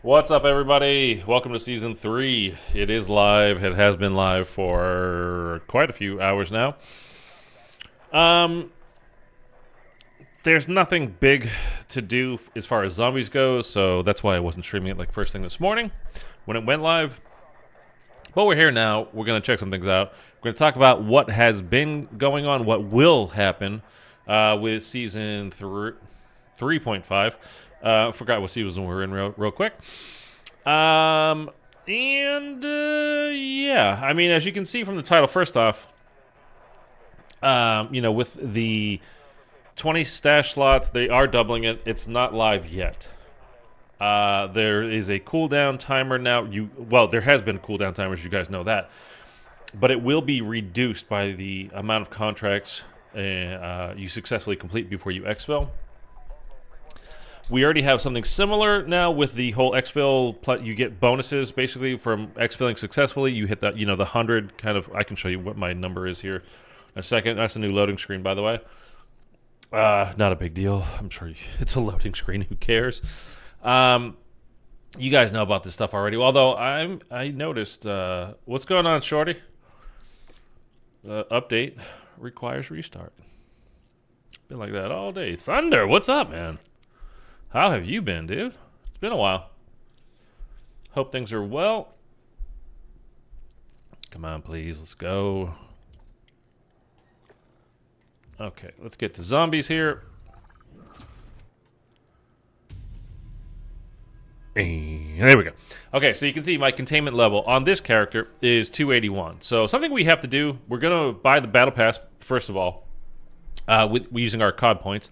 What's up, everybody? Welcome to Season 3. It is live. It has been live for quite a few hours now. There's nothing big to do as far as zombies go, so that's why I wasn't streaming it like first thing this morning when it went live. But we're here now. We're going to check some things out. We're going to talk about what has been going on, what will happen with Season 3.5. Forgot what season we were in real quick. Yeah, I mean, as you can see from the title, first off, with the 20 stash slots, they are doubling it. It's not live yet. There is a cooldown timer now. There has been cooldown timers, you guys know that. But it will be reduced by the amount of contracts you successfully complete before you exfil. We already have something similar now with the whole exfil. You get bonuses basically from exfilling successfully. You hit that, the 100 kind of. I can show you what my number is here in a second. That's a new loading screen, by the way. Not a big deal. I'm sure it's a loading screen. Who cares? You guys know about this stuff already. Although I noticed what's going on, Shorty. Update requires restart. Been like that all day. Thunder, what's up, man? How have you been, dude? It's been a while. Hope things are well. Come on, please. Let's go. Okay, let's get to zombies here. And there we go. Okay, so you can see my containment level on this character is 281. So something we have to do, we're going to buy the battle pass, first of all, using our COD points.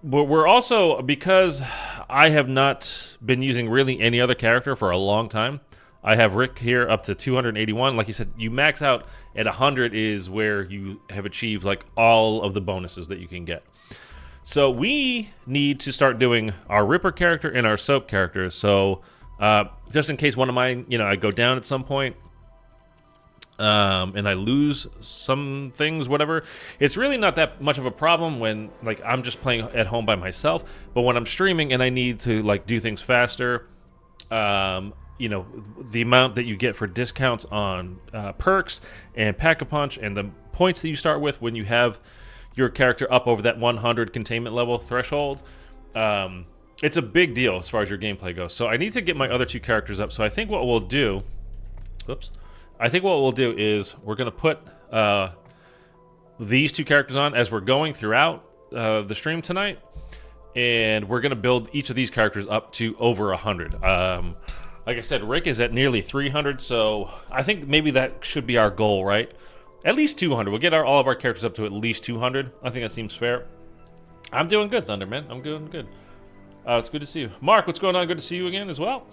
We're also, because I have not been using really any other character for a long time, I have Rick here up to 281. Like you said, you max out at 100 is where you have achieved like all of the bonuses that you can get. So we need to start doing our Ripper character and our Soap character. So just in case one of mine, I go down at some point, and I lose some things, whatever. It's really not that much of a problem when I'm just playing at home by myself. But when I'm streaming and I need to do things faster, the amount that you get for discounts on perks and Pack-a-Punch and the points that you start with when you have your character up over that 100 containment level threshold, it's a big deal as far as your gameplay goes. So I need to get my other two characters up. So I think what we'll do, is we're going to put these two characters on as we're going throughout the stream tonight, and we're going to build each of these characters up to over 100. Like I said, Rick is at nearly 300, so I think maybe that should be our goal, right? At least 200. We'll get all of our characters up to at least 200. I think that seems fair. I'm doing good, Thunder, man. I'm doing good. It's good to see you. Mark, what's going on? Good to see you again as well.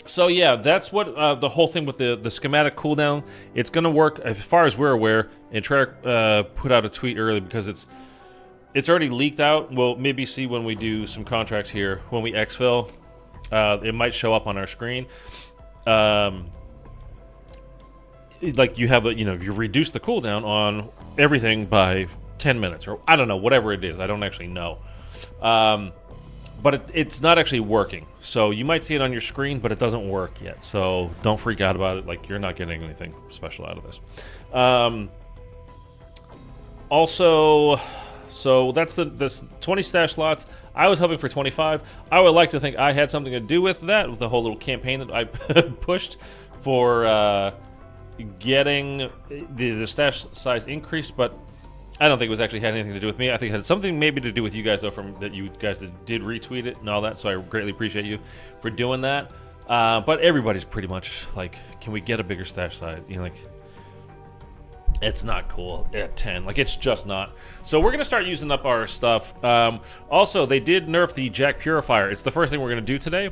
So yeah, that's what the whole thing with the schematic cooldown. It's going to work as far as we're aware. And Treyarch put out a tweet early because it's already leaked out. We'll maybe see when we do some contracts here. When we exfil, it might show up on our screen. You have you reduce the cooldown on everything by 10 minutes, or I don't know, whatever it is. I don't actually know. But it's not actually working. So you might see it on your screen, but it doesn't work yet. So don't freak out about it. You're not getting anything special out of this. Also, so that's this 20 stash slots. I was hoping for 25. I would like to think I had something to do with that, with the whole little campaign that I pushed for getting the stash size increased, but I don't think it was actually had anything to do with me. I think it had something maybe to do with you guys, though, from that you guys that did retweet it and all that, so I greatly appreciate you for doing that. But everybody's pretty much can we get a bigger stash size? It's not cool at 10. It's just not. So we're going to start using up our stuff. Also, they did nerf the Jack Purifier. It's the first thing we're going to do today.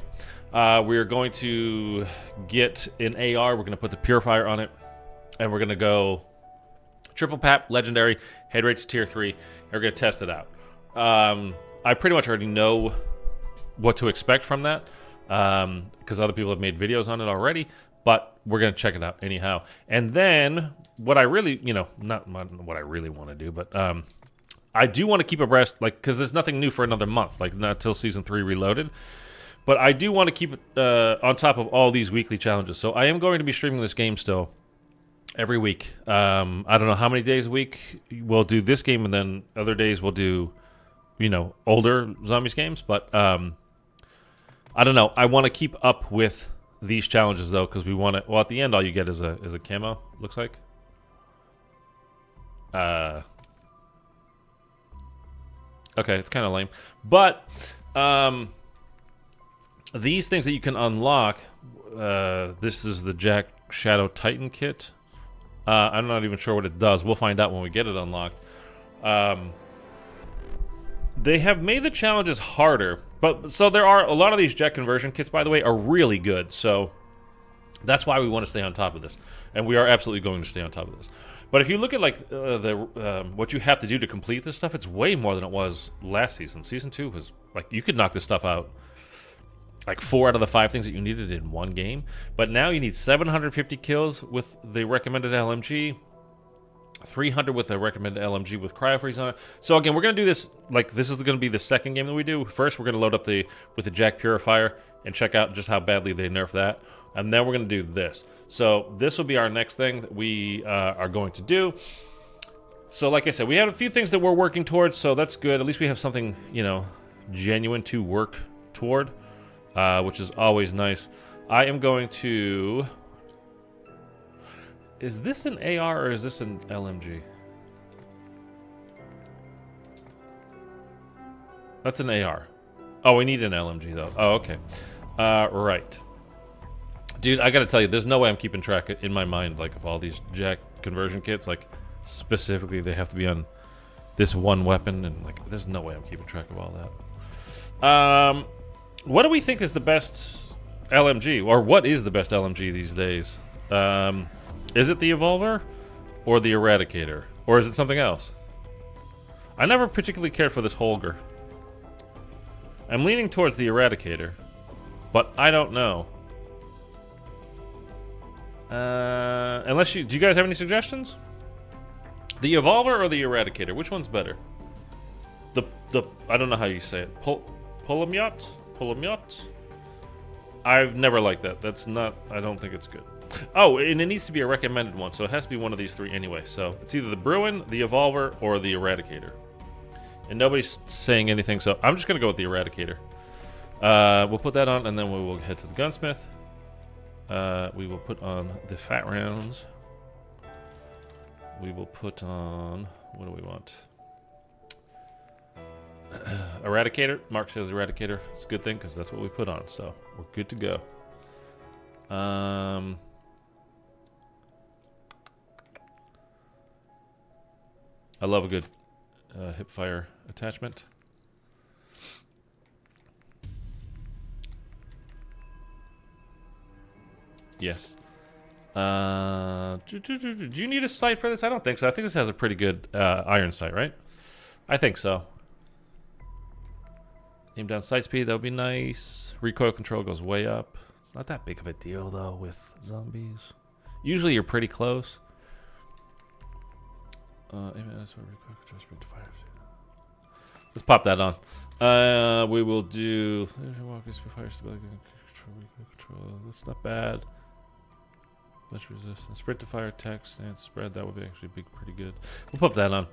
We're going to get an AR. We're going to put the Purifier on it, and we're going to go triple pap, legendary, head rate to tier 3, and we're going to test it out. I pretty much already know what to expect from that, because other people have made videos on it already, but we're going to check it out anyhow. And then what I really, not what I really want to do, but I do want to keep abreast, like, because there's nothing new for another month, like, not till Season 3 Reloaded. But I do want to keep on top of all these weekly challenges. So I am going to be streaming this game still every week. I don't know how many days a week we'll do this game, and then other days we'll do, older Zombies games. But I don't know. I want to keep up with these challenges, though, because we want to... Well, at the end, all you get is a camo, looks like. Okay, it's kind of lame. But... these things that you can unlock, this is the Jack Shadow Titan kit. I'm not even sure what it does. We'll find out when we get it unlocked. They have made the challenges harder, but so there are a lot of these Jack conversion kits, by the way, are really good. So that's why we want to stay on top of this, and we are absolutely going to stay on top of this. But if you look at like what you have to do to complete this stuff, it's way more than it was last season. Season 2 was like you could knock this stuff out. Like 4 out of the 5 things that you needed in one game. But now you need 750 kills with the recommended LMG, 300 with the recommended LMG with cryo freeze on it. So again, we're going to do this, like this is going to be the second game that we do. First, we're going to load up with the Jack Purifier and check out just how badly they nerf that. And then we're going to do this. So this will be our next thing that we are going to do. So like I said, we have a few things that we're working towards, so that's good. At least we have something, genuine to work toward. Which is always nice. I am going to... Is this an AR or is this an LMG? That's an AR. Oh, we need an LMG though. Oh, okay. Right. Dude, I gotta tell you, there's no way I'm keeping track in my mind, like, of all these Jack conversion kits. Like, specifically, they have to be on this one weapon, and, like, there's no way I'm keeping track of all that. What do we think is the best LMG? Or what is the best LMG these days? Is it the Evolver or the Eradicator? Or is it something else? I never particularly cared for this Holger. I'm leaning towards the Eradicator, but I don't know. Do you guys have any suggestions? The Evolver or the Eradicator? Which one's better? I don't know how you say it. Polymyot? Polymyot? I've never liked that. That's not... I don't think it's good. Oh, and it needs to be a recommended one, so it has to be one of these 3 anyway. So it's either the Bruin, the Evolver, or the Eradicator. And nobody's saying anything, so I'm just going to go with the Eradicator. We'll put that on, and then we will head to the Gunsmith. We will put on the fat rounds. We will put on... What do we want? Eradicator. Mark says Eradicator. It's a good thing because that's what we put on, so we're good to go. I love a good hipfire attachment. Yes. Do you need a sight for this? I don't think so. I think this has a pretty good iron sight, right? I think so. Aim down sight speed, that would be nice. Recoil control goes way up. It's not that big of a deal, though, with zombies. Usually you're pretty close. Let's pop that on. We will do... That's not bad. Much resistance. Sprint to fire, attack, stance, spread. That would be actually pretty good. We'll put that on.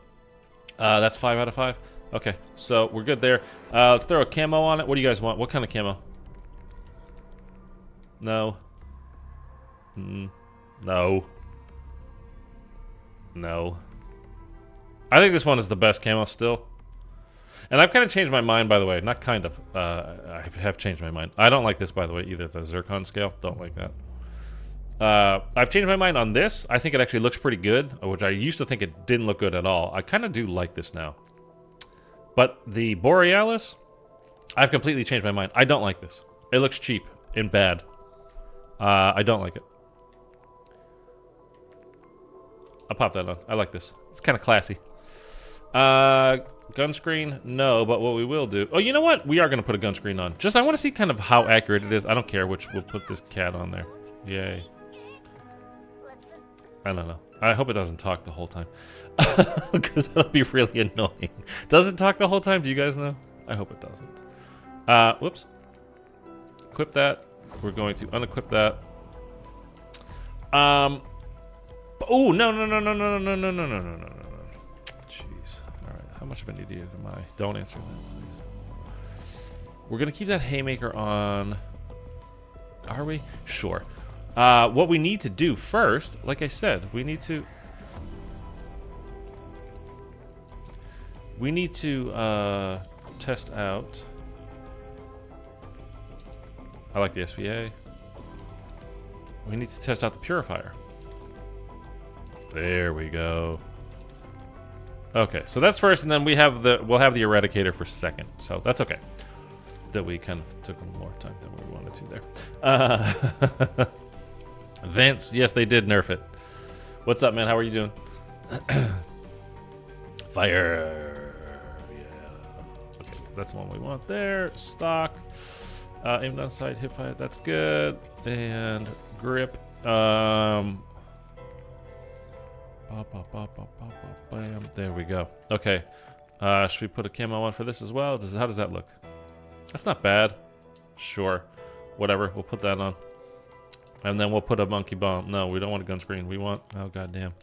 That's 5 out of 5. Okay, so we're good there. Let's throw a camo on it. What do you guys want? What kind of camo? No. No. No. I think this one is the best camo still. And I've kind of changed my mind, by the way. Not kind of. I have changed my mind. I don't like this, by the way, either. The Zircon scale. Don't like that. I've changed my mind on this. I think it actually looks pretty good, which I used to think it didn't look good at all. I kind of do like this now. But the Borealis, I've completely changed my mind. I don't like this. It looks cheap and bad. I don't like it. I'll pop that on. I like this. It's kind of classy. Gun screen, no, but what we will do... Oh, you know what? We are going to put a gun screen on. Just, I want to see kind of how accurate it is. I don't care which. We'll put this cat on there. Yay. I don't know. I hope it doesn't talk the whole time. Because that'll be really annoying. Does it talk the whole time? Do you guys know? I hope it doesn't. Whoops. Equip that. We're going to unequip that. Oh, no. Jeez. Alright, how much of an idiot am I? Don't answer that, please. We're going to keep that haymaker on. Are we? Sure. What we need to do first, like I said, we need to test out. I like the SVA. We need to test out the purifier. There we go. Okay, so that's first, and then we'll have the eradicator for second. So that's okay. That we kind of took more time than we wanted to there. Vance, yes, they did nerf it. What's up, man? How are you doing? Fire. Yeah. Okay, that's the one we want there. Stock. Aim down sight, hip fire. That's good. And grip. Bam. There we go. Okay. Should we put a camo on for this as well? How does that look? That's not bad. Sure. Whatever. We'll put that on. And then we'll put a monkey bomb. No, we don't want a gun screen. We want... Oh, goddamn.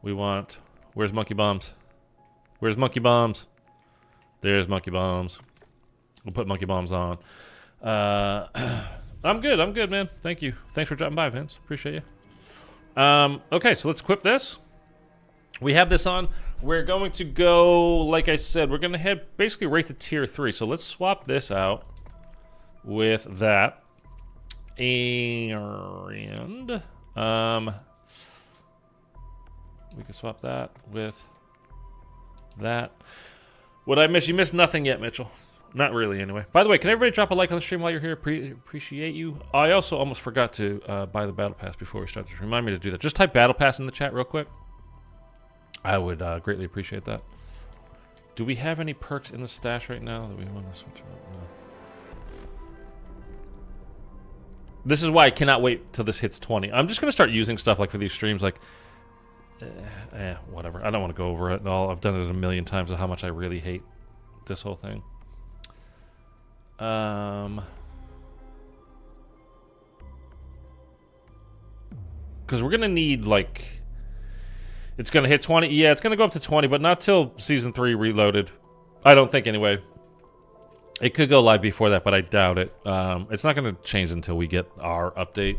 We want... Where's monkey bombs? Where's monkey bombs? There's monkey bombs. We'll put monkey bombs on. I'm good, man. Thank you. Thanks for dropping by, Vince. Appreciate you. Okay, so let's equip this. We have this on. We're going to go, like I said, we're going to head basically right to tier 3. So let's swap this out with that. And we can swap that with that. What I miss? You missed nothing yet, Mitchell. Not really, anyway. By the way, can everybody drop a like on the stream while you're here? Appreciate you. I also almost forgot to buy the battle pass before we start this. Remind me to do that. Just type battle pass in the chat real quick. I would greatly appreciate that. Do we have any perks in the stash right now that we want to switch out? No. This is why I cannot wait till this hits 20. I'm just going to start using stuff like for these streams, like, whatever. I don't want to go over it at all. I've done it a million times of how much I really hate this whole thing. Because we're going to need, like, it's going to hit 20. Yeah, it's going to go up to 20, but not till Season 3 Reloaded. I don't think, anyway. It could go live before that, but I doubt it. It's not going to change until we get our update.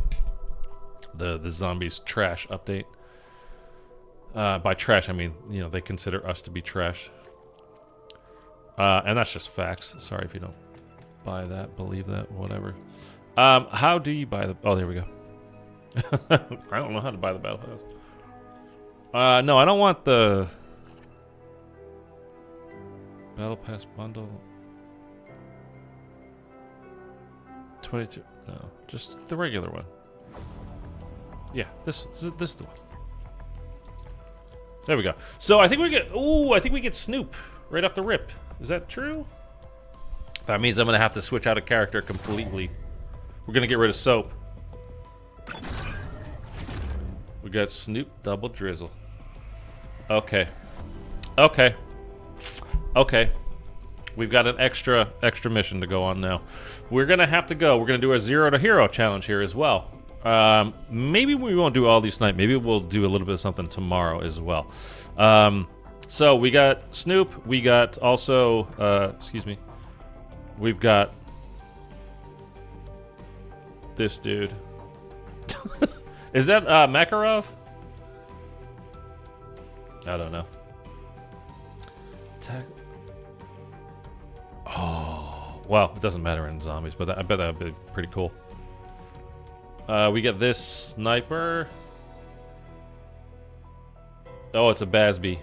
The Zombies trash update. By trash, I mean, you know, they consider us to be trash. And that's just facts. Sorry if you don't buy that, believe that, whatever. How do you buy the... Oh, there we go. I don't know how to buy the battle pass. No, I don't want the... Battle pass bundle... 22. No, just the regular one. Yeah, this is the one. There we go. So I think we get. Ooh, I think we get Snoop right off the rip. Is that true? That means I'm gonna have to switch out a character completely. We're gonna get rid of Soap. We got Snoop double drizzle. Okay. Okay. Okay. We've got an extra mission to go on now. We're going to have to go. We're going to do a 0 to hero challenge here as well. Maybe we won't do all these tonight. Maybe we'll do a little bit of something tomorrow as well. So we got Snoop. We got also, excuse me. We've got this dude. Is that Makarov? I don't know. Oh, well, it doesn't matter in zombies, but I bet that would be pretty cool. We get this sniper. Oh, it's a Basby.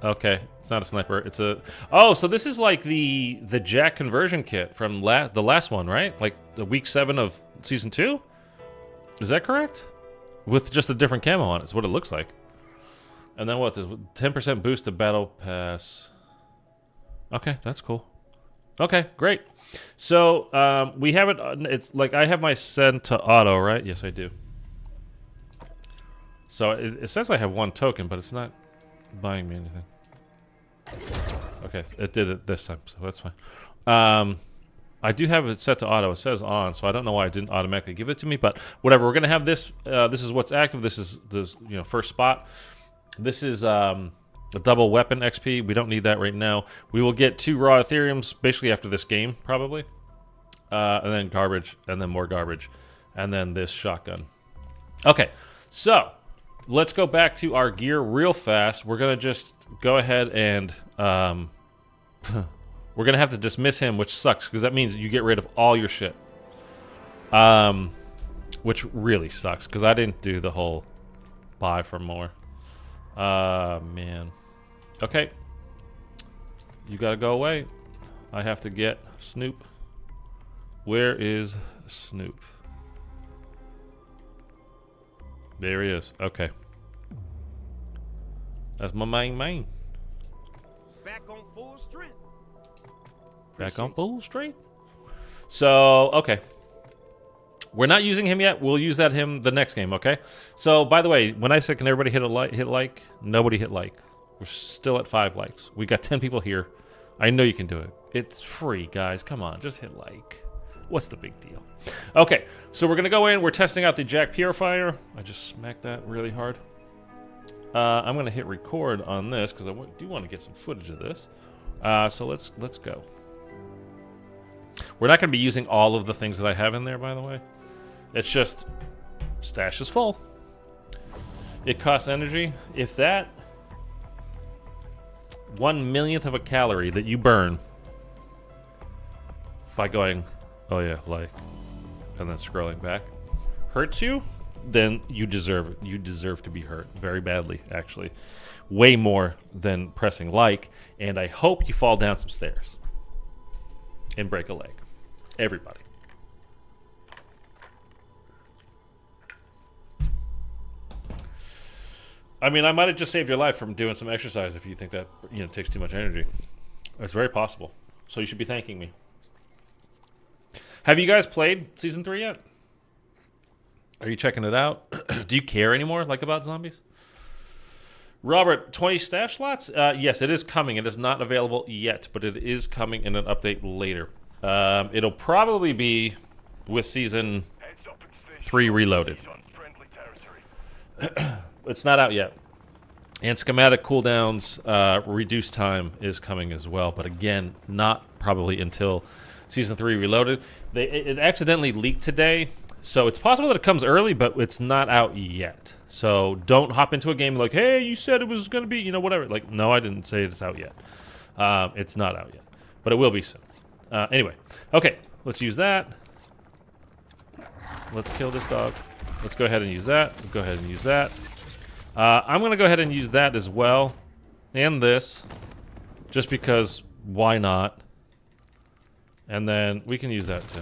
Okay, it's not a sniper. It's a... Oh, so this is like the Jack conversion kit from the last one, right? Like the week 7 of season 2? Is that correct? With just a different camo on it, is what it looks like. And then what? 10% boost to battle pass. Okay, that's cool. Okay, great. So we have it. It's like I have my set to auto, right? Yes, I do. So it says I have 1 token, but it's not buying me anything. Okay, it did it this time, so that's fine. I do have it set to auto. It says on, so I don't know why it didn't automatically give it to me, but whatever. We're gonna have this. This is what's active. This is this first spot. This is a double weapon XP. We don't need that right now. We will get 2 raw Ethereums basically after this game, probably, and then garbage, and then more garbage, and then this shotgun. Okay, so let's go back to our gear real fast. We're gonna just go ahead and we're going to have to dismiss him, which sucks, because that means you get rid of all your shit. Which really sucks, because I didn't do the whole buy for more. Man. Okay. You got to go away. I have to get Snoop. Where is Snoop? There he is. Okay. That's my main. Back on full strength. Back on full strength. So, okay. We're not using him yet. We'll use him the next game, okay? So, by the way, when I said can everybody hit like, nobody hit like. We're still at 5 likes. We got 10 people here. I know you can do it. It's free, guys. Come on, just hit like. What's the big deal? Okay, so we're going to go in. We're testing out the Jack Purifier. I just smacked that really hard. I'm going to hit record on this because I do want to get some footage of this. So let's go. We're not going to be using all of the things that I have in there, by the way. It's just stash is full. It costs energy. If that 1/1,000,000th of a calorie that you burn by going, oh yeah, like, and then scrolling back, hurts you, then you deserve it. You deserve to be hurt very badly, actually. Way more than pressing like, and I hope you fall down some stairs and break a leg. Everybody. I mean, I might have just saved your life from doing some exercise if you think that, takes too much energy. It's very possible. So you should be thanking me. Have you guys played Season 3 yet? Are you checking it out? Do you care anymore, like, about zombies? Robert, 20 stash slots? Yes, it is coming. It is not available yet, but it is coming in an update later. It'll probably be with Season 3 Reloaded. It's not out yet. And schematic cooldowns, reduced time is coming as well, but again, not probably until Season 3 Reloaded. It accidentally leaked today, so it's possible that it comes early, but it's not out yet. So don't hop into a game like, hey, you said it was going to be, whatever. Like, no, I didn't say it's out yet. It's not out yet, but it will be soon. Anyway, okay, let's use that. Let's kill this dog. Let's go ahead and use that. Go ahead and use that. I'm going to go ahead and use that as well, and this, just because why not? And then we can use that too.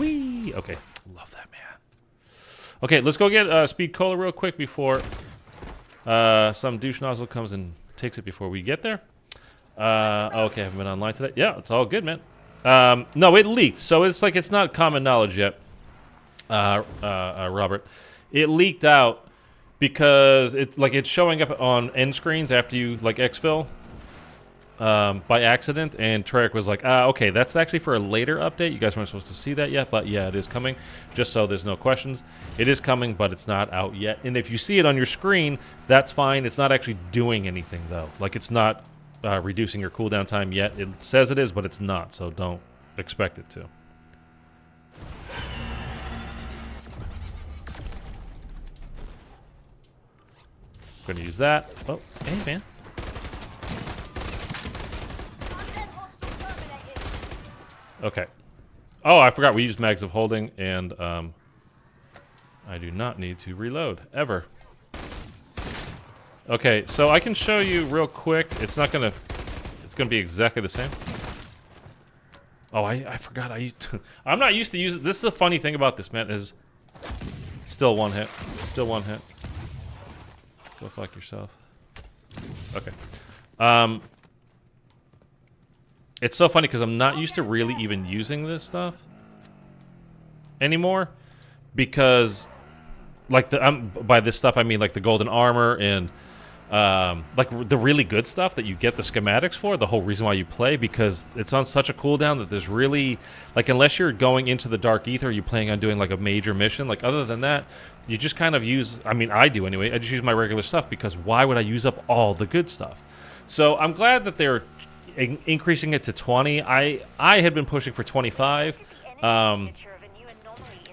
Whee! Okay, love that, man. Okay, let's go get speed cola real quick before some douche nozzle comes and takes it before we get there. Okay, I haven't been online today. Yeah, it's all good, man. No, it leaked, so it's like it's not common knowledge yet, Robert. It leaked out because it's showing up on end screens after you exfil by accident, and Treyarch was like, okay, that's actually for a later update. You guys weren't supposed to see that yet, but yeah, it is coming. Just so there's no questions, it is coming, but it's not out yet. And if you see it on your screen, that's fine. It's not actually doing anything though. Like, it's not reducing your cooldown time yet. It says it is, but it's not, so don't expect it to. Gonna use that. Oh, hey, man. Okay. Oh, I forgot we used mags of holding, and I do not need to reload, ever. Okay, so I can show you real quick. It's not gonna... It's gonna be exactly the same. Oh, I forgot. I'm not used to using... This is the funny thing about this, man, is... Still one hit. Still one hit. Go fuck yourself. Okay. It's so funny because I'm not used to really even using this stuff anymore, because like by this stuff I mean like the golden armor and like the really good stuff that you get the schematics for, the whole reason why you play, because it's on such a cooldown that there's really, like, unless you're going into the Dark Aether, you're planning on doing like a major mission, like other than that, you just kind of use, I mean I do anyway, I just use my regular stuff because why would I use up all the good stuff? So I'm glad that they're increasing it to 20. I had been pushing for 25.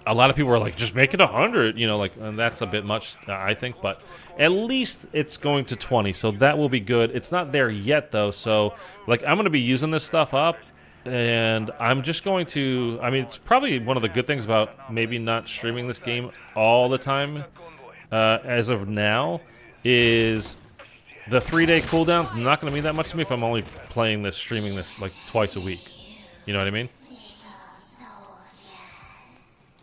A lot of people were like, just make it 100, you know, like, and that's a bit much, I think, but at least it's going to 20, so that will be good. It's not there yet, though, so, like, I'm going to be using this stuff up, and I'm just going to, I mean, it's probably one of the good things about maybe not streaming this game all the time, as of now, is the 3-day cooldown's not going to mean that much to me if I'm only playing this, streaming this, like, twice a week. You know what I mean?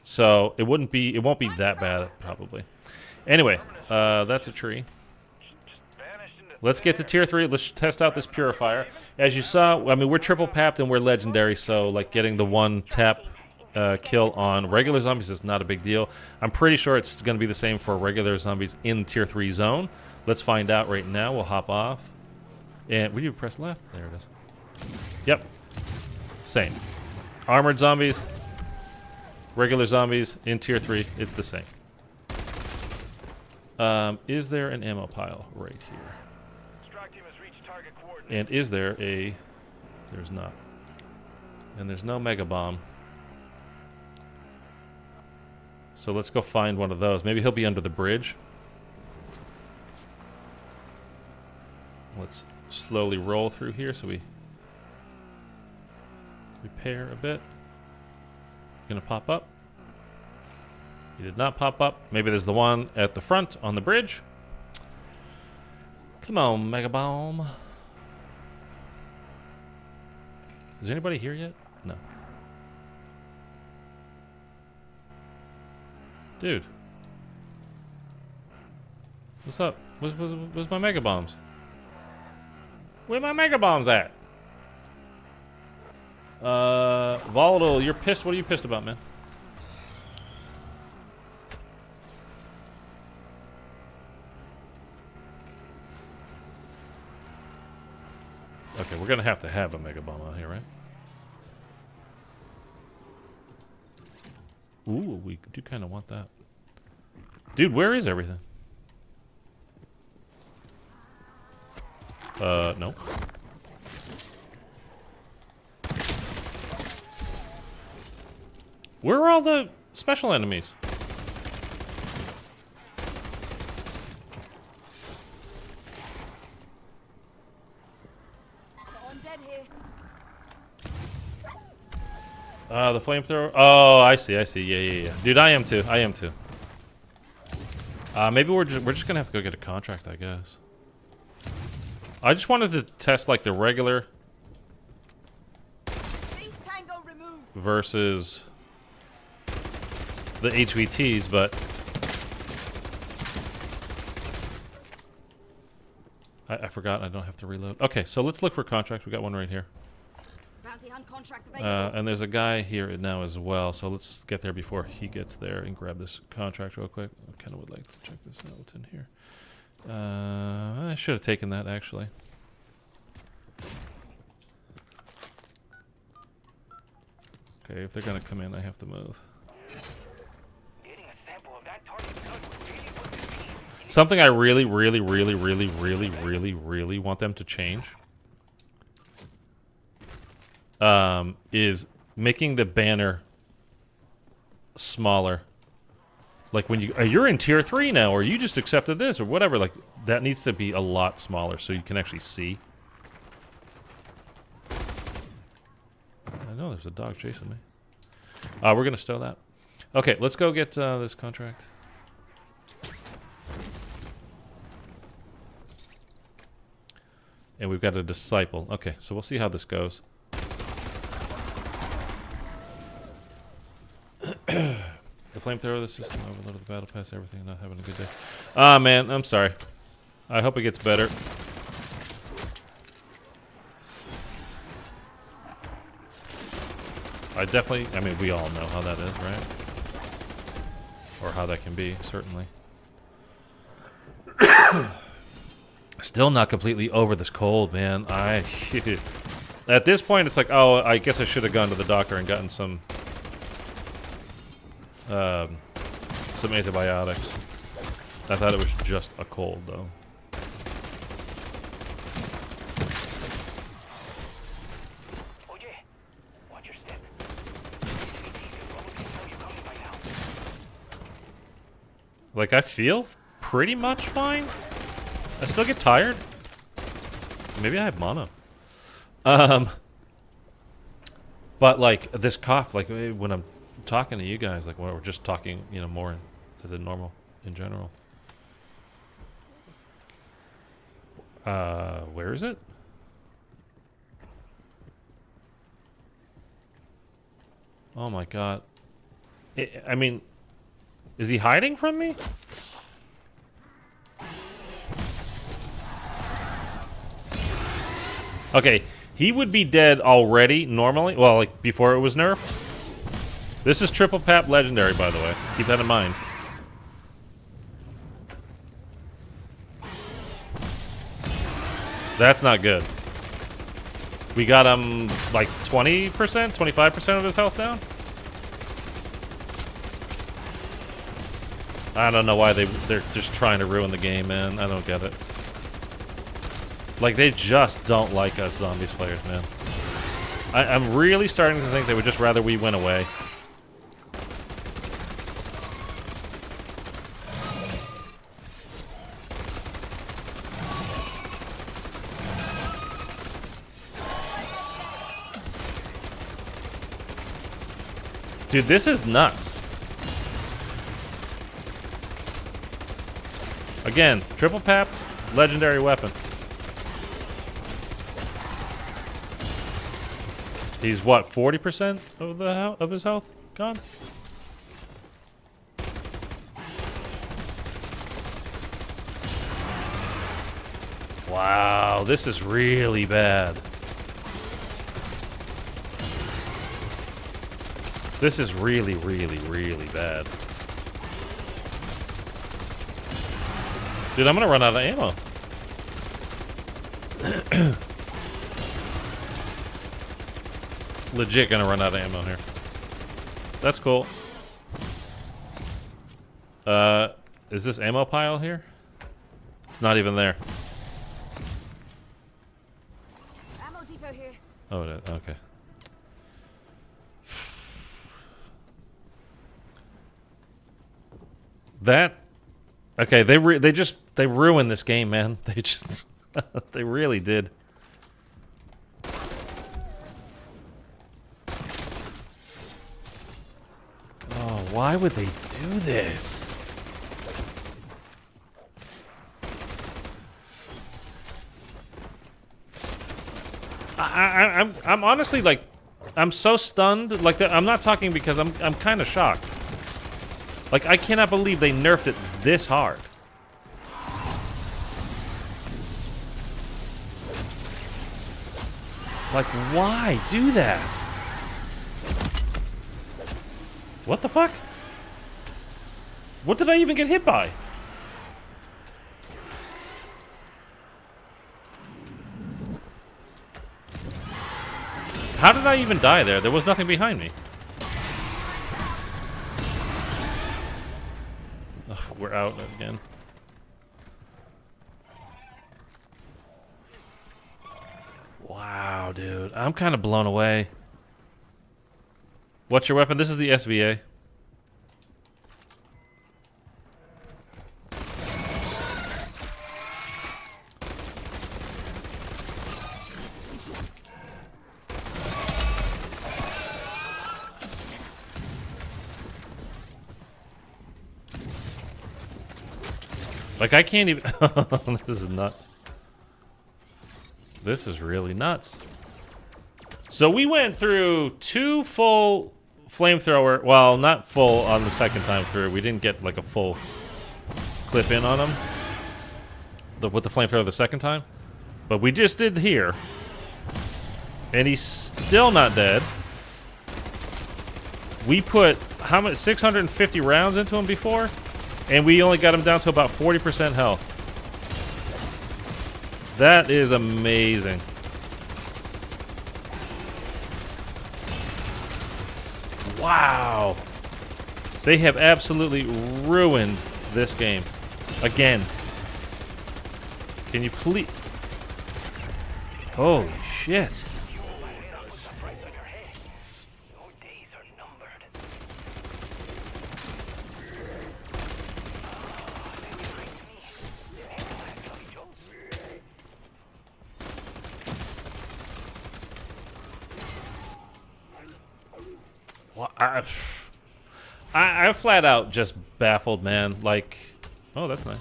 So it won't be that bad, probably. Anyway, that's a tree. Let's get to tier 3. Let's test out this purifier. As you saw, I mean, we're triple papped and we're legendary, so like getting the 1 tap kill on regular zombies is not a big deal. I'm pretty sure it's going to be the same for regular zombies in tier 3 zone. Let's find out right now. We'll hop off. And will you press left? There it is. Yep. Same. Armored zombies. Regular zombies in tier 3, it's the same. Is there an ammo pile right here? And is there a... There's not. And there's no mega bomb. So let's go find one of those. Maybe he'll be under the bridge. Let's slowly roll through here so we repair a bit. Gonna pop up. He did not pop up. Maybe there's the one at the front on the bridge. Come on, Mega Bomb. Is anybody here yet? No. Dude. What's up? Where's my Mega Bombs? Where my Mega Bombs at? Volatile, you're pissed. What are you pissed about, man? Okay, we're gonna have to have a mega bomb out here, right? Ooh, we do kind of want that. Dude, where is everything? No. Where are all the special enemies? Undead here. The flamethrower. Oh, I see. Yeah. Dude, I am too. Maybe we're just gonna have to go get a contract, I guess. I just wanted to test like the regular versus the HVTs, but I forgot I don't have to reload. Okay, so let's look for contracts. We got one right here. Bounty hunt contract available. And there's a guy here now as well, so let's get there before he gets there and grab this contract real quick. I kind of would like to check this out. What's in here? I should have taken that, actually. Okay, if they're going to come in, I have to move. Something I really want them to change is making the banner smaller. Like when you're in tier 3 now, or you just accepted this, or whatever, like that needs to be a lot smaller so you can actually see. I know there's a dog chasing me. We're gonna stow that. Okay, let's go get this contract. And we've got a disciple. Okay, so we'll see how this goes. The flamethrower, the system overloaded the battle pass, everything, not having a good day. Ah, man, I'm sorry. I hope it gets better. I mean, we all know how that is, right? or how that can be, certainly. Still not completely over this cold, man. At this point, it's like, oh, I guess I should have gone to the doctor and gotten some antibiotics. I thought it was just a cold, though. Like, I feel pretty much fine. I still get tired. Maybe I have mono. But, like, this cough, like, when I'm talking to you guys, like, when we're just talking, you know, more than normal in general. Where is it? Oh, my God. I mean... Is he hiding from me? Okay, he would be dead already, normally. Well, like, before it was nerfed. This is Triple Pap Legendary, by the way. Keep that in mind. That's not good. We got him, like, 20%? 25% of his health down? I don't know why they're just trying to ruin the game, man. I don't get it. Like, they just don't like us zombies players, man. I'm really starting to think they would just rather we went away. Dude, this is nuts. Again, triple papped, legendary weapon. He's what, 40% of his health gone? Wow, this is really bad. This is really, really, really bad. Dude, I'm gonna run out of ammo. Legit gonna run out of ammo here. That's cool. Is this ammo pile here? It's not even there. Ammo depot here. Oh, okay. That... Okay, they ruined this game, man. They just... they really did. Oh, why would they do this? I'm honestly, like, I'm so stunned. Like, I'm not talking because I'm kind of shocked. Like, I cannot believe they nerfed it this hard. Like, why do that? What the fuck? What did I even get hit by? How did I even die there? There was nothing behind me. Ugh, we're out again. Wow, dude. I'm kind of blown away. What's your weapon? This is the SVA. Like, I can't even... This is nuts. This is really nuts. So we went through 2 full flamethrower... Well, not full on the second time through. We didn't get, like, a full clip in on him. With the flamethrower the second time. But we just did here. And he's still not dead. We put how much? 650 rounds into him before, and we only got him down to about 40% health. That is amazing. Wow. They have absolutely ruined this game. Again. Can you please... Holy shit. Well, I'm flat out just baffled, man. Like, oh, that's nice.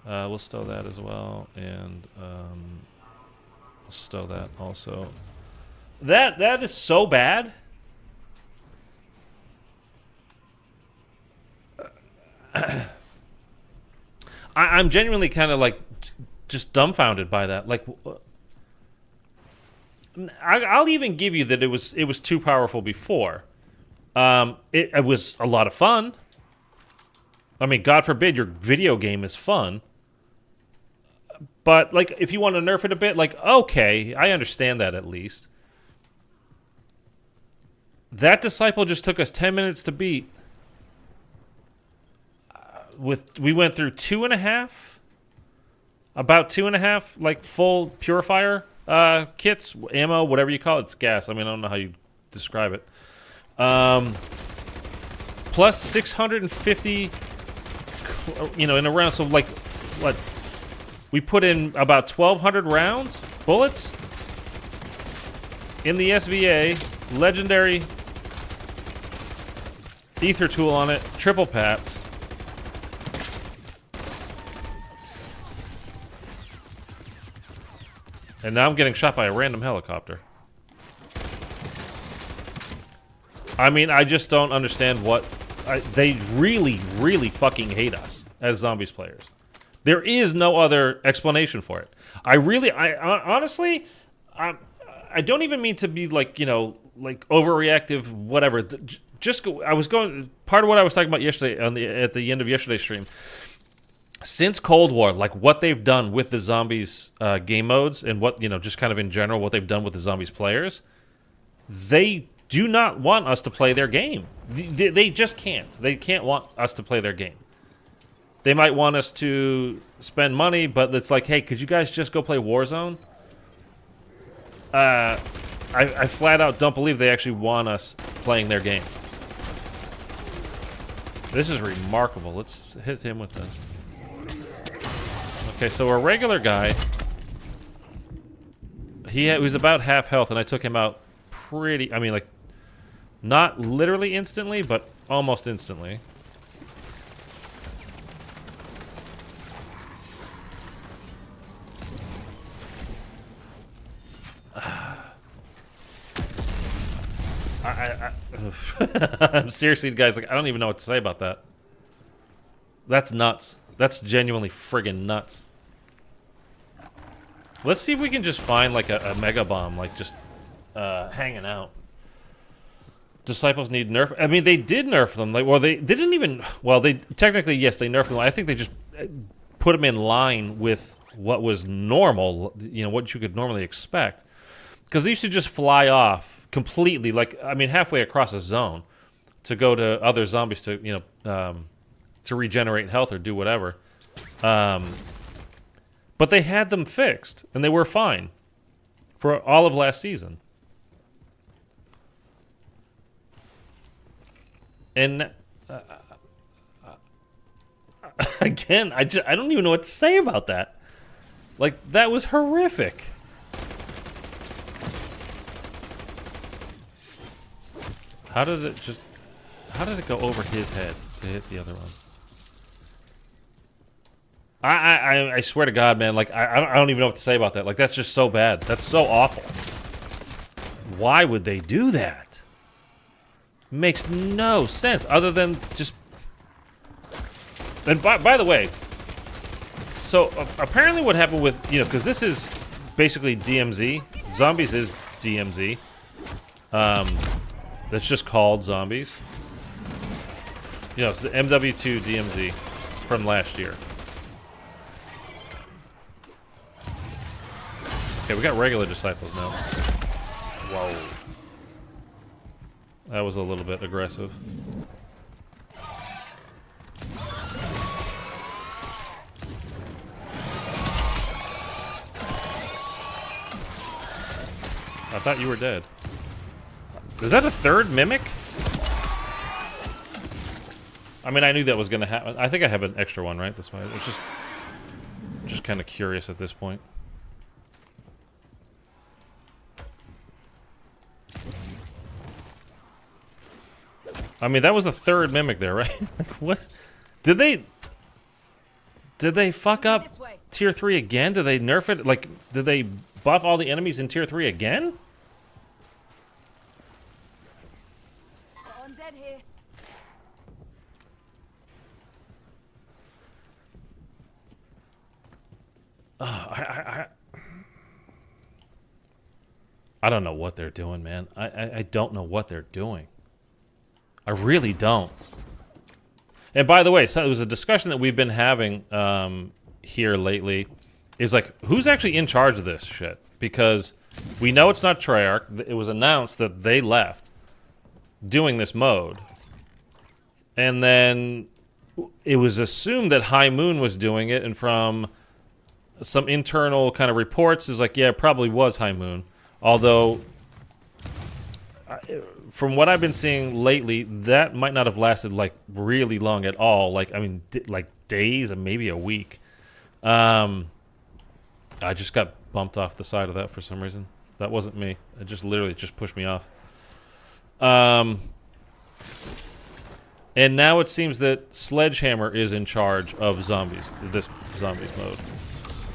We'll stow that as well, and we'll stow that also. That is so bad. I'm genuinely kind of like just dumbfounded by that. Like, I'll even give you that it was too powerful before. It was a lot of fun. I mean, God forbid your video game is fun. But, like, if you want to nerf it a bit, like, okay, I understand that at least. That Disciple just took us 10 minutes to beat. We went through 2.5? About 2.5, like, full Purifier kits, ammo, whatever you call it. It's gas. I mean, I don't know how you describe it. Plus 650, in a round. So, like, what? We put in about 1,200 rounds, bullets, in the SVA, legendary ether tool on it, triple papped. And now I'm getting shot by a random helicopter. I mean, I just don't understand what... they really, really fucking hate us as Zombies players. There is no other explanation for it. Honestly, I don't even mean to be like, like overreactive, whatever. Part of what I was talking about yesterday at the end of yesterday's stream. Since Cold War, like what they've done with the Zombies game modes and what, just kind of in general, what they've done with the Zombies players, they do not want us to play their game. They just can't. They can't want us to play their game. They might want us to spend money, but it's like, hey, could you guys just go play Warzone? I flat out don't believe they actually want us playing their game. This is remarkable. Let's hit him with this. Okay, so a regular guy, he was about half health, and I took him out pretty, I mean, like, not literally instantly, but almost instantly. I'm seriously, guys, like, I don't even know what to say about that. That's nuts. That's genuinely friggin' nuts. Let's see if we can just find, like, a mega bomb, like, just hanging out. Disciples need nerf. I mean, they did nerf them. Like, well, they didn't even... Well, they technically, yes, they nerfed them. I think they just put them in line with what was normal, what you could normally expect. Because they used to just fly off completely, like, I mean, halfway across a zone to go to other zombies to, to regenerate health or do whatever. But they had them fixed, and they were fine for all of last season. And again, I don't even know what to say about that. Like, that was horrific. How did it go over his head to hit the other one? I swear to God, man, like, I don't even know what to say about that. Like, that's just so bad. That's so awful. Why would they do that? Makes no sense other than just... And by the way, so apparently what happened with, because this is basically DMZ. Zombies is DMZ. that's just called zombies. You know, it's the MW2 DMZ from last year. Okay, we got regular disciples now. Whoa. That was a little bit aggressive. I thought you were dead. Is that a third mimic? I mean, I knew that was going to happen. I think I have an extra one, right? That's why it's just kind of curious at this point. I mean, that was the third mimic there, right? Like, what? Did they fuck up tier 3 again? Did they nerf it? Like, did they buff all the enemies in tier 3 again? Undead here. I don't know what they're doing, man. I don't know what they're doing. I really don't. And by the way, so it was a discussion that we've been having here lately. Is like, who's actually in charge of this shit? Because we know it's not Treyarch. It was announced that they left doing this mode. And then it was assumed that High Moon was doing it, and from some internal kind of reports is like, yeah, it probably was High Moon. Although, from what I've been seeing lately, that might not have lasted like really long at all. Like, I mean, like days and maybe a week. I just got bumped off the side of that for some reason. That wasn't me. It just literally just pushed me off. And now it seems that Sledgehammer is in charge of zombies, this zombies mode.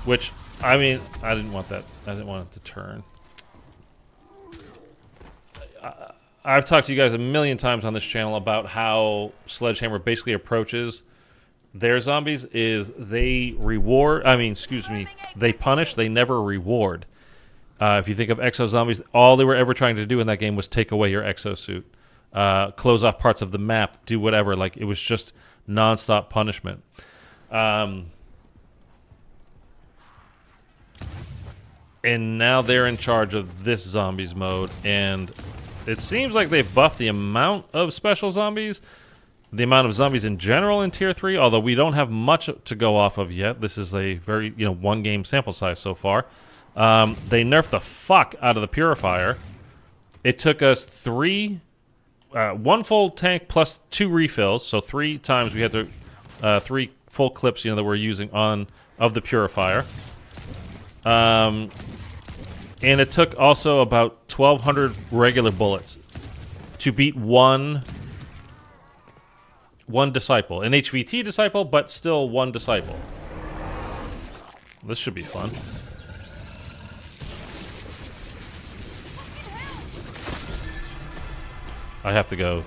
Which, I mean, I didn't want that. I didn't want it to turn. I've talked to you guys a million times on this channel about how Sledgehammer basically approaches their zombies is they reward, they punish, they never reward. If you think of Exo Zombies, all they were ever trying to do in that game was take away your exosuit. Close off parts of the map, do whatever. Like, it was just non-stop punishment. And now they're in charge of this zombies mode, and it seems like they've buffed the amount of special zombies, the amount of zombies in general in tier 3, although we don't have much to go off of yet. This is a very, one game sample size so far. They nerfed the fuck out of the purifier. It took us one full tank plus 2 refills, so 3 times we had to 3 full clips, that we're using of the purifier. And it took also about 1,200 regular bullets to beat one disciple, an HVT disciple, but still one disciple. This should be fun. I have to go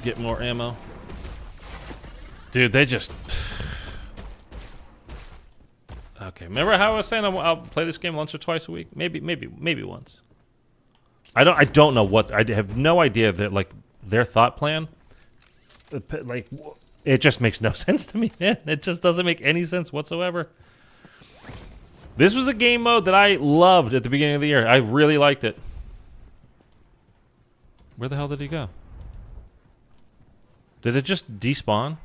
get more ammo. Dude, they just... Okay, remember how I was saying I'll play this game once or twice a week? Maybe once. I don't know what... I have no idea that, like, their thought plan... Like, it just makes no sense to me, man. It just doesn't make any sense whatsoever. This was a game mode that I loved at the beginning of the year. I really liked it. Where the hell did he go? Did it just despawn?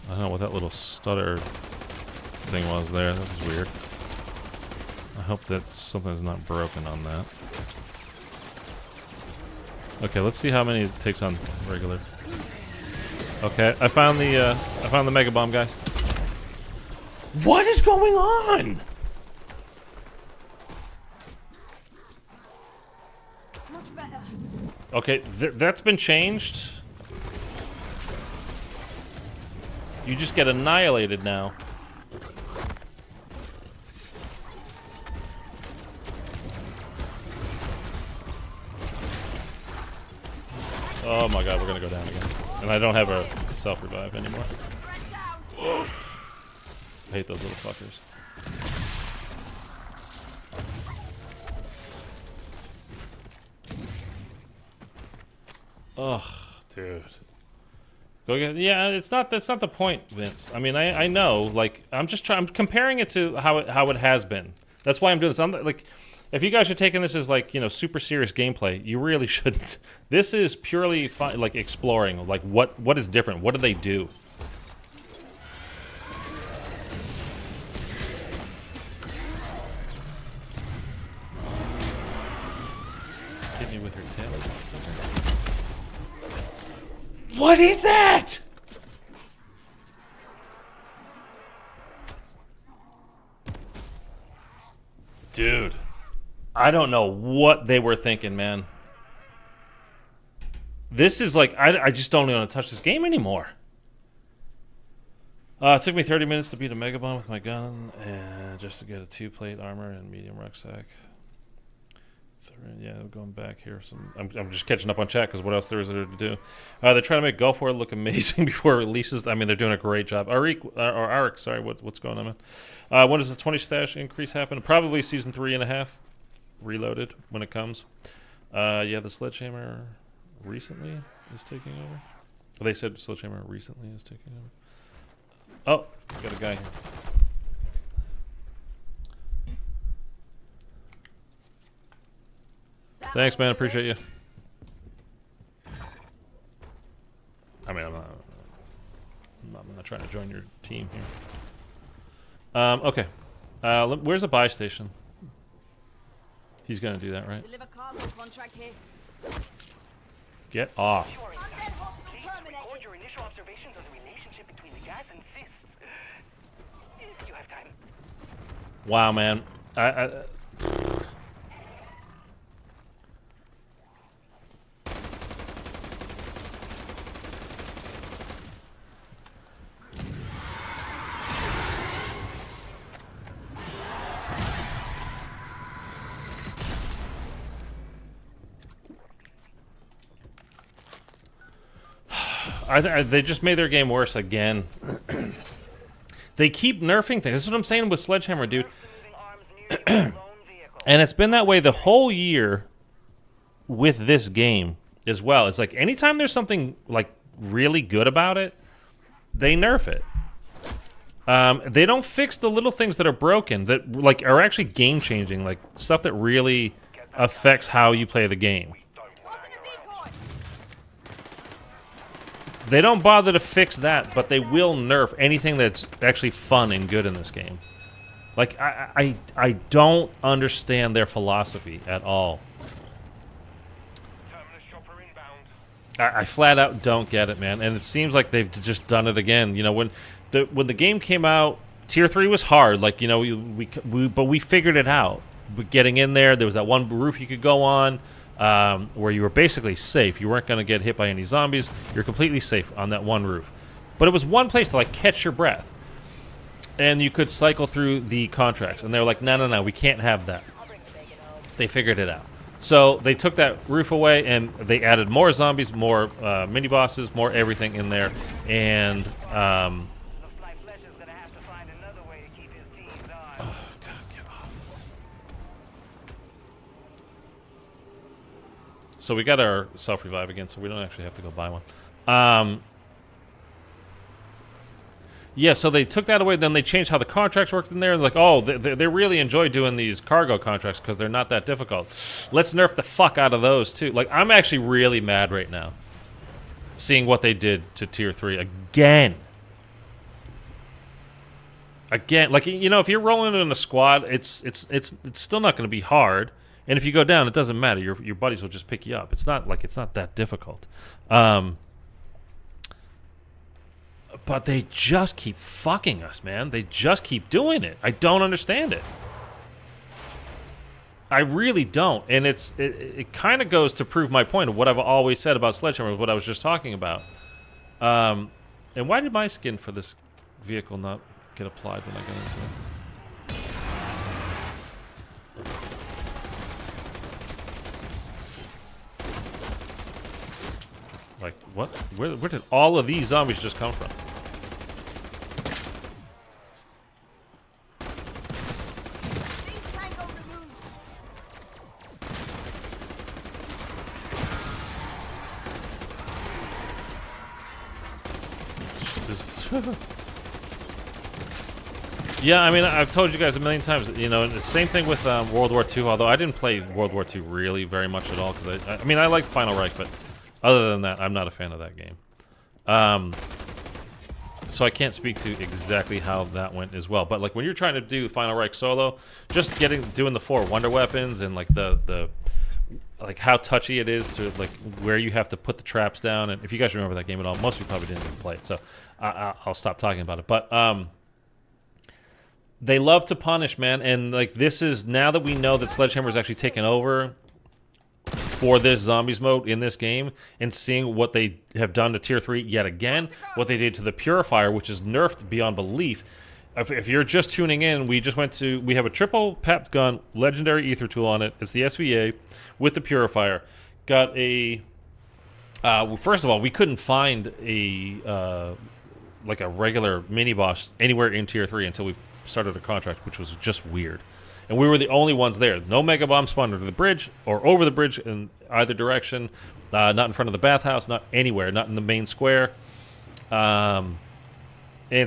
I don't know what that little stutter thing was there. That was weird. I hope that something's not broken on that. Okay, let's see how many it takes on regular. Okay, I found the mega bomb, guys. What is going on? Much better. Okay, that's been changed. You just get annihilated now. Oh my god, we're gonna go down again. And I don't have a self-revive anymore. I hate those little fuckers. Ugh, dude. Go get, yeah, it's not. That's not the point, Vince. I mean, I know. Like, I'm comparing it to how it has been. That's why I'm doing this. I'm like, if you guys are taking this as like, you know, super serious gameplay, you really shouldn't. This is purely fun, like exploring. Like, what is different? What do they do? Hit me with her tail. What is that? Dude, I don't know what they were thinking, man. This is like, I just don't want to touch this game anymore. It took me 30 minutes to beat a Mega Bomb with my gun, and just to get a 2-plate armor and medium rucksack. Yeah, going back here. I'm just catching up on chat because what else there is there to do? They're trying to make Gulf War look amazing before it releases. I mean, they're doing a great job. Arik, sorry, what's going on, man? When does the 20 stash increase happen? Probably season 3.5, reloaded when it comes. Yeah, the Sledgehammer recently is taking over. Well, they said Sledgehammer recently is taking over. Oh, got a guy here. Thanks, man. Appreciate you. I mean, I'm not trying to join your team here. Okay. Where's the buy station? He's gonna do that, right? Deliver cargo contract here. Get off. Undead hostile Please terminated. record your initial observations of the relationship between the gas and cysts. If you have time. Wow, man. They just made their game worse again. They keep nerfing things. That's what I'm saying with Sledgehammer, dude. And it's been that way the whole year with this game as well. It's like anytime there's something like really good about it, they nerf it. They don't fix the little things that are broken, that like are actually game changing, like stuff that really affects how you play the game. Tossing a decoy. They don't bother to fix that, but they will nerf anything that's actually fun and good in this game. Like, I don't understand their philosophy at all. I flat out don't get it, man. And it seems like they've just done it again. You know, when the game came out, Tier 3 was hard. Like, you know, but we figured it out. But getting in there was that one roof you could go on. Where you were basically safe. You weren't going to get hit by any zombies. You're completely safe on that one roof. But it was one place to like catch your breath. And you could cycle through the contracts. And they were like, no, we can't have that. They figured it out. So they took that roof away and they added more zombies, more mini bosses, more everything in there. And oh god, get off. So we got our self-revive again, so we don't actually have to go buy one. Yeah, so they took that away, then they changed how the contracts worked in there. And like, oh, they really enjoy doing these cargo contracts because they're not that difficult. Let's nerf the fuck out of those, too. Like, I'm actually really mad right now seeing what they did to Tier 3 again. Again, like, you know, if you're rolling in a squad, it's still not going to be hard. And if you go down, it doesn't matter. Your buddies will just pick you up. It's not that difficult. But they just keep fucking us, man. They just keep doing it. I don't understand it. I really don't. And it kind of goes to prove my point of what I've always said about Sledgehammer, what I was just talking about. And why did my skin for this vehicle not get applied when I got into it? Like, what? Where did all of these zombies just come from? These tango removed. Yeah, I mean, I've told you guys a million times, you know, the same thing with World War II, although I didn't play World War II really very much at all, because I mean, I like Final Reich, but other than that, I'm not a fan of that game. So I can't speak to exactly how that went as well, but like when you're trying to do Final Reich solo, just doing the 4 wonder weapons and like the like how touchy it is to like where you have to put the traps down, and if you guys remember that game at all, most of you probably didn't even play it, so I'll stop talking about it. But they love to punish, man, and like this is, now that we know that Sledgehammer's actually taken over for this zombies mode in this game, and seeing what they have done to tier 3 yet again, what they did to the Purifier, which is nerfed beyond belief. If you're just tuning in, we have a triple papped gun, legendary ether tool on it. It's the SVA with the Purifier. Got a first of all, we couldn't find a like a regular mini boss anywhere in tier 3 until we started a contract, which was just weird. And we were the only ones there. No mega bomb spawned under the bridge or over the bridge in either direction. Not in front of the bathhouse. Not anywhere. Not in the main square. And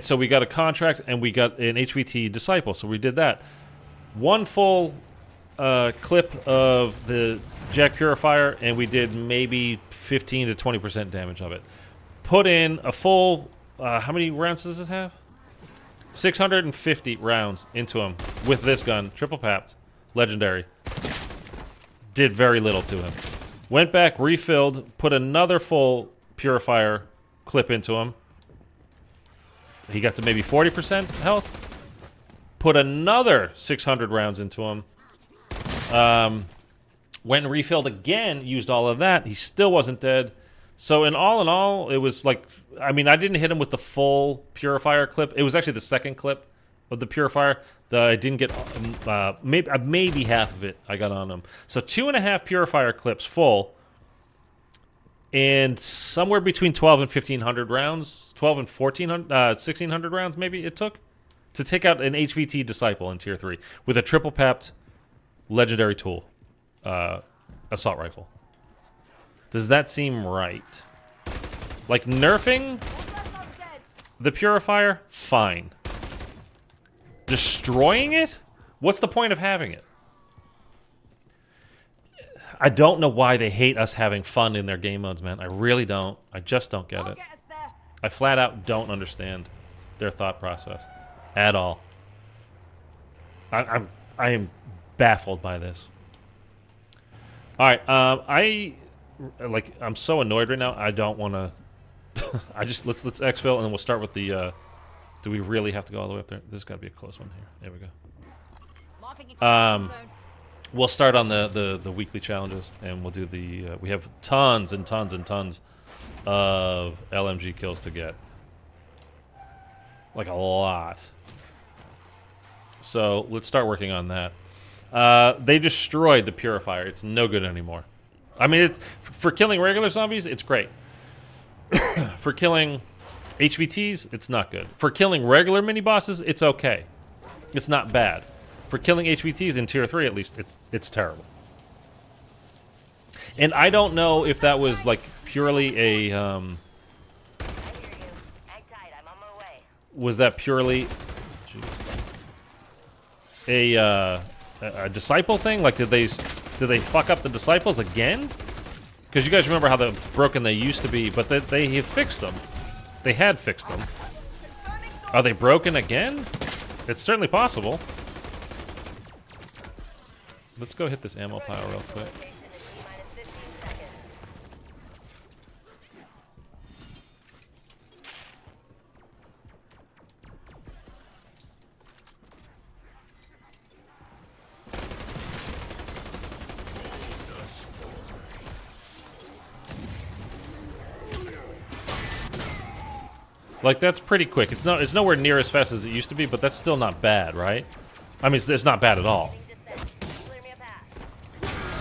so we got a contract, and we got an HVT disciple. So we did that. One full clip of the Jack Purifier, and we did maybe 15 to 20% damage of it. Put in a full... how many rounds does this have? 650 rounds into him with this gun, triple papped, legendary. Did very little to him. Went back, refilled, put another full Purifier clip into him. He got to maybe 40% health. Put another 600 rounds into him. Went and refilled again, used all of that. He still wasn't dead. So in all, it was like, I mean, I didn't hit him with the full Purifier clip. It was actually the second clip of the Purifier that I didn't get, maybe half of it I got on him. So 2.5 Purifier clips full, and somewhere between 12 and 1,500 rounds, 12 and 1,600 rounds maybe it took to take out an HVT Disciple in Tier 3 with a triple papped legendary tool, assault rifle. Does that seem right? Like, nerfing the Purifier? Fine. Destroying it? What's the point of having it? I don't know why they hate us having fun in their game modes, man. I really don't. I just don't get it. I flat out don't understand their thought process at all. I am baffled by this. All right, I'm so annoyed right now. I don't want to. let's exfil, and then we'll start with the. Do we really have to go all the way up there? There's got to be a close one here. There we go. We'll start on the weekly challenges, and we'll do the. We have tons and tons and tons of LMG kills to get. Like a lot. So let's start working on that. They destroyed the Purifier. It's no good anymore. I mean, it's for killing regular zombies, it's great. For killing HVTs, it's not good. For killing regular mini bosses, it's okay. It's not bad. For killing HVTs in Tier 3, at least, it's terrible. And I don't know if that was like purely a was that purely a disciple thing? Like, did they fuck up the disciples again? Because you guys remember how broken they used to be, but they have fixed them. They had fixed them. Are they broken again? It's certainly possible. Let's go hit this ammo pile real quick. Like, that's pretty quick. It's nowhere near as fast as it used to be, but that's still not bad, right? I mean, it's not bad at all.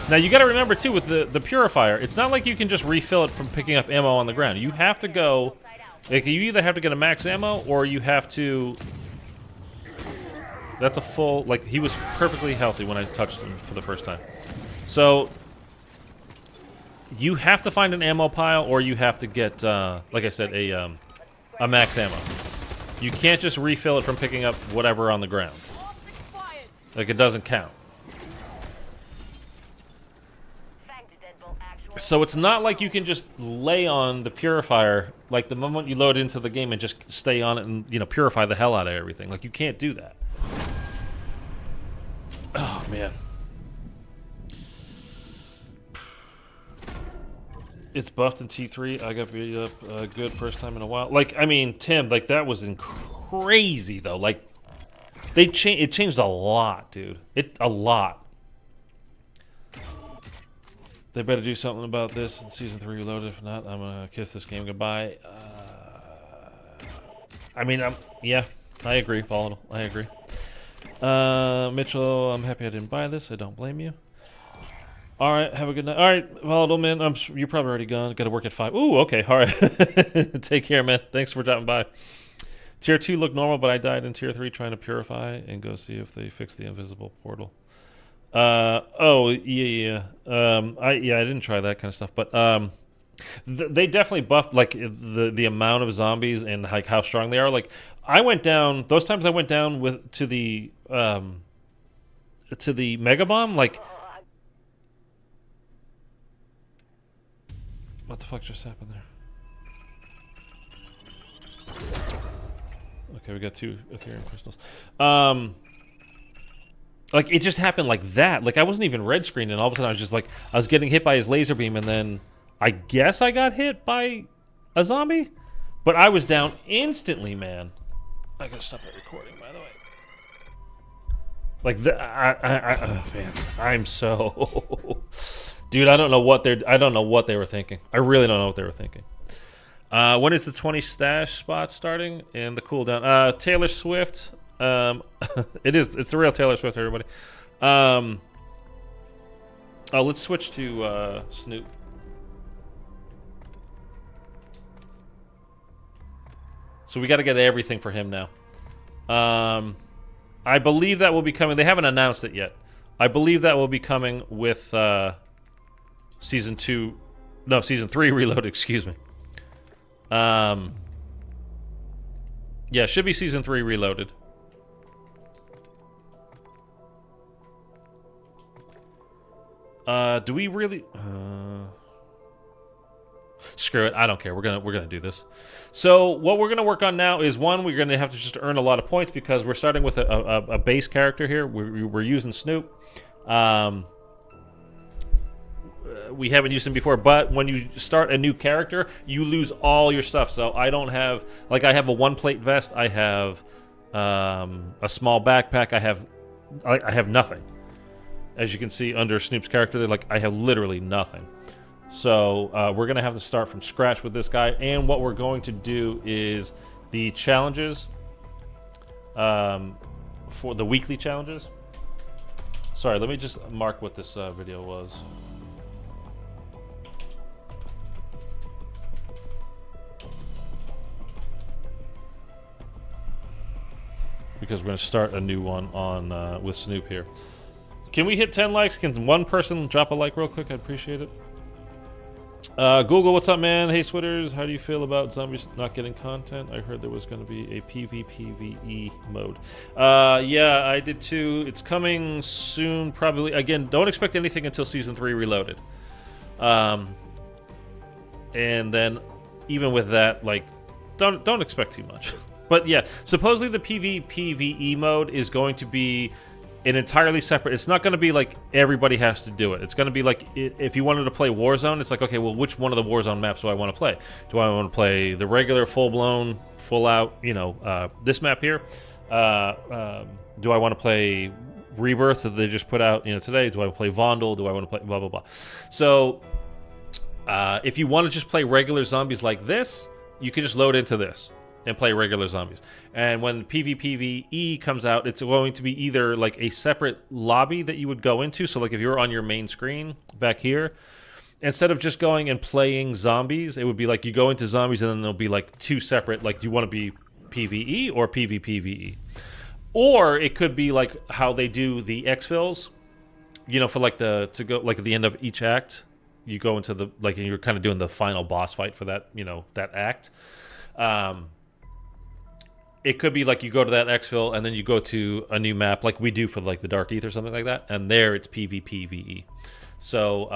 Now you got to remember too with the purifier, it's not like you can just refill it from picking up ammo on the ground. You have to go, like you either have to get a max ammo or you have to. That's a full, like he was perfectly healthy when I touched him for the first time. So you have to find an ammo pile or you have to get, like I said, a max ammo. You can't just refill it from picking up whatever on the ground. Like it doesn't count. So it's not like you can just lay on the purifier like the moment you load into the game and just stay on it and, you know, purify the hell out of everything. Like you can't do that. Oh man. It's buffed in T3. I got beat up good first time in a while. Like, I mean, Tim, like that was crazy though. Like it changed a lot, dude. A lot. They better do something about this in Season 3 Reloaded. If not, I'm going to kiss this game goodbye. I mean, yeah, I agree, Volatile. I agree. Mitchell, I'm happy I didn't buy this. I don't blame you. All right, have a good night. All right, Volatile, man, you're probably already gone. Got to work at 5. Ooh, okay, all right. Take care, man. Thanks for dropping by. Tier 2 looked normal, but I died in Tier 3 trying to purify and go see if they fixed the invisible portal. Oh yeah. I didn't try that kind of stuff, but they definitely buffed like the amount of zombies and like how strong they are. Like I went down those times I went down with to the mega bomb. Like what the fuck just happened there? Okay, we got 2 Ethereum crystals. Like, it just happened like that. Like, I wasn't even red screened, and all of a sudden I was just like, I was getting hit by his laser beam, and then I guess I got hit by a zombie? But I was down instantly, man. I gotta stop that recording, by the way. Like, oh, man, I'm so... Dude, I don't know what they were thinking. I really don't know what they were thinking. When is the 20 stash spot starting? And the cooldown? Taylor Swift... it's the real Taylor Swift, everybody. Oh, let's switch to Snoop. So we got to get everything for him now. I believe that will be coming. They haven't announced it yet. I believe that will be coming with season 3 Reloaded. Excuse me. Yeah, it should be season 3 Reloaded. Do we really? Screw it. I don't care. We're gonna do this. So what we're gonna work on now is one. We're gonna have to just earn a lot of points because we're starting with a base character here. We're using Snoop. We haven't used him before, but when you start a new character, you lose all your stuff. So I don't have I have a 1-plate vest. I have a small backpack. I have nothing. As you can see under Snoop's character, I have literally nothing. So we're going to have to start from scratch with this guy. And what we're going to do is the challenges, for the weekly challenges. Sorry, let me just mark what this video was. Because we're going to start a new one on with Snoop here. Can we hit 10 likes? Can one person drop a like real quick? I'd appreciate it. Google, what's up, man? Hey, Switters, how do you feel about zombies not getting content? I heard there was going to be a PvPvE mode. Yeah, I did too. It's coming soon, probably. Again, don't expect anything until Season 3 Reloaded. And then, even with that, don't expect too much. But yeah, supposedly the PvPvE mode is going to be an entirely separate. It's not going to be like everybody has to do it. It's going to be like if you wanted to play Warzone, it's like, okay, well, which one of the Warzone maps do I want to play? Do I want to play the regular, full-blown, full-out, this map here? Do I want to play Rebirth that they just put out, today? Do I want to play Vondel? Do I want to play blah, blah, blah? So if you want to just play regular zombies like this, you can just load into this. and play regular zombies. And when PvPvE comes out, it's going to be either like a separate lobby that you would go into. So like if you're on your main screen back here, instead of just going and playing zombies, it would be like you go into zombies and then there'll be like two separate, like, do you want to be PvE or PvPvE? Or it could be like how they do the exfils, you know, for like to go like at the end of each act, you go into the, like, and you're kind of doing the final boss fight for that, you know, that act. It could be like you go to that exfil and then you go to a new map like we do for like the Dark Aether or something like that, and there it's PvPvE. So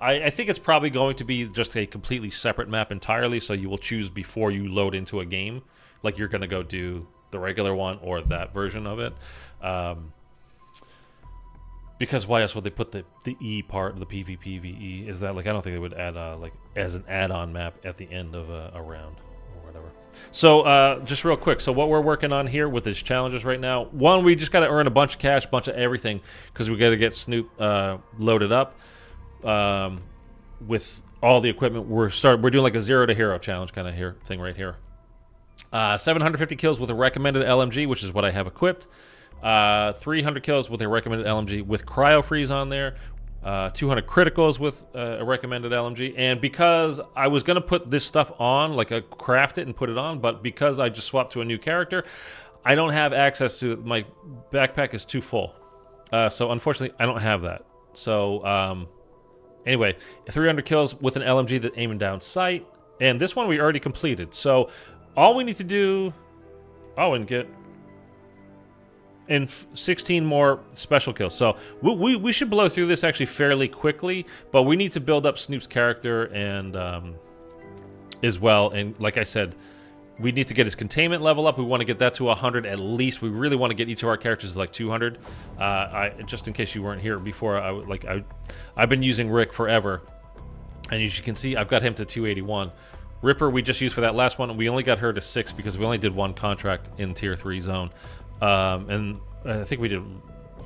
I think it's probably going to be just a completely separate map entirely, so you will choose before you load into a game, like you're going to go do the regular one or that version of it. Because why else would they put the E part of the PvPvE? Is that, like, I don't think they would add like as an add-on map at the end of a round or whatever. So just real quick, so what we're working on here with these challenges right now, one, we just got to earn a bunch of cash, a bunch of everything, because we got to get Snoop loaded up with all the equipment. We're doing like a 0 to hero challenge kind of thing right here. 750 kills with a recommended LMG, which is what I have equipped. 300 kills with a recommended LMG with cryo freeze on there. 200 criticals with a recommended LMG. And because I was going to put this stuff on, like craft it and put it on, but because I just swapped to a new character, I don't have access to it. My backpack is too full. So unfortunately, I don't have that. So anyway, 300 kills with an LMG that aiming down sight. And this one we already completed. So all we need to do... Oh, and get... and 16 more special kills. So we should blow through this actually fairly quickly, but we need to build up Snoop's character and as well. And like I said, we need to get his containment level up. We want to get that to 100 at least. We really want to get each of our characters to like 200. Just in case you weren't here before, I've been using Rick forever, and as you can see, I've got him to 281. Ripper we just used for that last one. We only got her to 6 because we only did one contract in Tier 3 zone. And I think we did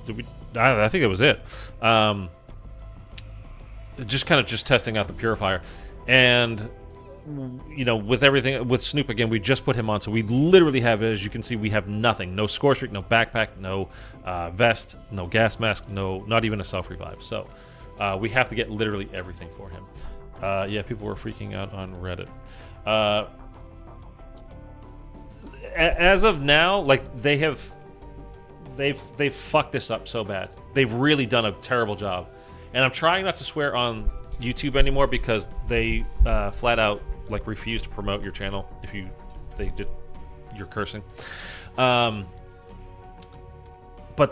we? I think that was it. Just testing out the purifier, and you know, with everything with Snoop again, we just put him on, so we literally have, as you can see, we have nothing: no score streak, no backpack, no vest, no gas mask, no, not even a self revive. So we have to get literally everything for him. Yeah, people were freaking out on Reddit. As of now, like they've fucked this up so bad. They've really done a terrible job, and I'm trying not to swear on YouTube anymore because they flat out like refuse to promote your channel if you're cursing. But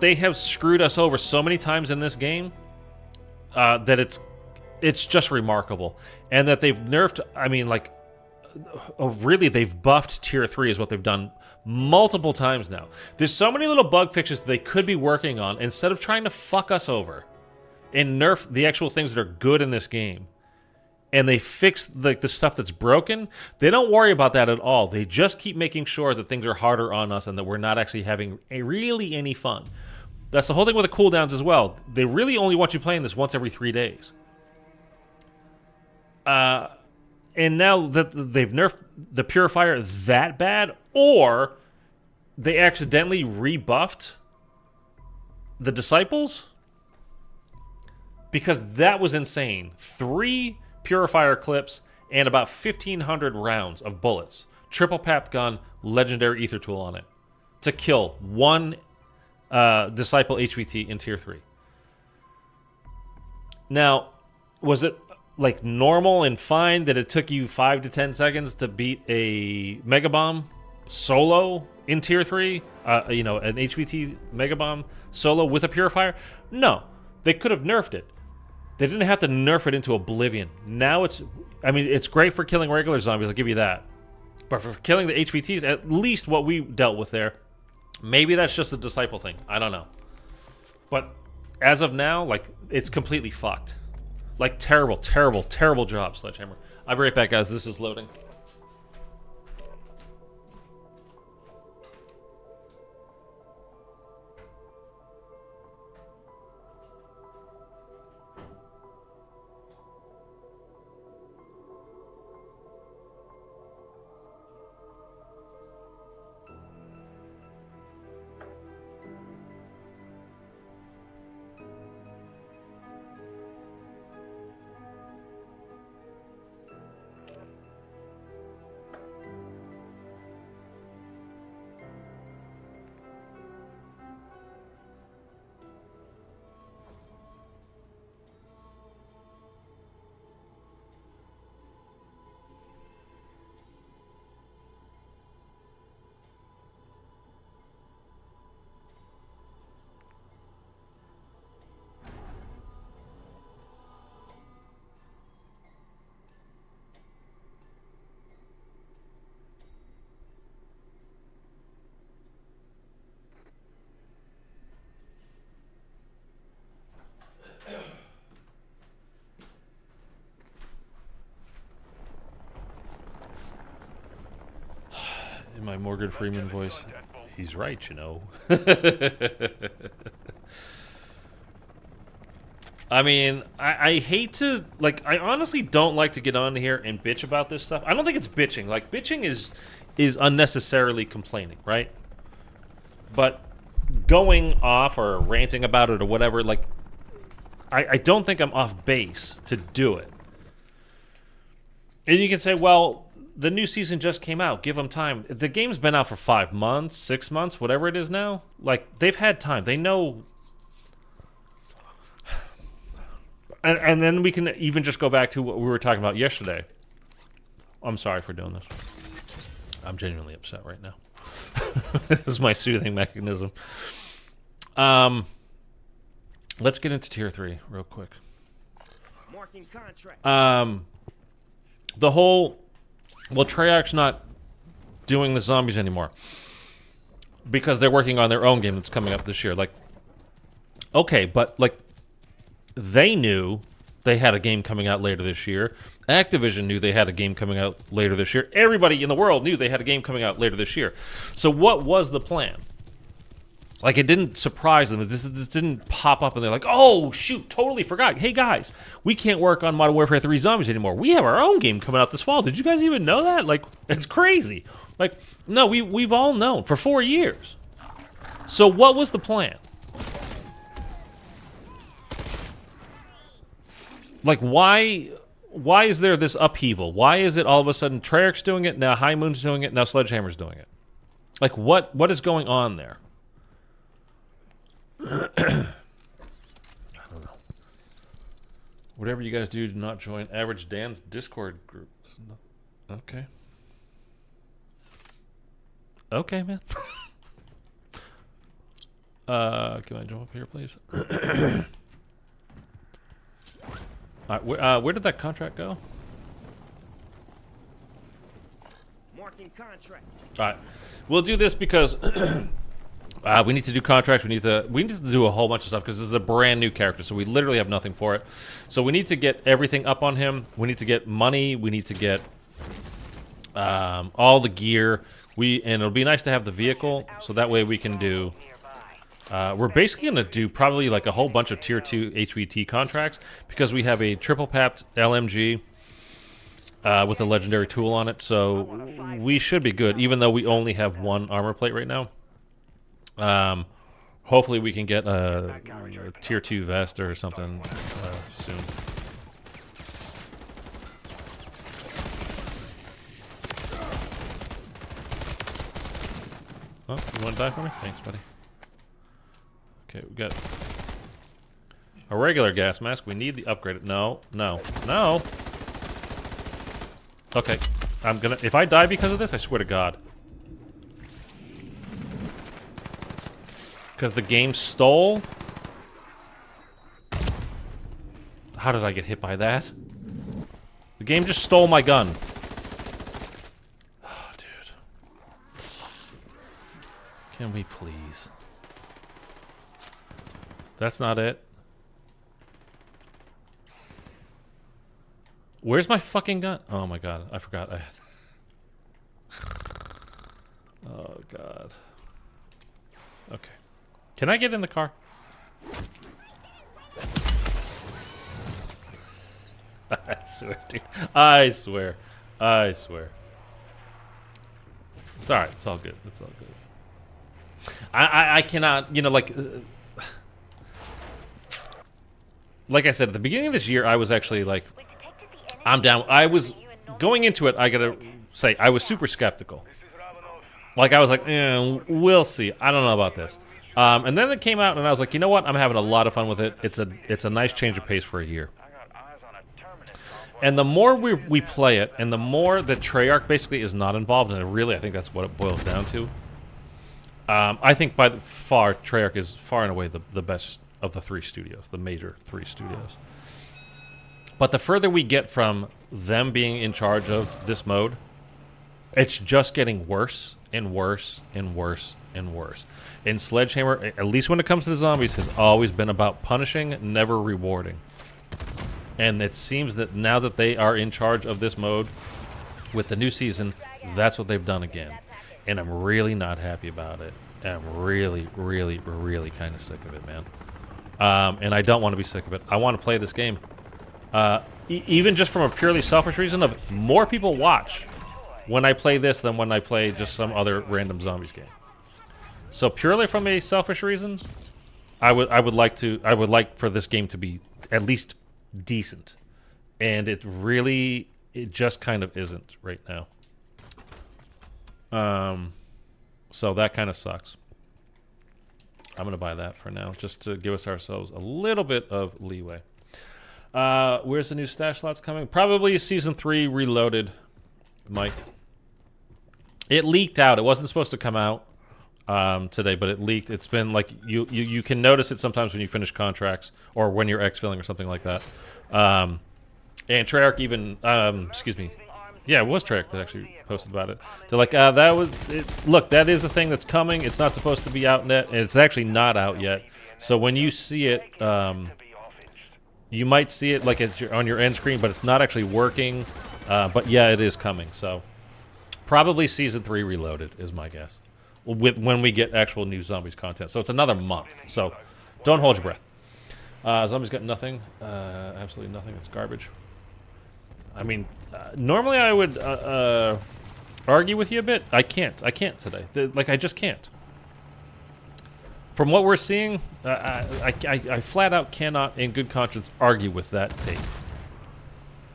they have screwed us over so many times in this game that it's just remarkable, and that they've nerfed. I mean, like. Oh, really, they've buffed Tier 3 is what they've done multiple times now. There's so many little bug fixes they could be working on instead of trying to fuck us over and nerf the actual things that are good in this game. And they fix the stuff that's broken. They don't worry about that at all. They just keep making sure that things are harder on us and that we're not actually having really any fun. That's the whole thing with the cooldowns as well. They really only want you playing this once every 3 days. And now that they've nerfed the purifier that bad, or they accidentally rebuffed the disciples, because that was insane. 3 purifier clips and about 1,500 rounds of bullets. Triple papped gun, legendary ether tool on it, to kill 1 disciple HVT in Tier 3. Now, was it like normal and fine that it took you 5 to 10 seconds to beat a mega bomb solo in Tier 3? You know, an HVT mega bomb solo with a purifier? No, they could have nerfed it. They didn't have to nerf it into oblivion. Now it's great for killing regular zombies, I'll give you that. But for killing the HVTs, at least what we dealt with there, maybe that's just a disciple thing. I don't know. But as of now, like, it's completely fucked. Like, terrible, terrible, terrible job, Sledgehammer. I'll be right back, guys. This is loading. Morgan Freeman voice. He's right, you know. I mean, I hate to, like, I honestly don't like to get on here and bitch about this stuff. I don't think it's bitching. Like, bitching is unnecessarily complaining, right? But going off or ranting about it or whatever, like, I don't think I'm off base to do it. And you can say, well, the new season just came out. Give them time. The game's been out for 5 months, 6 months, whatever it is now. Like, they've had time. They know. And then we can even just go back to what we were talking about yesterday. I'm sorry for doing this. I'm genuinely upset right now. This is my soothing mechanism. Let's get into tier 3 real quick. Marking contract. The whole, well, Treyarch's not doing the zombies anymore because they're working on their own game that's coming up this year. Like, okay, but like, they knew they had a game coming out later this year. Activision knew they had a game coming out later this year. Everybody in the world knew they had a game coming out later this year. So what was the plan? Like, it didn't surprise them. This didn't pop up and they're like, oh, shoot, totally forgot. Hey, guys, we can't work on Modern Warfare 3 Zombies anymore. We have our own game coming out this fall. Did you guys even know that? Like, it's crazy. Like, no, we've all known for 4 years. So what was the plan? Like, why is there this upheaval? Why is it all of a sudden Treyarch's doing it, now High Moon's doing it, now Sledgehammer's doing it? Like, what is going on there? I don't know. Whatever you guys do not join Average Dan's Discord group. Okay. Okay, man. Can I jump up here, please? All right, where did that contract go? Marking contract. All right, we'll do this because we need to do contracts. We need to do a whole bunch of stuff because this is a brand new character, so we literally have nothing for it. So we need to get everything up on him. We need to get money. We need to get all the gear. And it'll be nice to have the vehicle, so that way we can do. We're basically going to do probably like a whole bunch of tier 2 HVT contracts because we have a triple papped LMG with a legendary tool on it, so we should be good, even though we only have one armor plate right now. Hopefully we can get a tier 2 vest or something soon. Oh, you want to die for me? Thanks, buddy. Okay, we got a regular gas mask. We need the upgraded. No. Okay, I'm gonna. If I die because of this, I swear to God. Because the game stole. How did I get hit by that? The game just stole my gun. Oh, dude. Can we please? That's not it. Where's my fucking gun? Oh my God, I forgot. Oh God. Okay. Can I get in the car? I swear, dude. I swear. It's alright. It's all good. It's all good. I cannot, you know, like I said, at the beginning of this year, I was actually like, I'm down. I was going into it, I gotta say, I was super skeptical. Like, I was like, we'll see. I don't know about this. And then it came out, and I was like, you know what? I'm having a lot of fun with it. It's a nice change of pace for a year. And the more we play it, and the more that Treyarch basically is not involved, and really, I think that's what it boils down to. I think by far, Treyarch is far and away the best of the 3 studios, the major 3 studios. But the further we get from them being in charge of this mode, it's just getting worse and worse and worse and worse. And Sledgehammer, at least when it comes to the zombies, has always been about punishing, never rewarding. And it seems that now that they are in charge of this mode with the new season, that's what they've done again. and I'm really not happy about it. And I'm really, really, really kind of sick of it, man. And I don't want to be sick of it. I want to play this game. Even just from a purely selfish reason of more people watch when I play this than when I play just some other random zombies game. So purely from a selfish reason, I would like for this game to be at least decent. And it just kind of isn't right now. So that kind of sucks. I'm going to buy that for now, just to give ourselves a little bit of leeway. Where's the new stash slots coming? Probably Season 3 Reloaded, Mike. It leaked out. It wasn't supposed to come out today, but it leaked. It's been like, you can notice it sometimes when you finish contracts or when you're exfilling or something like that. And Treyarch even, excuse me. Yeah, it was Treyarch that actually posted about it. They're like, that was it. Look, that is the thing that's coming. It's not supposed to be out yet, and it's actually not out yet. So when you see it, you might see it like on your end screen, but it's not actually working. But yeah, it is coming. So probably Season 3 Reloaded is my guess. When we get actual new Zombies content. So it's another month. So don't hold your breath. Zombies got nothing. Absolutely nothing. It's garbage. I mean, normally I would argue with you a bit. I can't. I can't today. I just can't. From what we're seeing, I flat out cannot, in good conscience, argue with that take.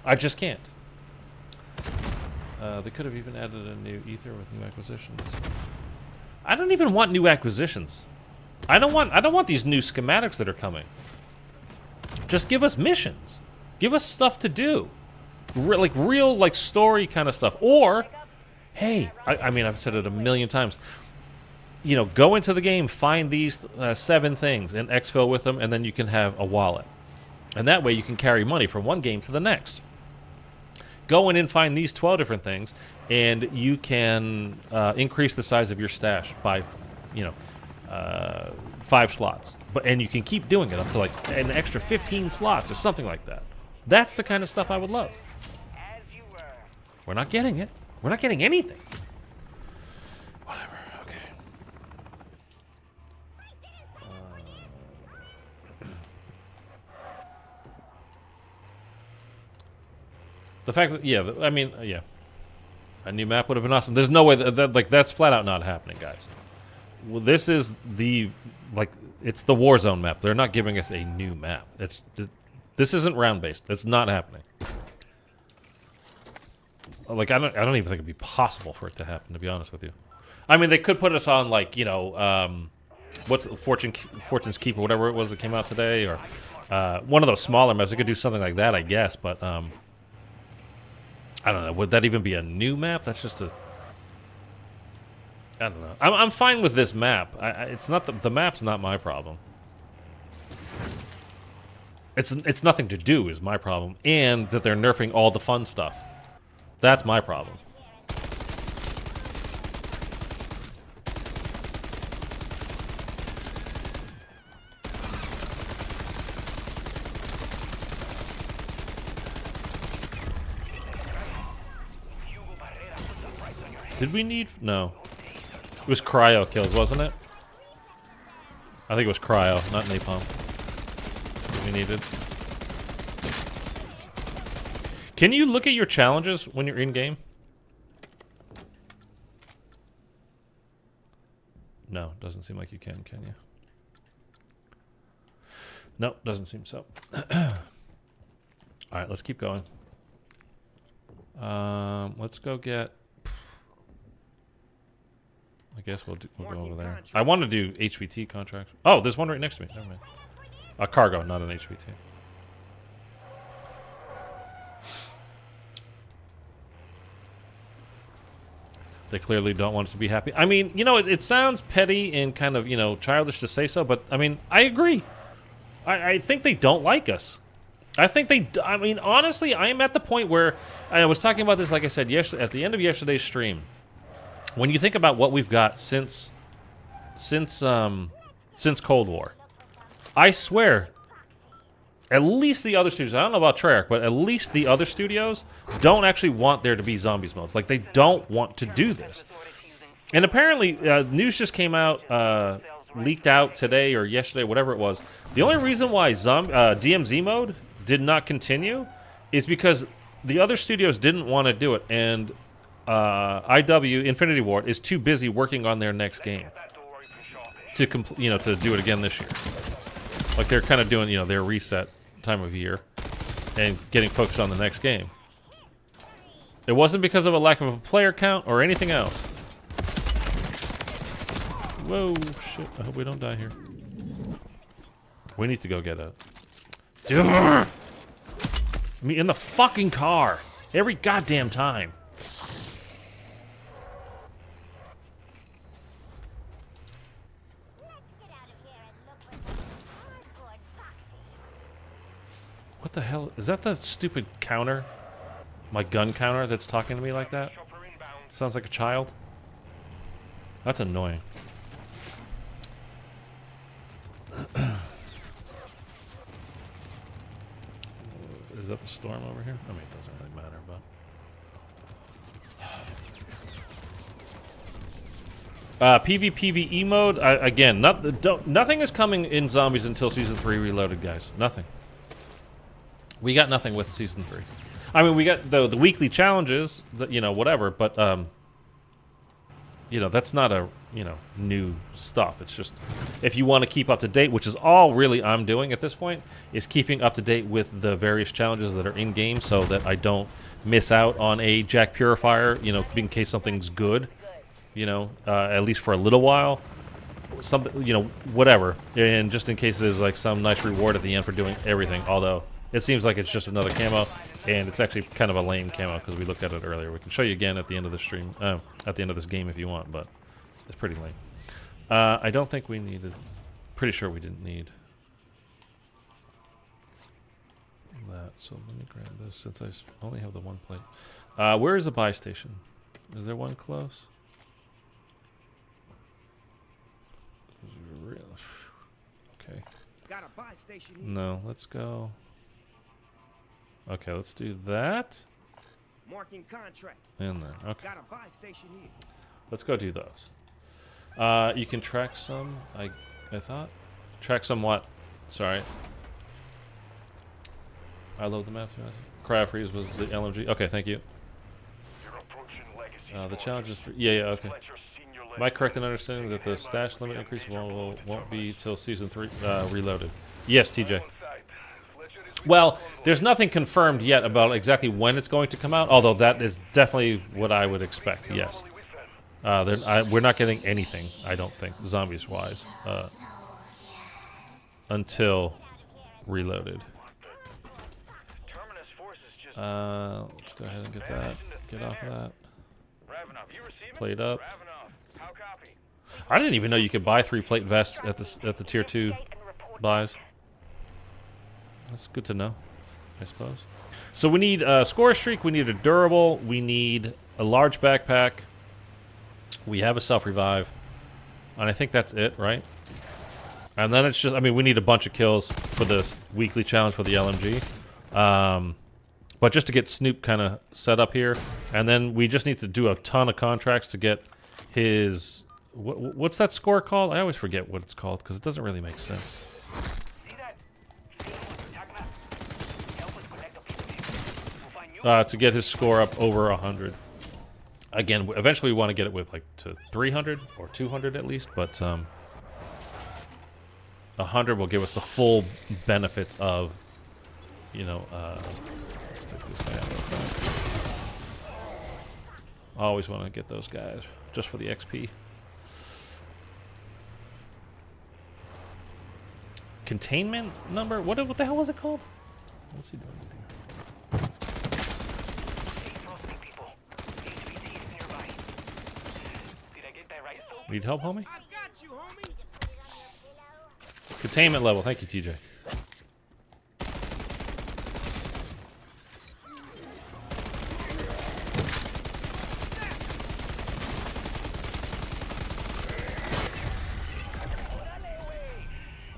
I just can't. They could have even added a new ether with new acquisitions. I don't even want new acquisitions. I don't want these new schematics that are coming. Just give us missions. Give us stuff to do. Real story kind of stuff. Or, hey, I mean, I've said it a million times. You know, go into the game, find these 7 things, and exfil with them, and then you can have a wallet. And that way you can carry money from one game to the next. Go in and find these 12 different things, and you can increase the size of your stash by, 5 slots. And you can keep doing it up to like an extra 15 slots or something like that. That's the kind of stuff I would love. We're not getting it. We're not getting anything. Whatever. Okay. The fact that, yeah, I mean, yeah. A new map would have been awesome. There's no way that's flat out not happening, guys. Well, this is it's the Warzone map. They're not giving us a new map. This isn't round-based. It's not happening. Like, I don't even think it'd be possible for it to happen, to be honest with you. I mean, they could put us on, like, what's Fortune's Keep or whatever it was that came out today, or one of those smaller maps. They could do something like that, I guess, but I don't know. Would that even be a new map? That's just a... I don't know. I'm fine with this map. It's not the map's not my problem. It's nothing to do is my problem, and that they're nerfing all the fun stuff. That's my problem. Did we need... No. It was cryo kills, wasn't it? I think it was cryo, not napalm. We needed. Can you look at your challenges when you're in game? No, doesn't seem like you can you? No, doesn't seem so. Alright, let's keep going. Let's go get... I guess we'll go over there. I want to do HVT contracts. Oh, there's one right next to me. Never mind. A cargo, not an HVT. They clearly don't want us to be happy. I mean, it sounds petty and kind of, childish to say so, but, I mean, I agree. I think they don't like us. I mean, honestly, I am at the point where, I was talking about this, like I said, at the end of yesterday's stream. When you think about what we've got since Cold War, I swear, at least the other studios, I don't know about Treyarch, but at least the other studios don't actually want there to be zombies modes. Like, they don't want to do this. And apparently, news just came out, leaked out today or yesterday, whatever it was. The only reason why DMZ mode did not continue is because the other studios didn't want to do it, and IW Infinity Ward is too busy working on their next game to to do it again this year. Like they're kind of doing their reset time of year and getting focused on the next game. It wasn't because of a lack of a player count or anything else. Whoa, shit. I hope we don't die here. We need to go get me in the fucking car. Every goddamn time. What the hell? Is that the stupid counter? My gun counter that's talking to me like that? Sounds like a child. That's annoying. Is that the storm over here? I mean, it doesn't really matter, but... PvPvE mode, again, nothing is coming in Zombies until Season 3 Reloaded, guys. Nothing. We got nothing with Season 3. I mean, we got the weekly challenges, whatever, but, that's not a, new stuff. It's just, if you want to keep up to date, which is all really I'm doing at this point, is keeping up to date with the various challenges that are in-game so that I don't miss out on a Jack Purifier, in case something's good, at least for a little while. Something, whatever. And just in case there's, like, some nice reward at the end for doing everything, although it seems like it's just another camo, and it's actually kind of a lame camo because we looked at it earlier. We can show you again at the end of the stream, at the end of this game if you want, but it's pretty lame. I don't think we needed... Pretty sure we didn't need that, so let me grab this since I only have the one plate. Where is the buy station? Is there one close? Okay. Got a buy station here. No, let's go... Okay, let's do that. Marking contract. In there. Okay. Got a buy station here. Let's go do those. You can track some, I thought. Track some what? Sorry. I love the map. Crab freeze was the LMG. Okay, thank you. The challenge is 3. Yeah, okay. Am I correct in understanding that the stash limit increase won't be till Season 3 Reloaded? Yes, TJ. Well, there's nothing confirmed yet about exactly when it's going to come out, although that is definitely what I would expect, yes. We're not getting anything, I don't think, Zombies-wise, until Reloaded. Let's go ahead and get that. Get off of that. Plate up. I didn't even know you could buy 3-plate vests at the Tier 2 buys. That's good to know, I suppose. So we need a score streak, we need a durable, we need a large backpack, we have a self-revive, and I think that's it, right? And then it's just, I mean, we need a bunch of kills for the weekly challenge for the LMG. But just to get Snoop kind of set up here, and then we just need to do a ton of contracts to get his... What's that score called? I always forget what it's called, because it doesn't really make sense. To get his score up over 100. Again, eventually we want to get it with like to 300 or 200 at least, but 100 will give us the full benefits of, let's take this guy out real fast. I always want to get those guys just for the XP. Containment number? What the hell was it called? What's he doing here? Need help, homie? I got you, homie. Containment level. Thank you, TJ.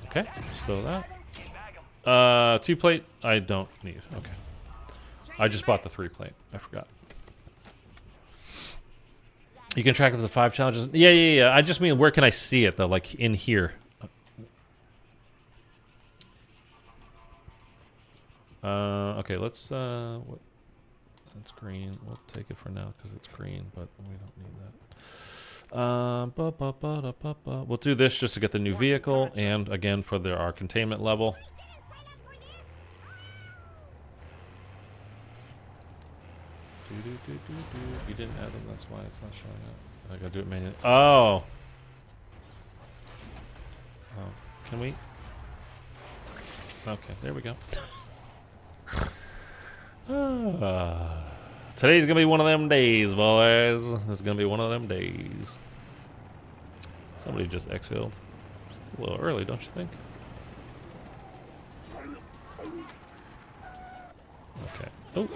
Okay, still that. 2-plate, I don't need. Okay. I just bought the 3-plate. I forgot. You can track up to 5 challenges. Yeah. I just mean, where can I see it though? Like in here. Okay, let's that's green. We'll take it for now because it's green, but we don't need that. We'll do this just to get the new vehicle, and again for our containment level. You didn't add them, that's why it's not showing up. I gotta do it manually. Oh, can we? Okay, there we go. Today's gonna be one of them days, boys. It's gonna be one of them days. Somebody just exfilled. It's a little early, don't you think? Okay. Oh.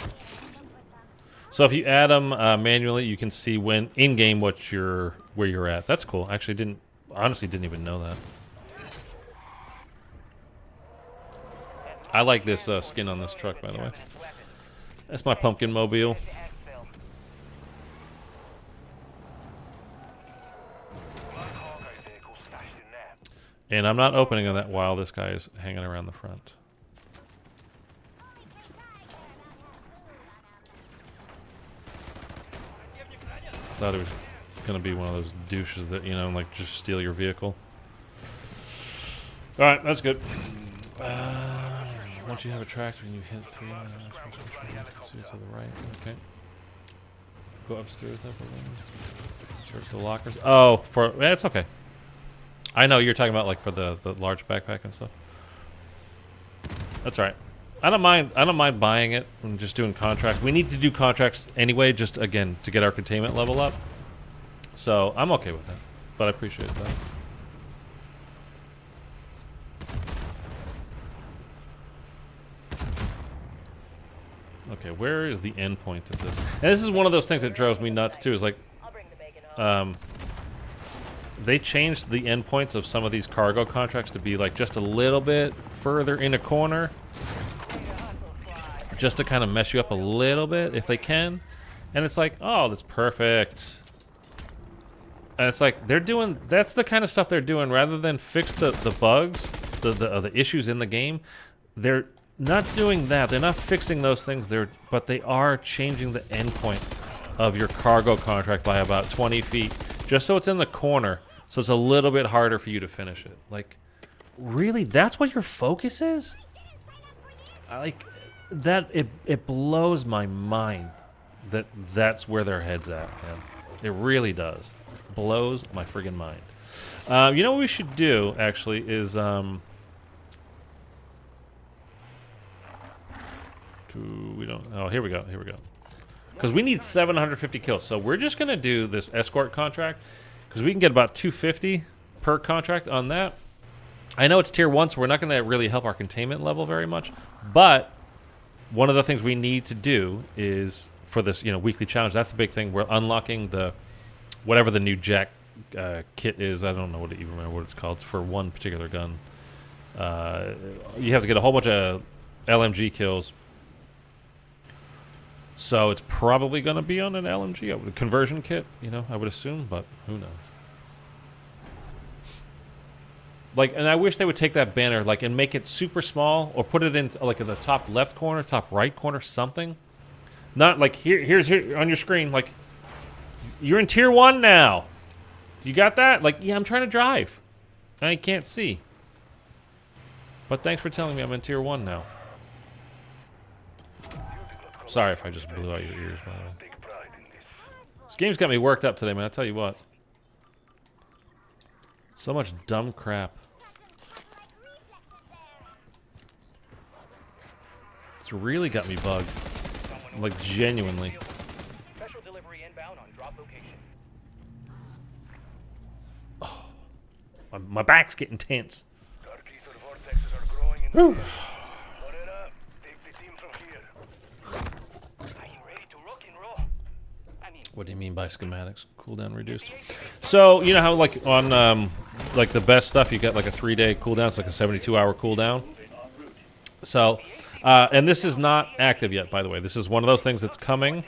So if you add them manually, you can see when in game where you're at. That's cool. I actually honestly didn't even know that. I like this skin on this truck, by the way. That's my pumpkin mobile. And I'm not opening that while this guy is hanging around the front. Thought it was gonna be one of those douches that, you know, like just steal your vehicle. All right, that's good. Once you have a tractor and you hit 3 to the right, okay. Go upstairs then. Search the lockers. Oh, it's okay. I know you're talking about like for the large backpack and stuff. That's all right. I don't mind buying it and just doing contracts. We need to do contracts anyway, just again to get our containment level up. So I'm okay with that, but I appreciate that. Okay, where is the end point of this? And this is one of those things that drives me nuts too. Is like, they changed the endpoints of some of these cargo contracts to be like just a little bit further in a corner, just to kind of mess you up a little bit if they can. And it's like, oh, that's perfect. And it's like that's the kind of stuff they're doing rather than fix the bugs, the issues in the game. They're not doing that. They're not fixing those things. But they are changing the endpoint of your cargo contract by about 20 feet, just so it's in the corner, so it's a little bit harder for you to finish it. Like, really, that's what your focus is? Like that. It blows my mind that's where their head's at, man. It really does. Blows my friggin' mind. You know what we should do actually is here we go. Because we need 750 kills. So we're just going to do this escort contract. Because we can get about 250 per contract on that. I know it's tier 1, so we're not going to really help our containment level very much. But one of the things we need to do is, for this weekly challenge, that's the big thing. We're unlocking whatever the new jack kit is. I don't know even remember what it's called. It's for one particular gun. You have to get a whole bunch of LMG kills. So it's probably going to be on an LMG, a conversion kit, I would assume, but who knows. Like, and I wish they would take that banner, like, and make it super small, or put it in, like, in the top left corner, top right corner, something. Not like here's on your screen, like, you're in tier 1 now. You got that? Like, yeah, I'm trying to drive. I can't see. But thanks for telling me I'm in tier 1 now. Sorry if I just blew out your ears, by the way. This game's got me worked up today, man. I tell you what. So much dumb crap. It's really got me bugged. Like, genuinely. Special delivery inbound on drop location. Oh, my back's getting tense. Dark Aether vortexes are growing in Whew. the Run it up. Take the team from here. I am ready to rock and roll. I mean, What do you mean by schematics? Cooldown reduced. So, you know how, like, on, like, the best stuff, you get, like, a 3-day cooldown. It's like a 72-hour cooldown. So, and this is not active yet, by the way. This is one of those things that's coming.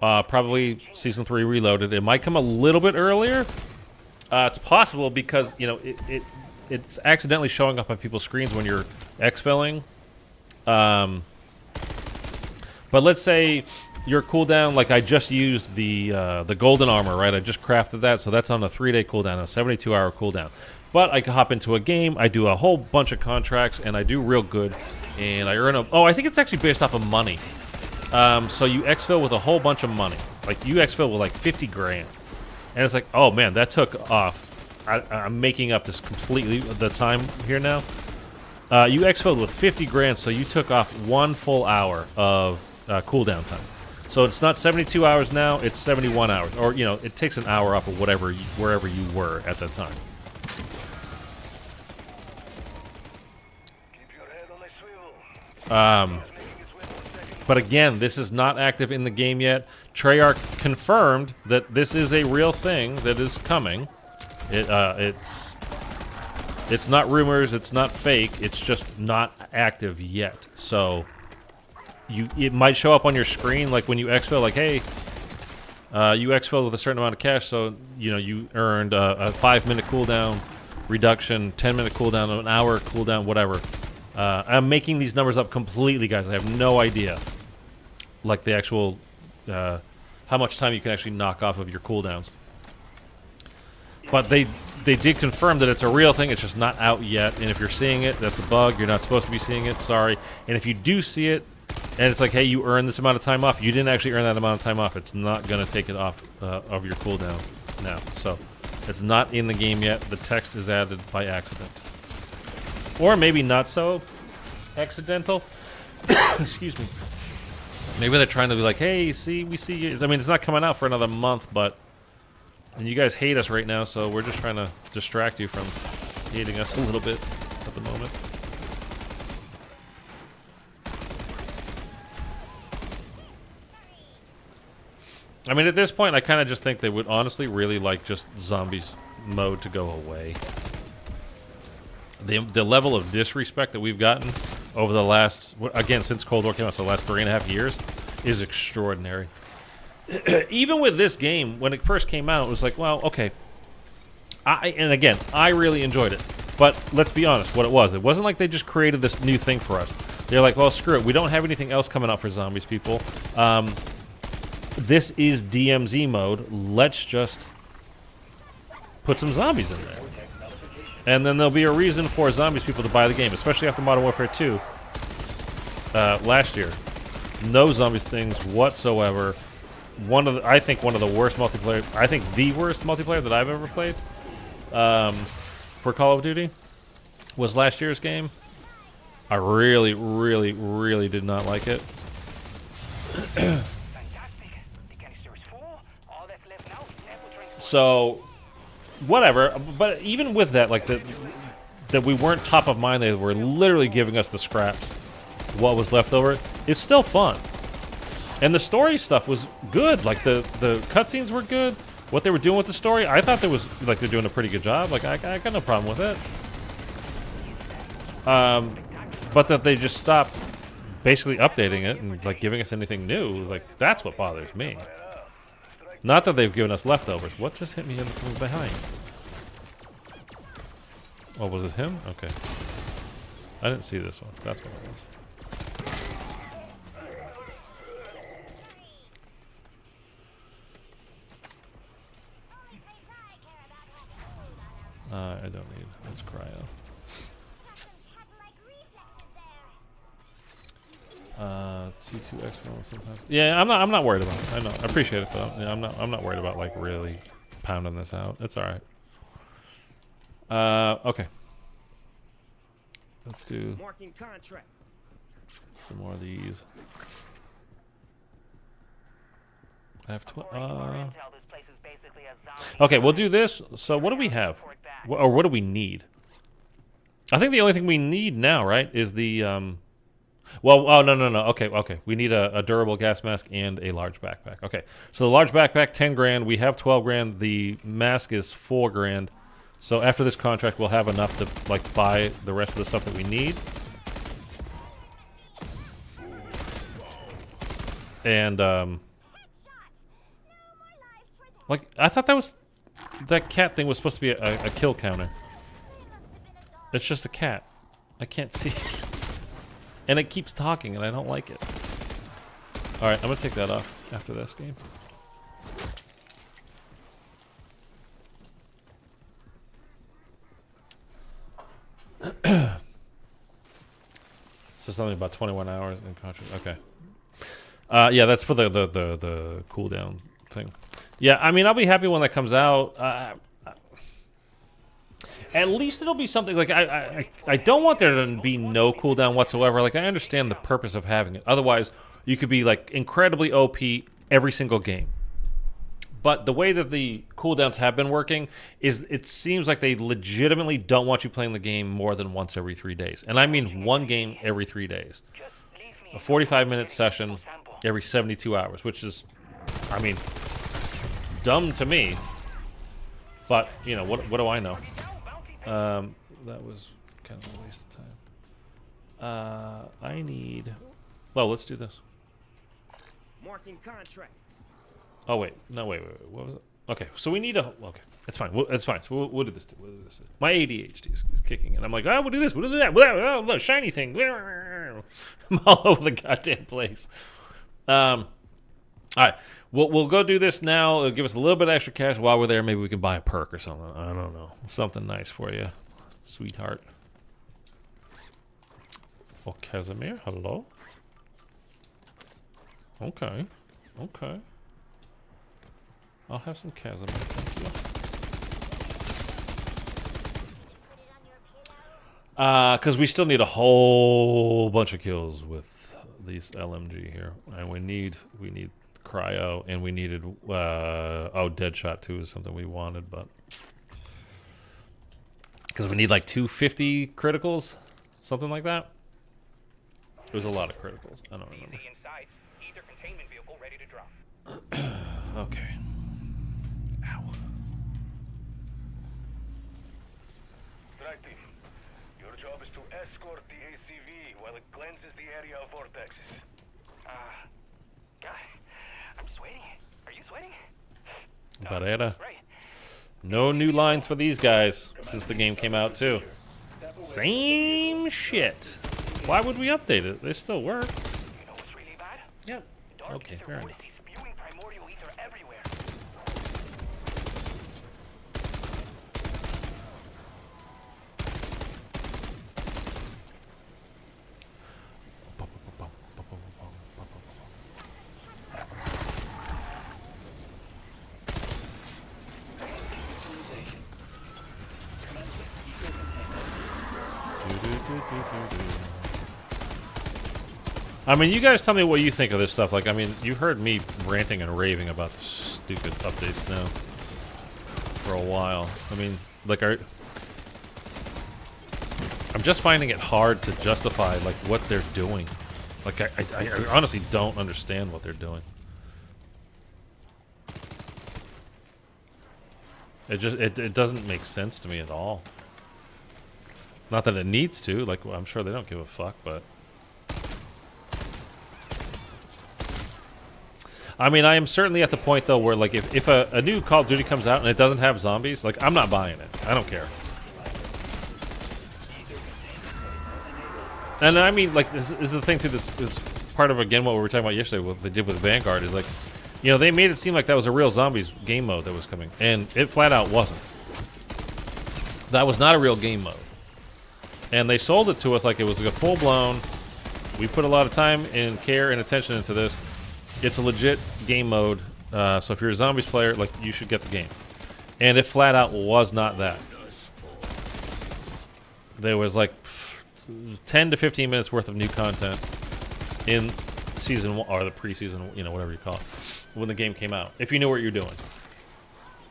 Probably Season 3 Reloaded. It might come a little bit earlier. It's possible because, you know, it's accidentally showing up on people's screens when you're exfilling. But let's say your cooldown, like I just used the golden armor, right? I just crafted that, so that's on a 3-day cooldown, a 72-hour cooldown. But I can hop into a game, I do a whole bunch of contracts, and I do real good, and I earn a... Oh, I think it's actually based off of money. So you exfil with a whole bunch of money. Like, you exfil with like 50 grand. And it's like, oh man, that took off. I'm making up this completely, the time here now. You exfilled with 50 grand, so you took off 1 full hour of cooldown time. So it's not 72 hours now, it's 71 hours. Or, you know, it takes an hour off of whatever, wherever you were at that time. Keep your head on a swivel. But again, this is not active in the game yet. Treyarch confirmed that this is a real thing that is coming. It's not rumors, it's not fake, it's just not active yet. So it might show up on your screen, like when you exfil, like, hey, you exfil with a certain amount of cash, so you know you earned a 5-minute cooldown reduction, 10-minute cooldown, an hour cooldown, whatever. I'm making these numbers up completely, guys. I have no idea, like the actual how much time you can actually knock off of your cooldowns. But they did confirm that it's a real thing. It's just not out yet. And if you're seeing it, that's a bug. You're not supposed to be seeing it. Sorry. And if you do see it, and it's like, hey, you earned this amount of time off, you didn't actually earn that amount of time off. It's not going to take it off of your cooldown now. So it's not in the game yet. The text is added by accident. Or maybe not so accidental. Excuse me. Maybe they're trying to be like, hey, see, we see you. I mean, it's not coming out for another month, but... And you guys hate us right now, so we're just trying to distract you from hating us a little bit at the moment. I mean, at this point, I kind of just think they would honestly really like just zombies mode to go away. The level of disrespect that we've gotten over the last, again, since Cold War came out, so the last 3.5 years, is extraordinary. Even with this game, when it first came out, it was like, well, okay. And again, I really enjoyed it. But let's be honest, what it wasn't like they just created this new thing for us. They're like, well, screw it. We don't have anything else coming out for zombies, people. This is DMZ mode. Let's just put some zombies in there. And then there'll be a reason for zombies people to buy the game, especially after Modern Warfare 2 last year. No zombies things whatsoever. I think one of the worst multiplayer. I think the worst multiplayer that I've ever played for Call of Duty was last year's game. I really, really, really did not like it. So, whatever. But even with that, like that we weren't top of mind. They were literally giving us the scraps. What was left over? It's still fun. And the story stuff was good. Like, the cutscenes were good. What they were doing with the story, I thought there was, like, they're doing a pretty good job. Like, I got no problem with it. But that they just stopped basically updating it and, like, giving us anything new. Like, that's what bothers me. Not that they've given us leftovers. What just hit me from behind? Oh, was it him? Okay. I didn't see this one. That's what it was. I don't need. It's cryo. T2X sometimes. Yeah, I'm not worried about it. I know. I appreciate it though. Yeah, I'm not worried about like really pounding this out. It's all right. Okay. Let's do Marking contract. some more of these. I have okay, we'll do this. So what do we have? Or what do we need? I think the only thing we need now, right, is the well, oh no. Okay. We need a durable gas mask and a large backpack. Okay. So the large backpack 10 grand, we have 12 grand, the mask is 4 grand. So after this contract we'll have enough to like buy the rest of the stuff that we need. And Like, I thought that cat thing was supposed to be a kill counter. It's just a cat. I can't see. And it keeps talking, and I don't like it. Alright, I'm gonna take that off after this game. So something about 21 hours in contract. Okay. Yeah, that's for the cooldown thing. Yeah, I mean, I'll be happy when that comes out. At least it'll be something like I don't want there to be no cooldown whatsoever. Like, I understand the purpose of having it. Otherwise, you could be like incredibly OP every single game. But the way that the cooldowns have been working is it seems like they legitimately don't want you playing the game more than once every 3 days. And I mean one game every 3 days. A 45-minute session every 72 hours, which is, I mean, dumb to me. But, you know, what do I know? That was kind of a waste of time. I need... Well, let's do this. Marking contract. Oh, wait. No, wait. What was it? Okay, so we need a... Okay, it's fine. It's fine. So we'll do this. My ADHD is kicking in. I'm like, oh, we'll do this. We'll do that. Look, shiny thing. I'm all over the goddamn place. All right. We'll go do this now. It'll give us a little bit of extra cash while we're there. Maybe we can buy a perk or something. I don't know. Something nice for you, sweetheart. Oh, Casimir, hello? Okay. I'll have some Casimir, thank you. Because we still need a whole bunch of kills with these LMG here. And we need cryo, and we needed Deadshot too is something we wanted, but because we need like 250 criticals, something like that. There's a lot of criticals. I don't remember. Okay. Ow. Strike team. Your job is to escort the ACV while it cleanses the area of vortexes. I'm sweating. Are you sweating? Barrera. Right. No new lines for these guys since the game came out too. Same shit. Why would we update it? They still work. You know what's really bad? Yep. Dark Okay, Aether fair Zombies enough. spewing primordial ether everywhere. I mean, you guys tell me what you think of this stuff. Like, I mean, you heard me ranting and raving about the stupid updates now for a while. I mean, like, I'm just finding it hard to justify, like, what they're doing. Like, I honestly don't understand what they're doing. It doesn't make sense to me at all. Not that it needs to. Like, I'm sure they don't give a fuck, but... I mean, I am certainly at the point, though, where, like, if a new Call of Duty comes out and it doesn't have zombies, like, I'm not buying it. I don't care. And I mean, like, this is the thing, too, that's part of, again, what we were talking about yesterday, what they did with Vanguard, is, like, you know, they made it seem like that was a real zombies game mode that was coming, and it flat out wasn't. That was not a real game mode. And they sold it to us like it was like a full-blown, we put a lot of time and care and attention into this. It's a legit game mode, so if you're a zombies player, like, you should get the game. And it flat out was not that. There was like 10 to 15 minutes worth of new content in season 1, or the preseason, you know, whatever you call it, when the game came out, if you knew what you're doing.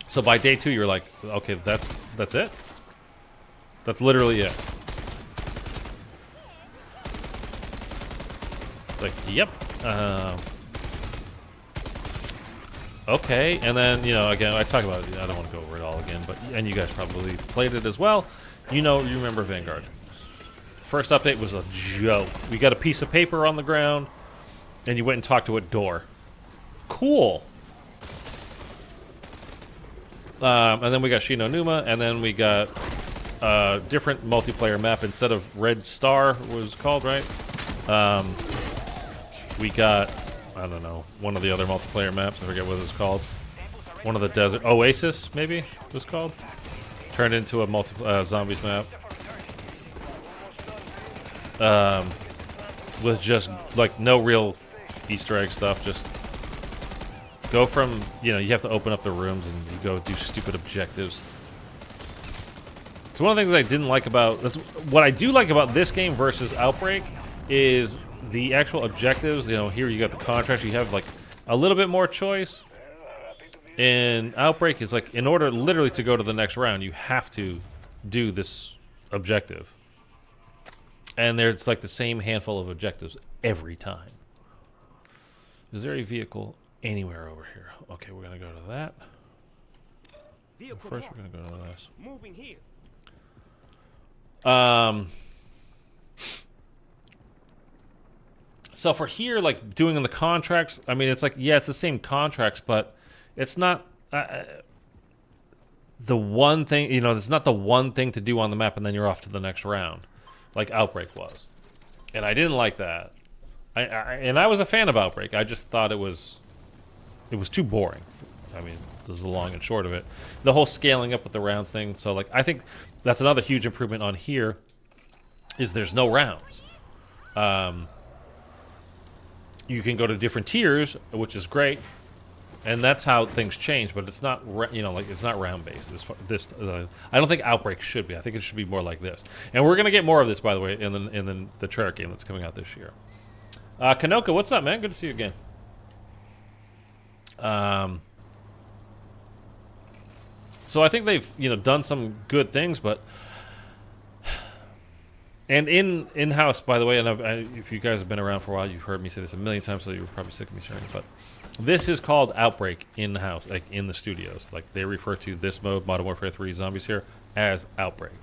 So by day 2, you're like, okay, that's it? That's literally it. It's like, yep. Okay, and then, you know, again, I talk about it, I don't want to go over it all again, but, and you guys probably played it as well. You know, you remember Vanguard. First update was a joke. We got a piece of paper on the ground, and you went and talked to a door. Cool. And then we got Shi no Numa, and then we got a different multiplayer map instead of Red Star was called, right? We got, I don't know, one of the other multiplayer maps. I forget what it was called. One of the desert Oasis, maybe it was called. Turned into a zombies map. With just like no real Easter egg stuff. Just go from, you have to open up the rooms and you go do stupid objectives. So one of the things I didn't like about what I do like about this game versus Outbreak is the actual objectives. Here you got the contracts. You have like a little bit more choice. And Outbreak is like, in order literally to go to the next round, you have to do this objective. And there's like the same handful of objectives every time. Is there a vehicle anywhere over here? Okay, we're going to go to that. Vehicle First, marked. we're going to go to this. Moving here. So for here, like doing on the contracts, I mean, it's like, yeah, it's the same contracts, but it's not the one thing, it's not the one thing to do on the map and then you're off to the next round, like Outbreak was. And I didn't like that. And I was a fan of Outbreak. I just thought it was too boring. I mean, this is the long and short of it. The whole scaling up with the rounds thing. So, like, I think that's another huge improvement on here is there's no rounds. You can go to different tiers, which is great. And that's how things change, but it's not, it's not round based. I don't think Outbreak should be. I think it should be more like this. And we're gonna get more of this, by the way, in the Treyarch game that's coming out this year. Kanoka, what's up, man? Good to see you again. So I think they've done some good things, but and in-house, by the way, and if you guys have been around for a while, you've heard me say this a million times, so you're probably sick of me saying it, but. This is called Outbreak in-house, like in the studios. Like they refer to this mode, Modern Warfare 3 Zombies here, as Outbreak.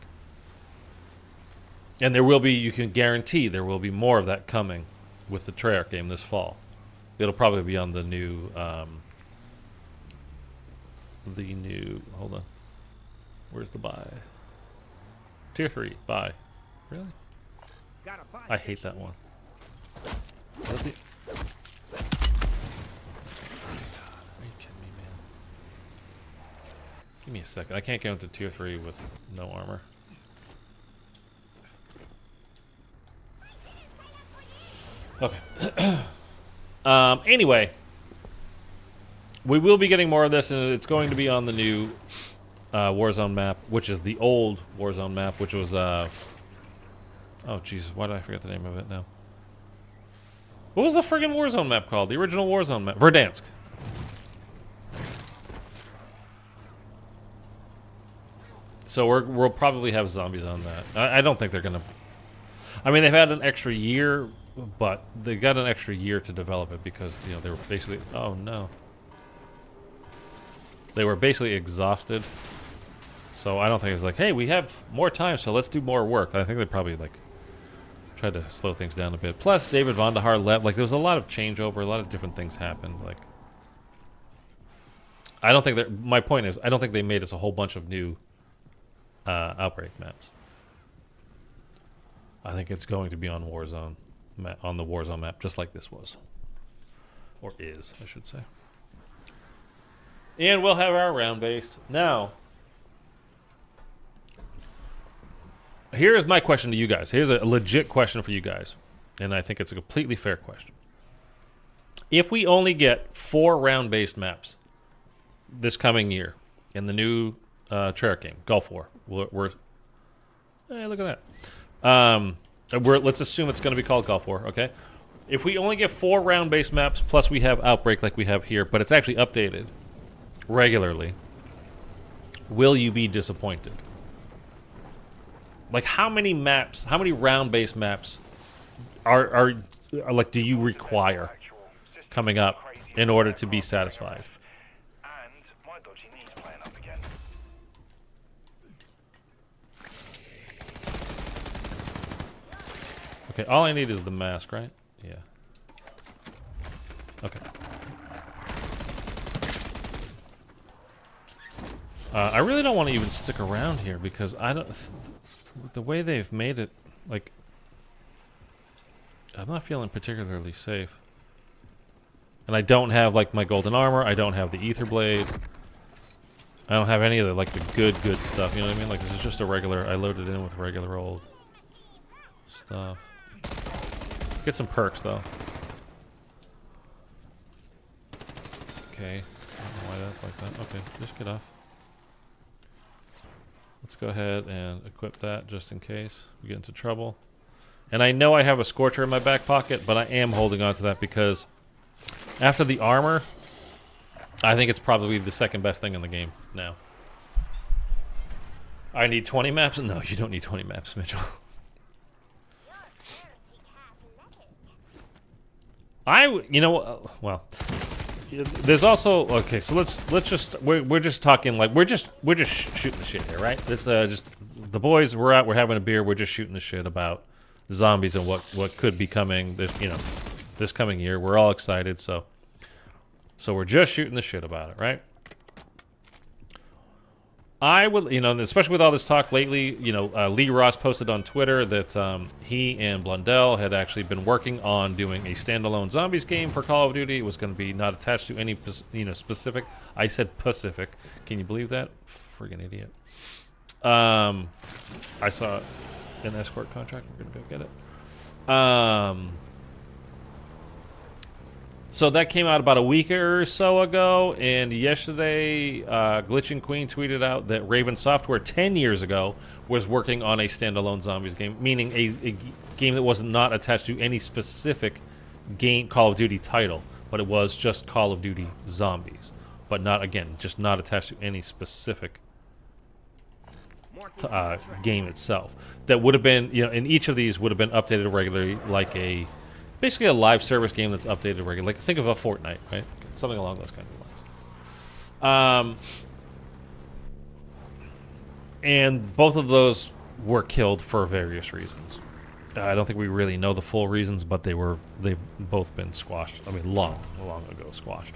And there will be, you can guarantee there will be more of that coming with the Treyarch game this fall. It'll probably be on the new, hold on. Where's the buy? Tier 3, buy. Really? Got a buy I hate that one. Give me a second. I can't get into tier 3 with no armor. Okay. Anyway, we will be getting more of this, and it's going to be on the new Warzone map, which is the old Warzone map, which was oh Jesus, why did I forget the name of it now? What was the friggin' Warzone map called? The original Warzone map, Verdansk. So we'll probably have zombies on that. I don't think they're gonna. I mean, they've had an extra year, but they got an extra year to develop it because they were basically. Oh no. They were basically exhausted. So I don't think it's like, hey, we have more time, so let's do more work. I think they probably like tried to slow things down a bit. Plus, David Vonderhaar left. Like there was a lot of changeover, a lot of different things happened. Like I don't think that. My point is, I don't think they made us a whole bunch of new. Outbreak maps. I think it's going to be on Warzone, on the Warzone map, just like this was, or is, I should say. And we'll have our round base now. Here's my question to you guys. Here's a legit question for you guys, and I think it's a completely fair question. If we only get 4 round-based maps this coming year in the new Treyarch game, Gulf War. Hey, look at that. Let's assume it's going to be called Gulf War, okay? If we only get 4 round-based maps, plus we have Outbreak like we have here, but it's actually updated regularly, will you be disappointed? Like, how many maps, how many round-based maps are like, do you require coming up in order to be satisfied? Okay, all I need is the mask, right? Yeah. Okay. I really don't want to even stick around here because I don't. The way they've made it, like, I'm not feeling particularly safe. And I don't have like my golden armor. I don't have the ether blade. I don't have any of the like the good stuff. You know what I mean? Like this is just a regular. I loaded in with regular old stuff. Let's get some perks though. Okay. I don't know why that's like that. Okay, just get off. Let's go ahead and equip that just in case we get into trouble. And I know I have a Scorcher in my back pocket, but I am holding on to that because after the armor, I think it's probably the second best thing in the game now. I need 20 maps? No, you don't need 20 maps, Mitchell. You know, well, there's also okay. So let's just we're just talking like we're just shooting the shit here, right? It's just the boys. We're out. We're having a beer. We're just shooting the shit about zombies and what could be coming. This coming year. We're all excited. So we're just shooting the shit about it, right? I would, especially with all this talk lately, Lee Ross posted on Twitter that he and Blundell had actually been working on doing a standalone zombies game for Call of Duty. It was going to be not attached to any, specific. I said Pacific. Can you believe that? Friggin' idiot. I saw an escort contract. We're going to go get it. So that came out about a week or so ago, and yesterday, Glitching Queen tweeted out that Raven Software 10 years ago was working on a standalone zombies game, meaning a game that was not attached to any specific game Call of Duty title, but it was just Call of Duty Zombies, but not attached to any specific game itself. That would have been, and each of these would have been updated regularly, like basically a live service game that's updated regularly. Like think of a Fortnite, right? Something along those kinds of lines. And both of those were killed for various reasons. I don't think we really know the full reasons, but they've both been squashed. I mean, long ago squashed.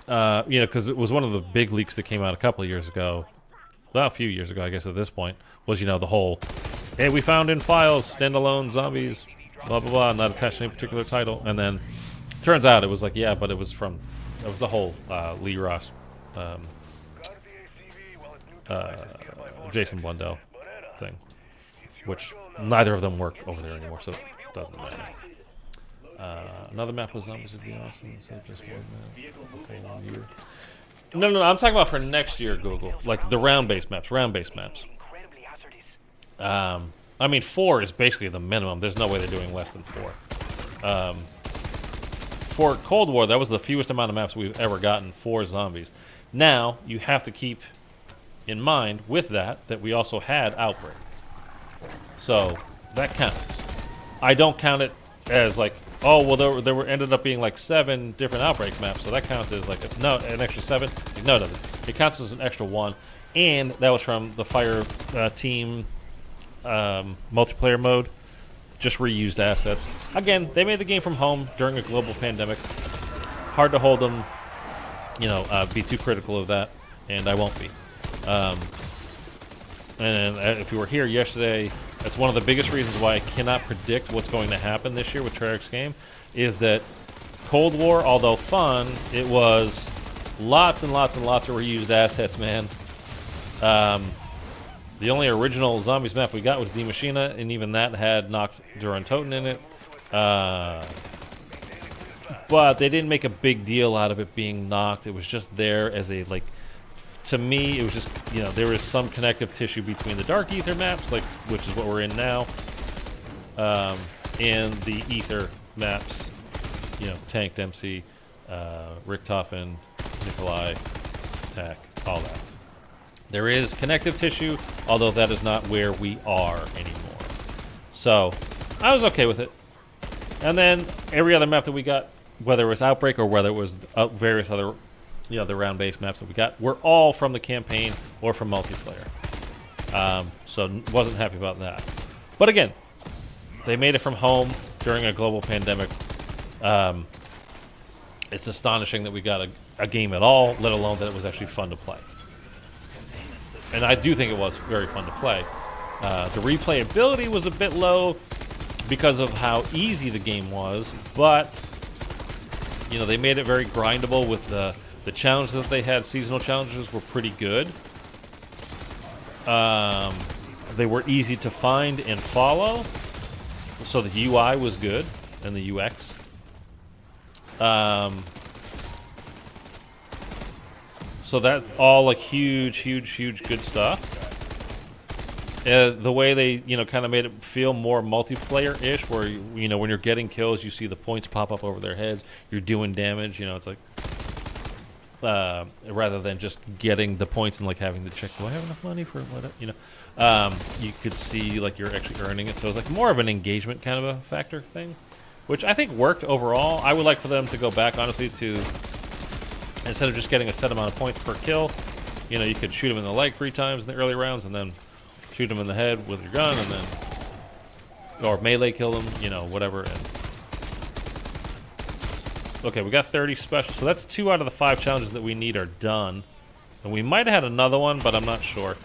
Because it was one of the big leaks that came out a couple of years ago. Well, a few years ago, I guess at this point, was, the whole, hey, we found in files, standalone zombies, blah, blah, blah, not attached to any particular title. And then turns out it was like, yeah, but it was the whole Lee Ross, Jason Blundell thing, which neither of them work over there anymore, so it doesn't matter. Another map with zombies would be awesome instead of just one map. No, I'm talking about for next year, Google. Like the round-based maps. I mean, 4 is basically the minimum. There's no way they're doing less than 4. For Cold War, that was the fewest amount of maps we've ever gotten for zombies. Now, you have to keep in mind with that we also had Outbreak. So, that counts. I don't count it as like, oh, well, there ended up being like 7 different Outbreak maps, so that counts as like, an extra 7? No, it doesn't. It counts as an extra 1, and that was from the Fire Team multiplayer mode, just reused assets. Again, they made the game from home during a global pandemic. Hard to hold them, be too critical of that, and I won't be. And if you were here yesterday, that's one of the biggest reasons why I cannot predict what's going to happen this year with Treyarch's game, is that Cold War, although fun, it was lots and lots and lots of reused assets, man. The only original zombies map we got was Die Maschine, and even that had Nox Durantoten in it. But they didn't make a big deal out of it being knocked. It was just there as a, like, to me, it was just, there is some connective tissue between the Dark Aether maps, like, which is what we're in now, and the Aether maps, Tank, Dempsey, Richthofen, Nikolai, Tack, all that. There is connective tissue, although that is not where we are anymore. So, I was okay with it. And then every other map that we got, whether it was Outbreak or whether it was various other, the round-based maps that we got, were all from the campaign or from multiplayer. So, wasn't happy about that. But again, they made it from home during a global pandemic. It's astonishing that we got a game at all, let alone that it was actually fun to play. And I do think it was very fun to play. The replayability was a bit low because of how easy the game was, but you know, they made it very grindable with the challenges that they had. Seasonal challenges were pretty good. They were easy to find and follow, so the UI was good and the UX. So that's all like huge good stuff. The way they, you know, kind of made it feel more multiplayer-ish, where, you know, when you're getting kills, you see the points pop up over their heads. You're doing damage, you know, it's like, rather than just getting the points and like having to check, do I have enough money for what, you know, you could see like you're actually earning it. So it's like more of an engagement kind of a factor thing, which I think worked overall. I would like for them to go back, honestly, to, instead of just getting a set amount of points per kill, you know, you could shoot them in the leg 3 times in the early rounds and then shoot them in the head with your gun, and then, or melee kill them, you know, whatever. And okay, we got 30 special, so that's 2 out of the 5 challenges that we need are done. And we might have had another one, but I'm not sure.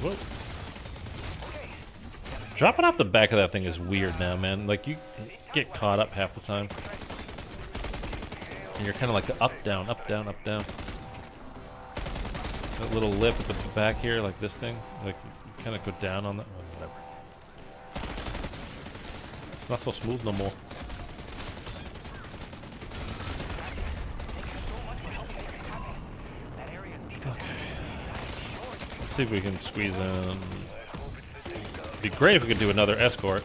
Whoa. Dropping off the back of that thing is weird now, man. Like, you get caught up half the time. And you're kind of like up, down, up, down, up, down. That little lip at the back here, like this thing. Like, you kind of go down on that. Oh, whatever. It's not so smooth no more. See if we can squeeze in. It'd be great if we could do another escort.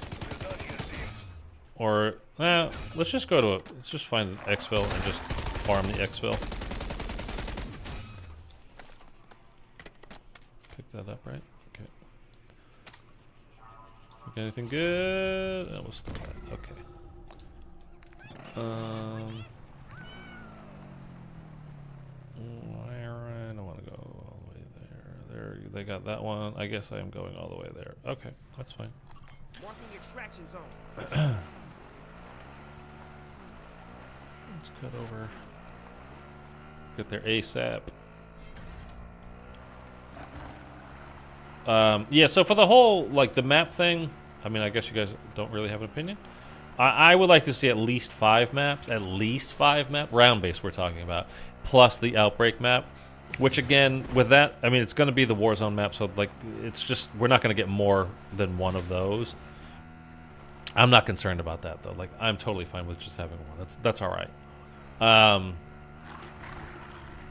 Or, let's just go to let's just find an exfil and just farm the exfil. Pick that up, right? Okay. Look, anything good? Oh, we'll still that. Okay. I don't want to go all the way there. They got that one. I guess I am going all the way there. Okay, that's fine. Marking extraction zone. Let's cut over. Get there ASAP. Yeah, so for the whole, like, the map thing, I mean, I guess you guys don't really have an opinion. I would like to see at least 5 maps, round-based we're talking about, plus the Outbreak map, which, again, with that, I mean, it's going to be the Warzone map, so, like, it's just, we're not going to get more than one of those. I'm not concerned about that, though. Like, I'm totally fine with just having one. That's all right.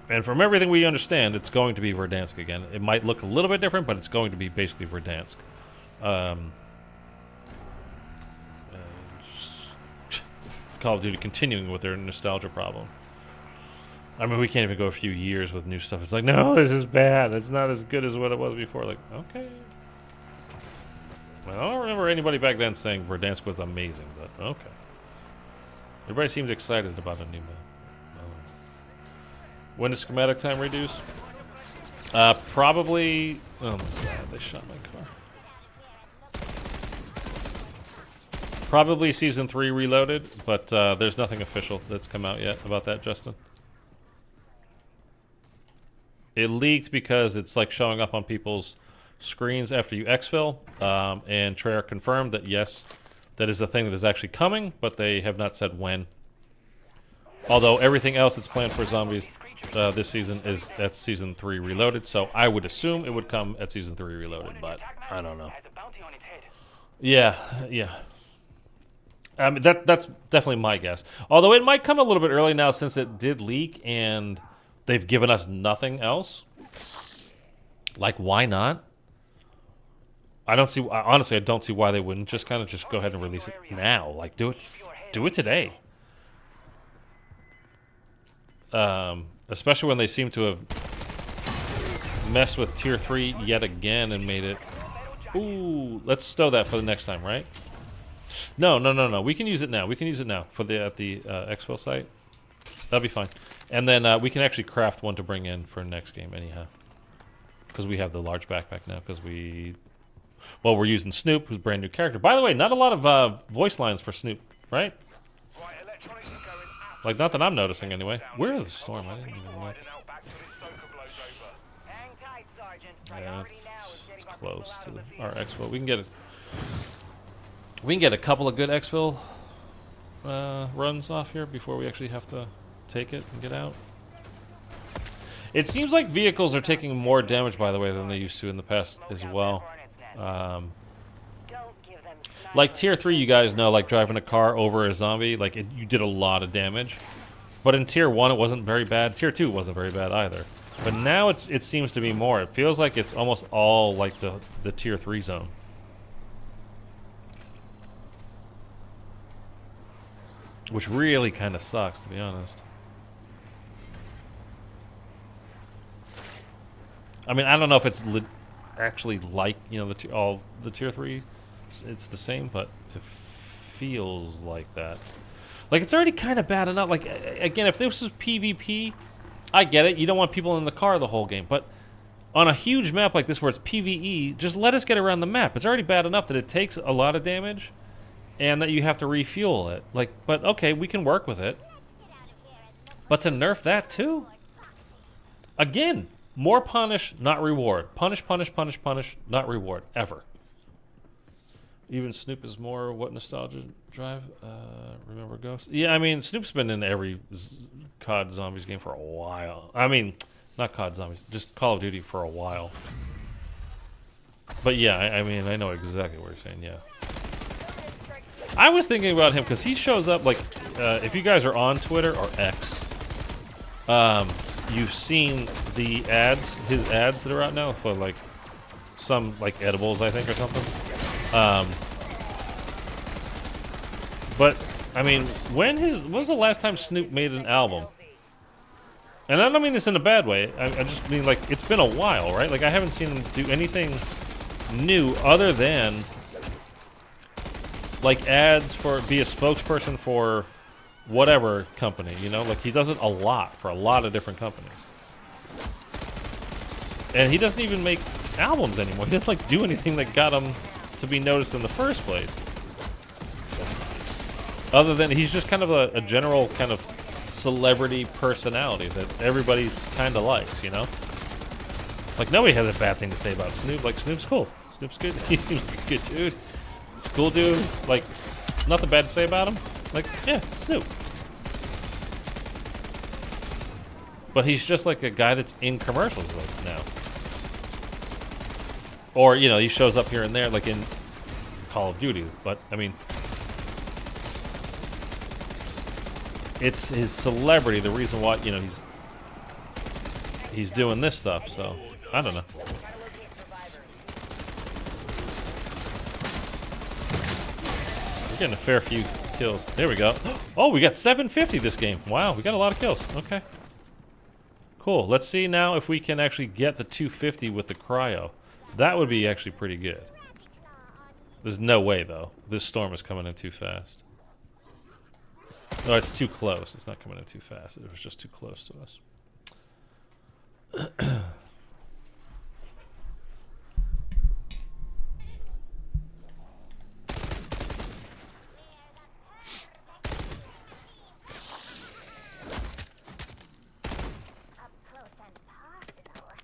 And from everything we understand, it's going to be Verdansk again. It might look a little bit different, but it's going to be basically Verdansk. Call of Duty continuing with their nostalgia problem. I mean, we can't even go a few years with new stuff. It's like, no, this is bad. It's not as good as what it was before. Like, okay. Well, I don't remember anybody back then saying Verdansk was amazing, but okay. Everybody seems excited about a new map. When does schematic time reduce? Probably... Oh my god, they shot my car. Probably Season 3 Reloaded, but there's nothing official that's come out yet about that, Justin. It leaked because it's like showing up on people's screens after you exfil, and Treyarch confirmed that yes, that is a thing that is actually coming, but they have not said when. Although everything else that's planned for Zombies this season is at Season 3 Reloaded, so I would assume it would come at Season 3 Reloaded, but I don't know. Yeah. I mean, that's definitely my guess. Although it might come a little bit early now since it did leak and they've given us nothing else. Like, why not? Honestly, I don't see why they wouldn't just kind of just go ahead and release it now. Like, do it today. Especially when they seem to have messed with Tier 3 yet again and made it Ooh, let's stow that for the next time, right? No. We can use it now. We can use it now for the at the exfil site. That'll be fine. And then we can actually craft one to bring in for next game anyhow. Because we have the large backpack now. Because we're using Snoop, who's a brand new character. By the way, not a lot of voice lines for Snoop, right? Right, electronics are going up. Like, not that I'm noticing anyway. Where is the storm? I didn't even look. Riding out back till this soaker blows over. Hang tight, Sergeant. Yeah, Priority now is it's getting our close people to out of the our field. exfil. We can get a couple of good exfil runs off here before we actually have to take it and get out. It seems like vehicles are taking more damage, by the way, than they used to in the past as well. Don't give them Like tier 3, you guys know, like driving a car over a zombie, like you did a lot of damage. But in tier 1, it wasn't very bad. Tier 2 wasn't very bad either. But now it seems to be more. It feels like it's almost all like the tier 3 zone. Which really kind of sucks, to be honest. I mean, I don't know if it's actually like, you know, all the tier 3. It's the same, but it feels like that. Like, it's already kind of bad enough. Like, again, if this was PvP, I get it. You don't want people in the car the whole game. But on a huge map like this where it's PvE, just let us get around the map. It's already bad enough that it takes a lot of damage and that you have to refuel it. Like, but okay, we can work with it. But to nerf that too? Again, more punish, not reward. Punish, not reward. Ever. Even Snoop is more what nostalgia drive? Remember Ghost? Yeah, I mean, Snoop's been in every COD Zombies game for a while. I mean, not COD Zombies, just Call of Duty for a while. But yeah, I mean, I know exactly what you're saying, yeah. I was thinking about him because he shows up, like, if you guys are on Twitter or X, you've seen the ads, his ads that are out now for, like, some, like, edibles, I think, or something. But, I mean, when was the last time Snoop made an album? And I don't mean this in a bad way. I just mean, like, it's been a while, right? Like, I haven't seen him do anything new other than, like, ads for, be a spokesperson for whatever company, you know? Like, he does it a lot for a lot of different companies. And he doesn't even make albums anymore. He doesn't, like, do anything that got him to be noticed in the first place. Other than he's just kind of a general kind of celebrity personality that everybody's kind of likes, you know? Like, nobody has a bad thing to say about Snoop. Like, Snoop's cool. Snoop's good. He seems like a good dude. He's a cool dude. Like, nothing bad to say about him. Like, yeah, Snoop. But he's just like a guy that's in commercials like now. Or, you know, he shows up here and there, like in Call of Duty. But, I mean, it's his celebrity, the reason why, you know, he's doing this stuff. So, I don't know. We're getting a fair few kills. There we go. Oh, we got 750 this game. Wow, we got a lot of kills. Okay. Cool. Let's see now if we can actually get the 250 with the cryo. That would be actually pretty good. There's no way, though. This storm is coming in too fast. No, it's too close. It's not coming in too fast. It was just too close to us.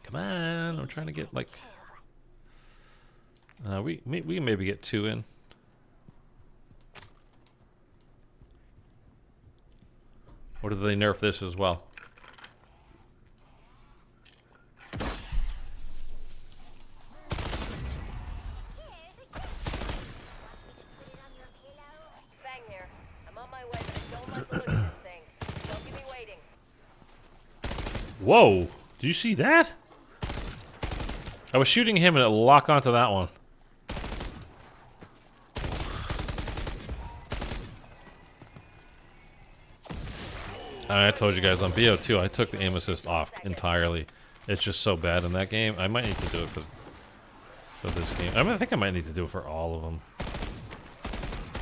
Come on. I'm trying to get, like... we can maybe get 2 in. Or do they nerf this as well? Bang here. I'm on my way, but I don't like the look of this thing. Don't keep me waiting. Whoa! Did you see that? I was shooting him and it locked onto that one. I told you guys on BO2 I took the aim assist off entirely. It's just so bad in that game. I might need to do it for... for this game. I mean, I think I might need to do it for all of them.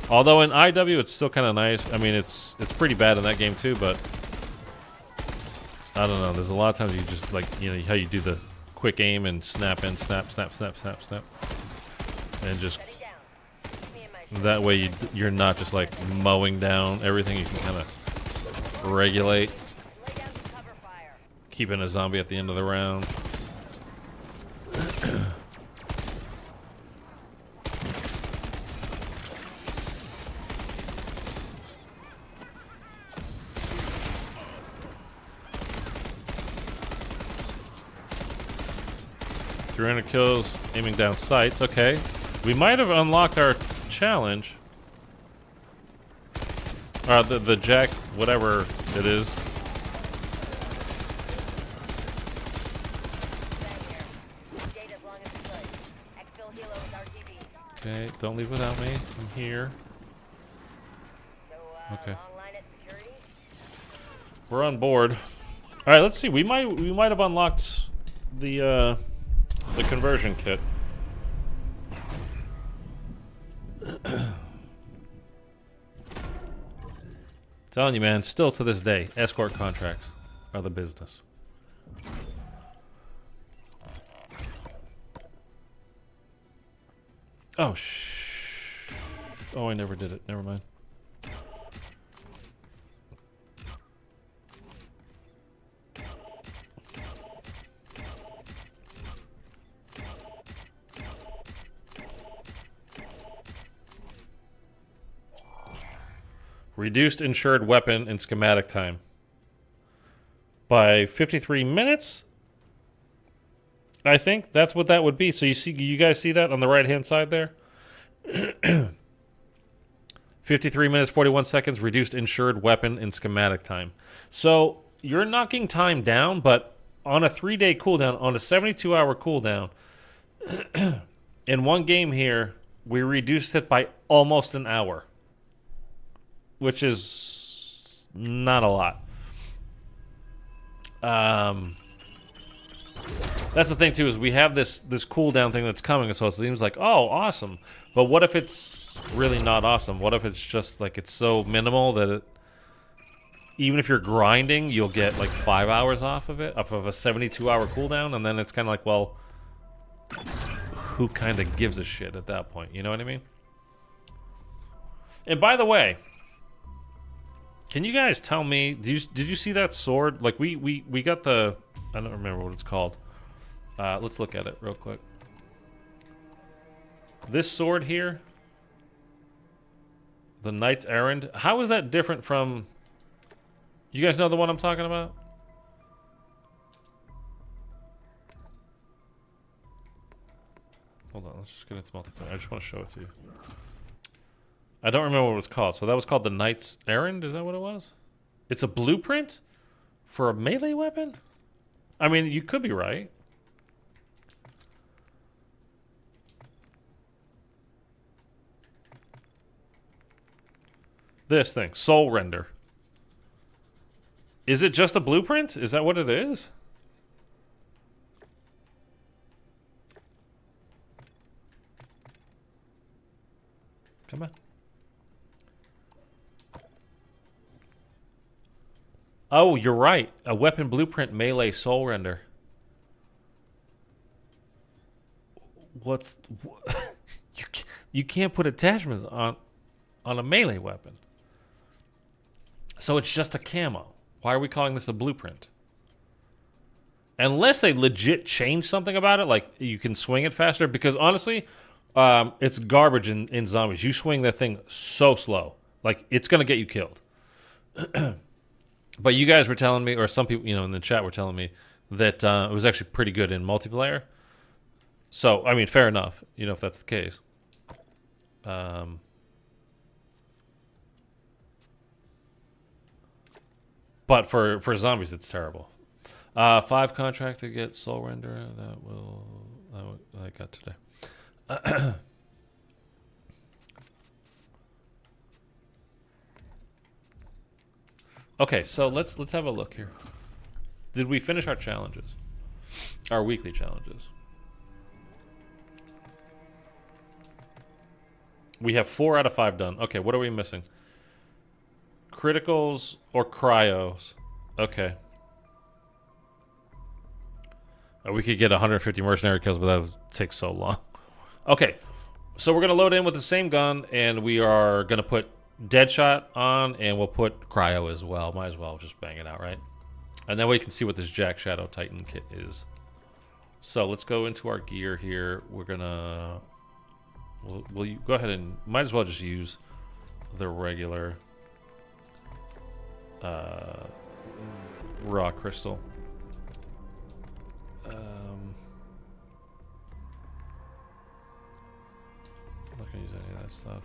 Although in IW, it's still kind of nice. I mean, it's pretty bad in that game too, but I don't know. There's a lot of times you just like, you know, how you do the quick aim and snap in, snap, snap, snap, snap, snap, and just that way you're not just like mowing down everything. You can kind of regulate, keeping a zombie at the end of the round. .300 kills, aiming down sights. Okay, we might have unlocked our challenge. The jack, whatever it is. Okay, don't leave without me. I'm here. Okay. We're on board. All right, let's see. We might have unlocked the conversion kit. Telling you, man, still to this day, escort contracts are the business. Oh, oh, I never did it. Never mind. Reduced insured weapon and schematic time by 53 minutes. I think that's what that would be. So you guys see that on the right hand side there? 53 minutes 41 seconds reduced insured weapon and schematic time. So you're knocking time down, but on a 3-day cooldown, on a 72-hour cooldown, in one game here, we reduced it by almost an hour, which is not a lot. That's the thing too, is we have this cooldown thing that's coming, so it seems like, oh, awesome. But what if it's really not awesome? What if it's just like it's so minimal that it, even if you're grinding, you'll get like 5 hours off of it, off of a 72-hour cooldown, and then it's kind of like, well, who kind of gives a shit at that point? You know what I mean? And by the way, can you guys tell me, did you see that sword? Like we got the, I don't remember what it's called. Let's look at it real quick. This sword here, the Knight's Errand. How is that different from, you guys know the one I'm talking about? Hold on, let's just get into multiplayer. I just want to show it to you. I don't remember what it was called. So that was called the Knight's Errand? Is that what it was? It's a blueprint for a melee weapon? I mean, you could be right. This thing, Soul Render. Is it just a blueprint? Is that what it is? Come on. Oh, you're right. A weapon blueprint melee soul render. What's you can't put attachments on a melee weapon. So it's just a camo. Why are we calling this a blueprint? Unless they legit change something about it, like you can swing it faster. Because honestly, it's garbage in zombies. You swing that thing so slow, like it's gonna get you killed. But you guys were telling me, or some people, you know, in the chat were telling me that it was actually pretty good in multiplayer. So, I mean, fair enough, you know, if that's the case. But for zombies, it's terrible. 5 contract to get soul render. I got today. Okay, so let's have a look here. Did we finish our challenges? Our weekly challenges? We have 4 out of 5 done. Okay, what are we missing? Criticals or cryos? Okay. We could get 150 mercenary kills, but that would take so long. Okay, so we're going to load in with the same gun, and we are going to put Deadshot on, and we'll put cryo as well. Might as well just bang it out, right? And then we can see what this Jack Shadow Titan kit is. So let's go into our gear here. We're going to... We'll go ahead and... Might as well just use the regular raw crystal. I'm not gonna use any of that stuff.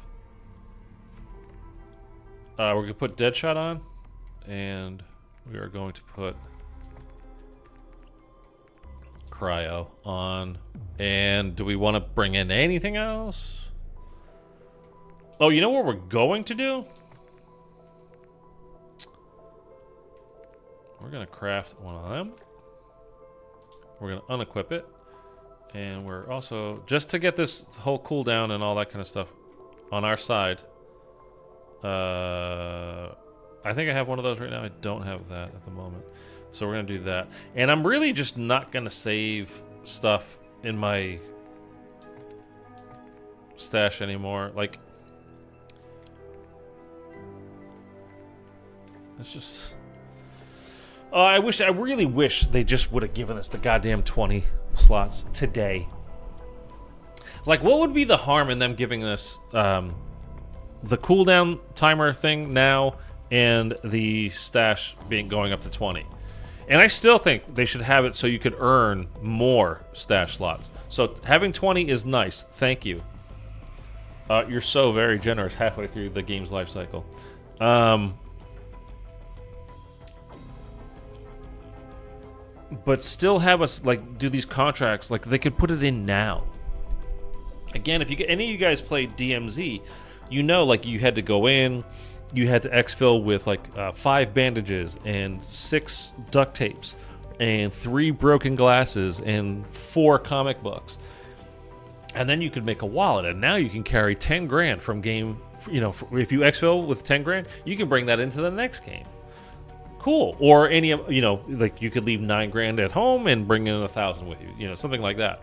We're gonna put Deadshot on, and we are going to put cryo on. And do we want to bring in anything else? Oh, you know what we're going to do? We're gonna craft one of them. We're gonna unequip it. And we're also, just to get this whole cooldown and all that kind of stuff on our side. I think I have one of those right now. I don't have that at the moment. So we're gonna do that. And I'm really just not gonna save stuff in my stash anymore. Like, it's just... I really wish they just would have given us the goddamn 20 slots today. Like, what would be the harm in them giving us the cooldown timer thing now and the stash going up to 20? And I still think they should have it so you could earn more stash slots. So having 20 is nice. Thank you. You're so very generous halfway through the game's life cycle. But still have us, like, do these contracts. Like, they could put it in now. Again, if any of you guys played DMZ, you know, like, you had to go in, you had to exfil with, like, 5 bandages and 6 duct tapes and 3 broken glasses and 4 comic books. And then you could make a wallet, and now you can carry 10 grand from game, you know, if you exfil with 10 grand, you can bring that into the next game. Cool. Or any, you know, like, you could leave 9 grand at home and bring in 1,000 with you, you know, something like that.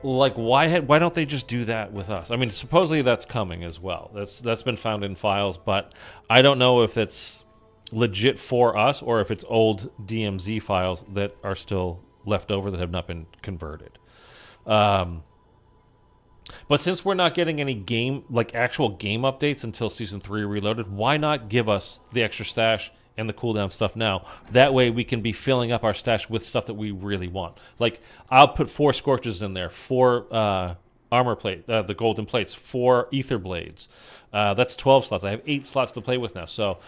Like, why don't they just do that with us? I mean, supposedly that's coming as well. That's been found in files, but I don't know if it's legit for us or if it's old DMZ files that are still left over that have not been converted. But since we're not getting any game, like, actual game updates until Season 3 Reloaded, why not give us the extra stash and the cooldown stuff now? That way we can be filling up our stash with stuff that we really want. Like, I'll put 4 Scorches in there, 4 armor plate, the golden plates, 4 ether blades. That's 12 slots. I have 8 slots to play with now. So,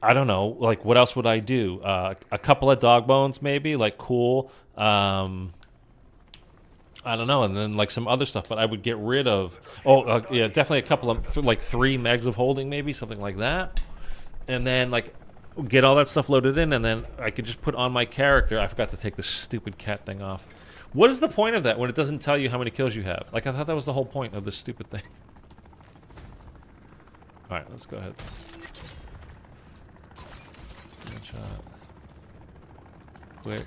I don't know. Like, what else would I do? A couple of dog bones, maybe? Like, cool. I don't know, and then, like, some other stuff, but I would get rid of... yeah, definitely a couple of, like, 3 megs of holding, maybe, something like that. And then, like, get all that stuff loaded in, and then I could just put on my character... I forgot to take this stupid cat thing off. What is the point of that when it doesn't tell you how many kills you have? Like, I thought that was the whole point of this stupid thing. Alright, let's go ahead. Good shot. Quick.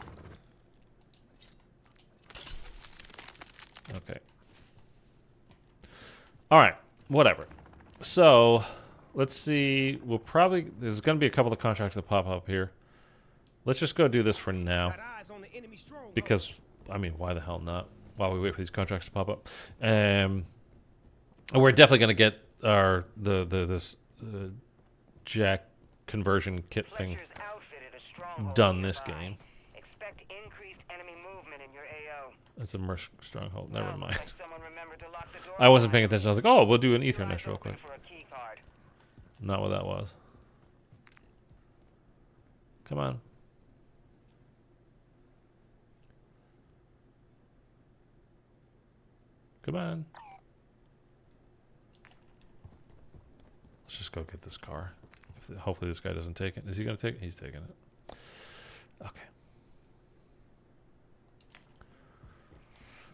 Okay. All right. Whatever. So, let's see. We'll probably... There's going to be a couple of contracts that pop up here. Let's just go do this for now. Got eyes on the enemy stronghold. Because, I mean, why the hell not? While we wait for these contracts to pop up. And we're definitely going to get our... this Jack conversion kit thing done this game. Expect increased enemy movement in your AO. It's a merc stronghold. Never mind. Like someone remembered to lock the door. I wasn't paying attention. I was like, oh, we'll do an ether nest real quick. For a key card. Not what that was. Come on. Come on. Let's just go get this car. Hopefully this guy doesn't take it. Is he going to take it? He's taking it. Okay.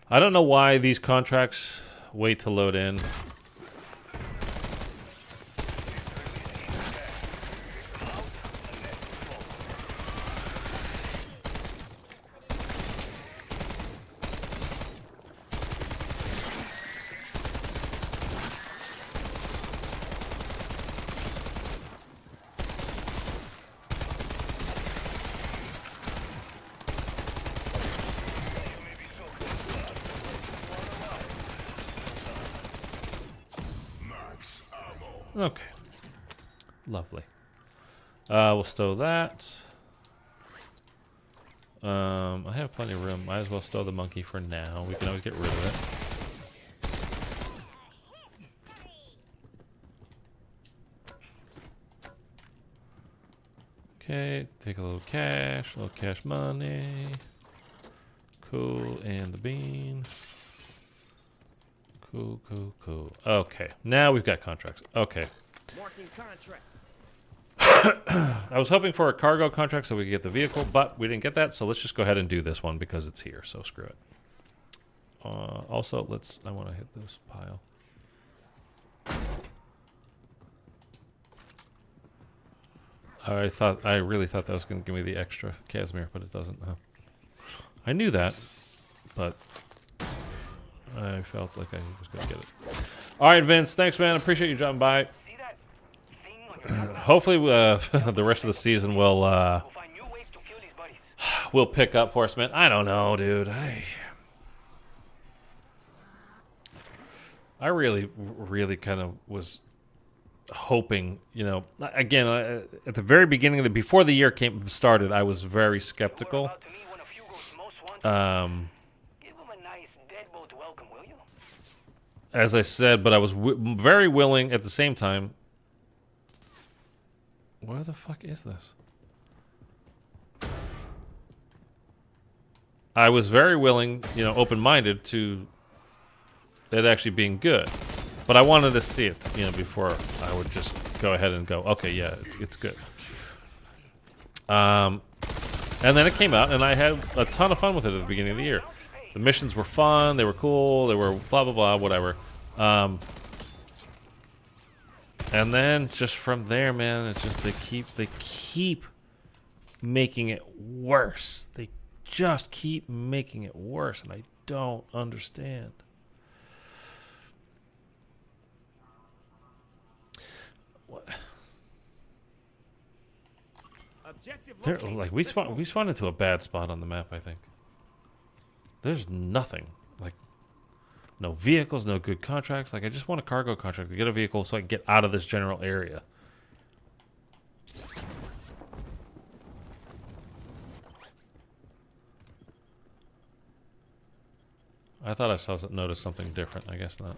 I don't know why these contracts wait to load in. Okay. Lovely. We'll stow that. I have plenty of room. Might as well stow the monkey for now. We can always get rid of it. Okay, take a little cash money. Cool, and the bean. Cool, cool, cool. Okay, now we've got contracts. Okay. Marking contract. I was hoping for a cargo contract so we could get the vehicle, but we didn't get that, so let's just go ahead and do this one because it's here, so screw it. Also, I want to hit this pile. I really thought that was going to give me the extra Casimir, but it doesn't. I knew that, but I felt like I was going to get it. All right, Vince, thanks, man. Appreciate you dropping by. See that thing on your Hopefully, the rest of the season will We'll find new ways to kill these buddies. will pick up for us, man. I don't know, dude. I really, really kind of was hoping, you know, again, at the very beginning of before the year started, I was very skeptical. About to meet one of Hugo's most wanted. Give him a nice deadbolt welcome, will you? As I said, but I was very willing at the same time. Where the fuck is this? I was very willing, you know, open-minded to it actually being good. But I wanted to see it, you know, before I would just go ahead and go, okay, yeah, it's good. And then it came out, and I had a ton of fun with it at the beginning of the year. The missions were fun, they were cool, they were blah, blah, blah, whatever. And then just from there, man, it's just they keep making it worse. They just keep making it worse, and I don't understand. What? Objective There, located. like we Let's spawned move. into a bad spot on the map, I think. There's nothing. Like no vehicles, no good contracts. Like I just want a cargo contract to get a vehicle so I can get out of this general area. I thought I noticed something different. I guess not.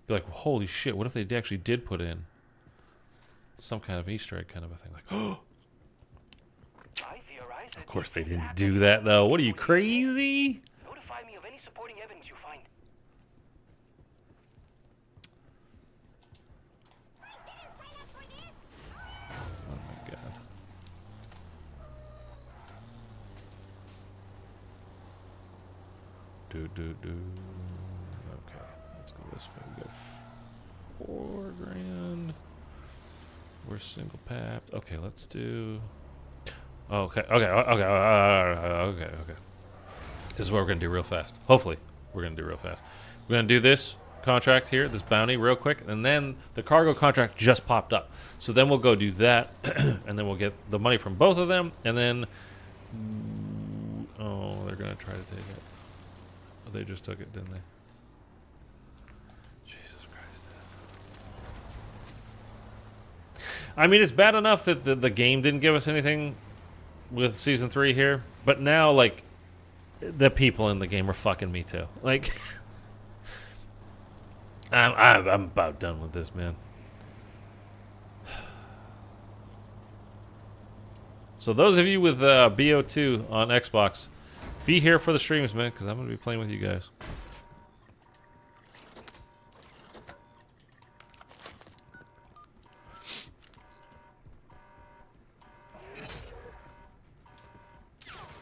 Be like, holy shit, what if they actually did put in some kind of Easter egg kind of a thing? Like, oh, I theorize that of course they these didn't things do happen. that though. What are you, crazy? Notify me of any supporting evidence you find. Oh my god. Do. Okay, let's go this way. We got 4 grand. We're single papped. Okay, let's do. Okay. This is what we're gonna do real fast. Hopefully, we're gonna do real fast. We're gonna do this contract here, this bounty, real quick, and then the cargo contract just popped up. So then we'll go do that, and then we'll get the money from both of them, and then. Oh, they're gonna try to take it. Oh, they just took it, didn't they? Jesus Christ. I mean, it's bad enough that the game didn't give us anything with Season 3 here, but now, like, the people in the game are fucking me too. Like, I'm about done with this, man. So those of you with BO2 on Xbox, be here for the streams, man, because I'm going to be playing with you guys.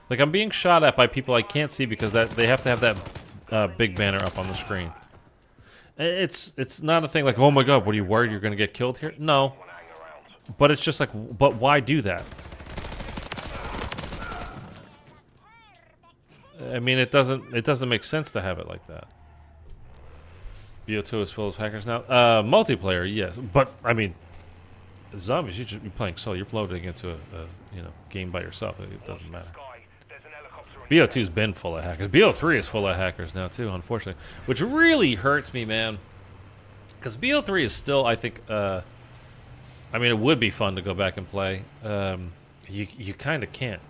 Like, I'm being shot at by people I can't see because they have to have that big banner up on the screen. It's not a thing like, oh my god, what are you worried you're going to get killed here? No. But it's just like, but why do that? I mean, it doesn't make sense to have it like that. BO2 is full of hackers now. Multiplayer, yes, but I mean, zombies. You should be playing solo. You're loading into a game by yourself. It doesn't matter. BO2's been full of hackers. BO3 is full of hackers now too, unfortunately, which really hurts me, man. Because BO3 is still, I think, I mean, it would be fun to go back and play. You kind of can't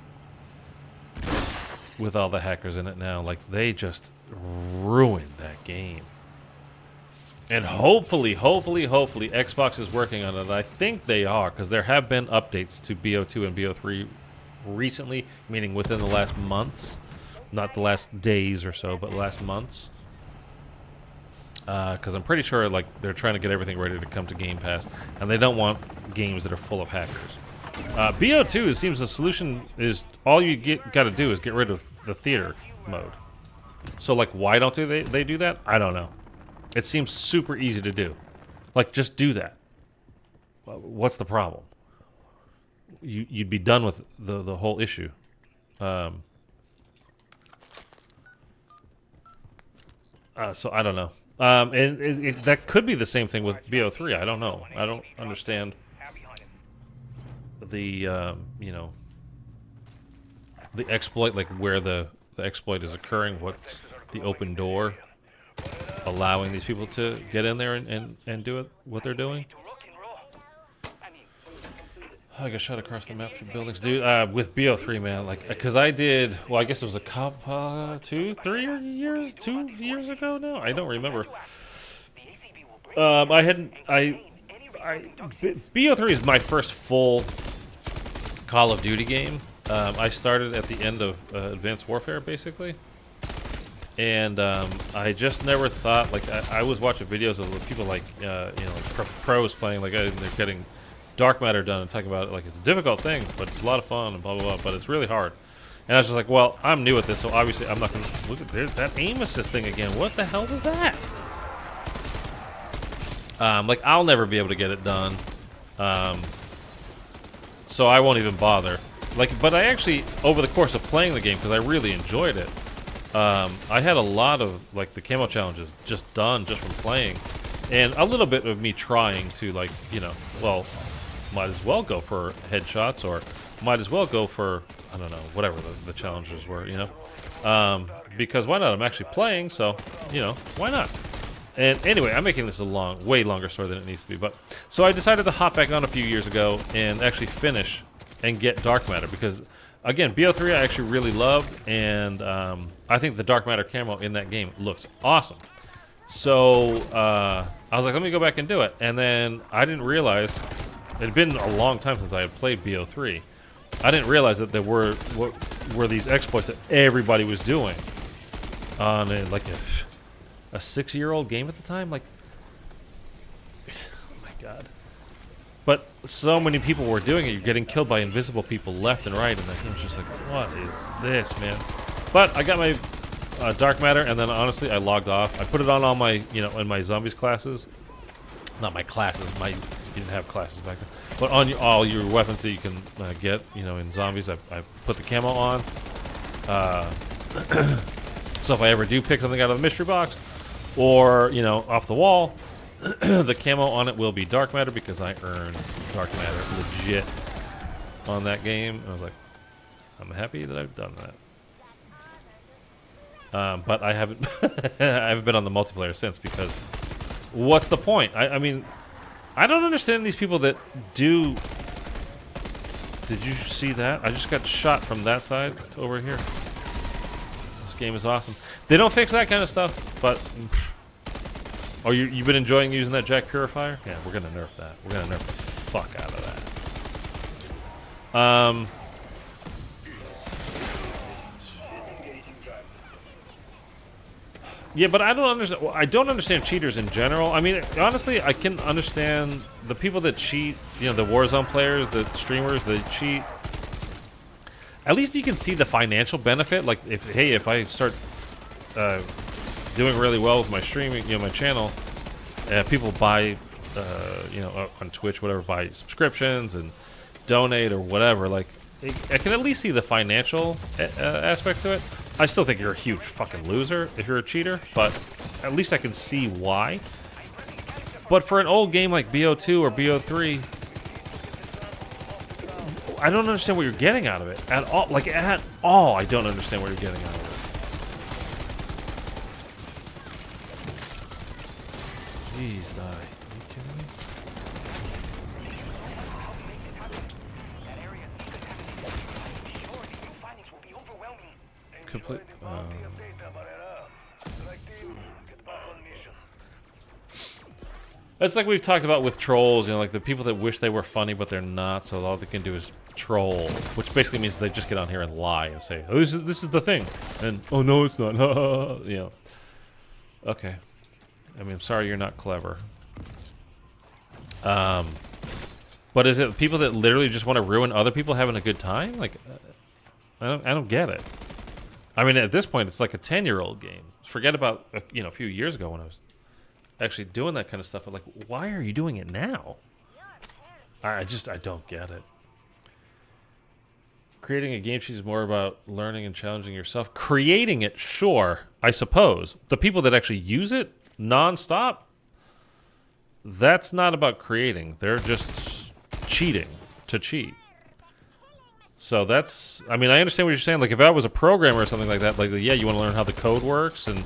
with all the hackers in it now. Like, they just ruined that game. And hopefully, Xbox is working on it. I think they are, because there have been updates to BO2 and BO3 recently, meaning within the last months. Not the last days or so, but last months. Because I'm pretty sure like they're trying to get everything ready to come to Game Pass, and they don't want games that are full of hackers. BO2, it seems the solution is all you got to do is get rid of the theater mode. So like, why don't they do that? I don't know. It seems super easy to do. Like, just do that. What's the problem? You'd be done with the whole issue. So I don't know. And that could be the same thing with BO3. I don't know. I don't understand the the exploit, like where the exploit is occurring. What's the open door allowing these people to get in there and do what they're doing? I got shot across the map through buildings, dude. With BO3, man, like, because I did. Well, I guess it was a couple, 2 years ago now. I don't remember. BO3 is my first full Call of Duty game. I started at the end of Advanced Warfare, basically, and I just never thought, like, I was watching videos of people like like pros playing, like, they're getting Dark Matter done and talking about it like it's a difficult thing, but it's a lot of fun and blah blah blah, but it's really hard. And I was just like, well, I'm new at this, so obviously I'm not gonna look at that aim assist thing again. What the hell is that? Like, I'll never be able to get it done, so I won't even bother. Like, but I actually, over the course of playing the game, because I really enjoyed it, I had a lot of like the camo challenges just done just from playing, and a little bit of me trying to, like, well, might as well go for headshots, or might as well go for, I don't know, whatever the challenges were, because why not? I'm actually playing, so, why not? And anyway, I'm making this a way longer story than it needs to be, but so I decided to hop back on a few years ago and actually finish and get Dark Matter, because again, BO3 I actually really loved, and I think the Dark Matter camo in that game looks awesome. So I was like, let me go back and do it, and then I didn't realize. It had been a long time since I had played BO3. I didn't realize that there were these exploits that everybody was doing on like a 6-year-old game at the time. Like, oh my god! But so many people were doing it. You're getting killed by invisible people left and right, and the game's just like, what is this, man? But I got my Dark Matter, and then honestly, I logged off. I put it on all my, in my zombies classes. Not my classes. You didn't have classes back then. But on all your weapons that you can get, in zombies, I put the camo on. So if I ever do pick something out of the mystery box, or, off the wall, the camo on it will be Dark Matter, because I earned Dark Matter legit on that game. And I was like, I'm happy that I've done that. But I haven't I haven't been on the multiplayer since, because what's the point? I mean, I don't understand these people that do. Did you see that? I just got shot from that side to over here. This game is awesome. They don't fix that kind of stuff, but. Oh, you've been enjoying using that Jack Purifier? Yeah, we're gonna nerf that. We're gonna nerf the fuck out of that. Yeah, but I don't understand. Well, I don't understand cheaters in general. I mean, honestly, I can understand the people that cheat. The Warzone players, the streamers that cheat. at least you can see the financial benefit. Like, if I start doing really well with my streaming, my channel, people buy, on Twitch, whatever, buy subscriptions and donate or whatever. Like, I can at least see the financial aspect to it. I still think you're a huge fucking loser if you're a cheater, but at least I can see why. But for an old game like BO2 or BO3, I don't understand what you're getting out of it at all. Like, at all, I don't understand what you're getting out of it. Jeez, die. Are you kidding me? Complete. It's like we've talked about with trolls, like the people that wish they were funny but they're not, so all they can do is troll, which basically means they just get on here and lie and say, "Oh, this is the thing," and "Oh no, it's not." Okay. I mean, I'm sorry you're not clever. But is it people that literally just want to ruin other people having a good time? Like, I don't get it. I mean, at this point, it's like a 10-year-old game. Forget about a few years ago when I was actually doing that kind of stuff. I'm like, why are you doing it now? I don't get it. Creating a game sheet is more about learning and challenging yourself. Creating it, sure, I suppose. The people that actually use it non-stop, that's not about creating. They're just cheating to cheat. So that's, I mean, I understand what you're saying. Like, if I was a programmer or something like that, like, yeah, you want to learn how the code works, and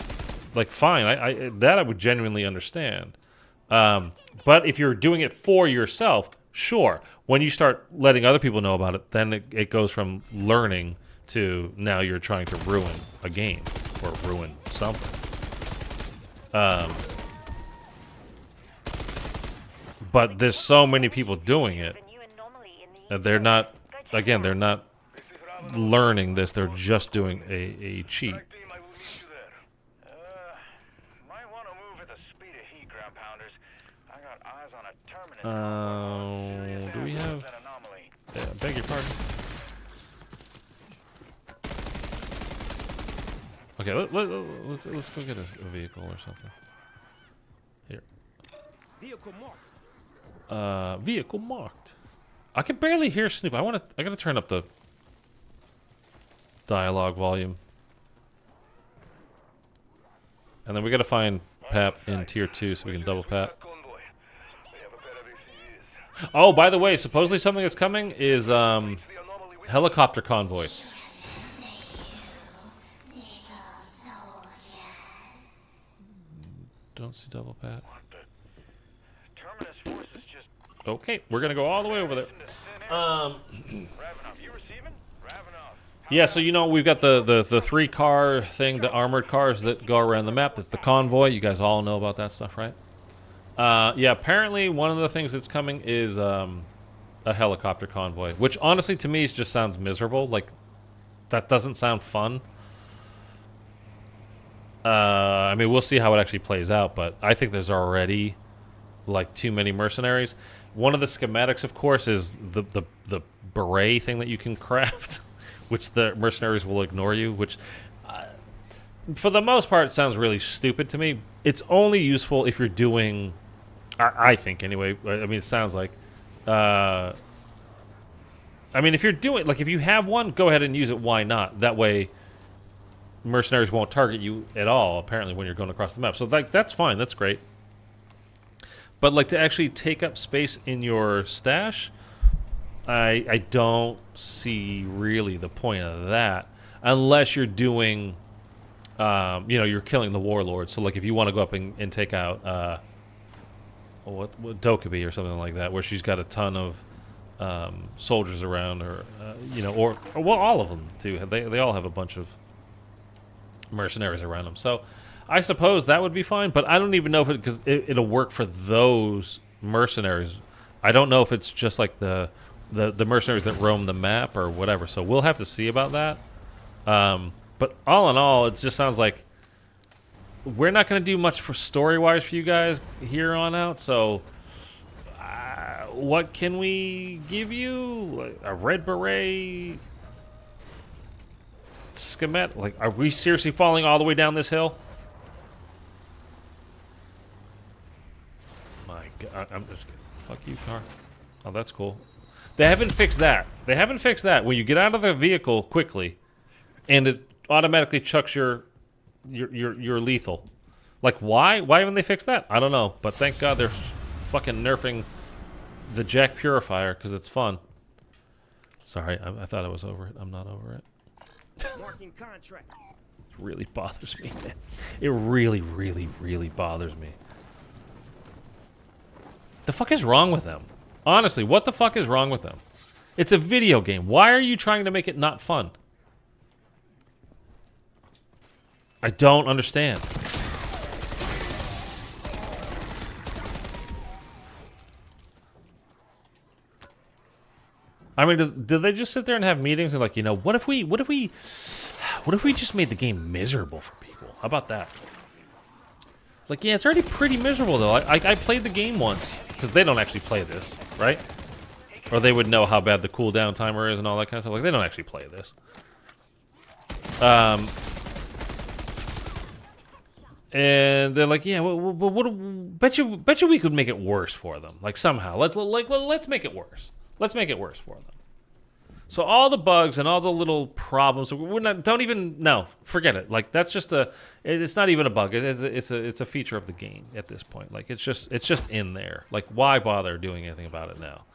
like, fine, I would genuinely understand. But if you're doing it for yourself, sure. When you start letting other people know about it, then it goes from learning to now you're trying to ruin a game or ruin something. But there's so many people doing it. They're not, again, they're not learning this. They're just doing a cheat. Do we have... Yeah, beg your pardon. Okay, let's go get a vehicle or something. Here. Vehicle marked. Vehicle marked. I can barely hear Snoop. I gotta turn up the dialogue volume. And then we gotta find Pap in tier 2 so we can double Pap. Oh, by the way, supposedly something that's coming is helicopter convoys. Don't see double Pat. Okay, we're gonna go all the way over there. Yeah, so we've got the 3-car thing, the armored cars that go around the map. That's the convoy. You guys all know about that stuff, right? Yeah, apparently one of the things that's coming is a helicopter convoy, which honestly to me just sounds miserable. Like, that doesn't sound fun. I mean, we'll see how it actually plays out, but I think there's already like too many mercenaries. One of the schematics, of course, is the beret thing that you can craft, which the mercenaries will ignore you, which for the most part sounds really stupid to me. It's only useful if you're doing, I think anyway, I mean, it sounds like, I mean, if you're doing, like, if you have one, go ahead and use it, why not? That way mercenaries won't target you at all, apparently, when you're going across the map. So, like, that's fine, that's great. But, like, to actually take up space in your stash, I don't see really the point of that, unless you're doing, you're killing the warlord. So, like, if you want to go up and take out, what Dokkaebi or something like that, where she's got a ton of soldiers around her, or well, all of them too. They all have a bunch of mercenaries around them. So, I suppose that would be fine. But I don't even know if because it'll work for those mercenaries. I don't know if it's just like the mercenaries that roam the map or whatever. So we'll have to see about that. But all in all, it just sounds like we're not going to do much for story-wise for you guys here on out. So what can we give you? A red beret schematic. Like, are we seriously falling all the way down this hill? My God, I'm just kidding. Fuck you, car. Oh, that's cool. They haven't fixed that. They haven't fixed that. When you get out of the vehicle quickly, and it automatically chucks your lethal. Like, why? Why haven't they fixed that? I don't know. But thank God they're fucking nerfing the Jack Purifier because it's fun. Sorry, I thought I was over it. I'm not over it. Marking contract. It really bothers me, man. It really, really, really bothers me. The fuck is wrong with them? Honestly, what the fuck is wrong with them? It's a video game. Why are you trying to make it not fun? I don't understand. I mean, did they just sit there and have meetings and like, you know, what if we just made the game miserable for people? How about that? It's like, yeah, it's already pretty miserable though. I played the game once because they don't actually play this, right? Or they would know how bad the cooldown timer is and all that kind of stuff. Like, they don't actually play this. And they're like, yeah, well, bet you we could make it worse for them, like somehow. Let's make it worse. Let's make it worse for them. So all the bugs and all the little problems, forget it. Like, that's just it's not even a bug. It's a feature of the game at this point. Like, it's just in there. Like, why bother doing anything about it now?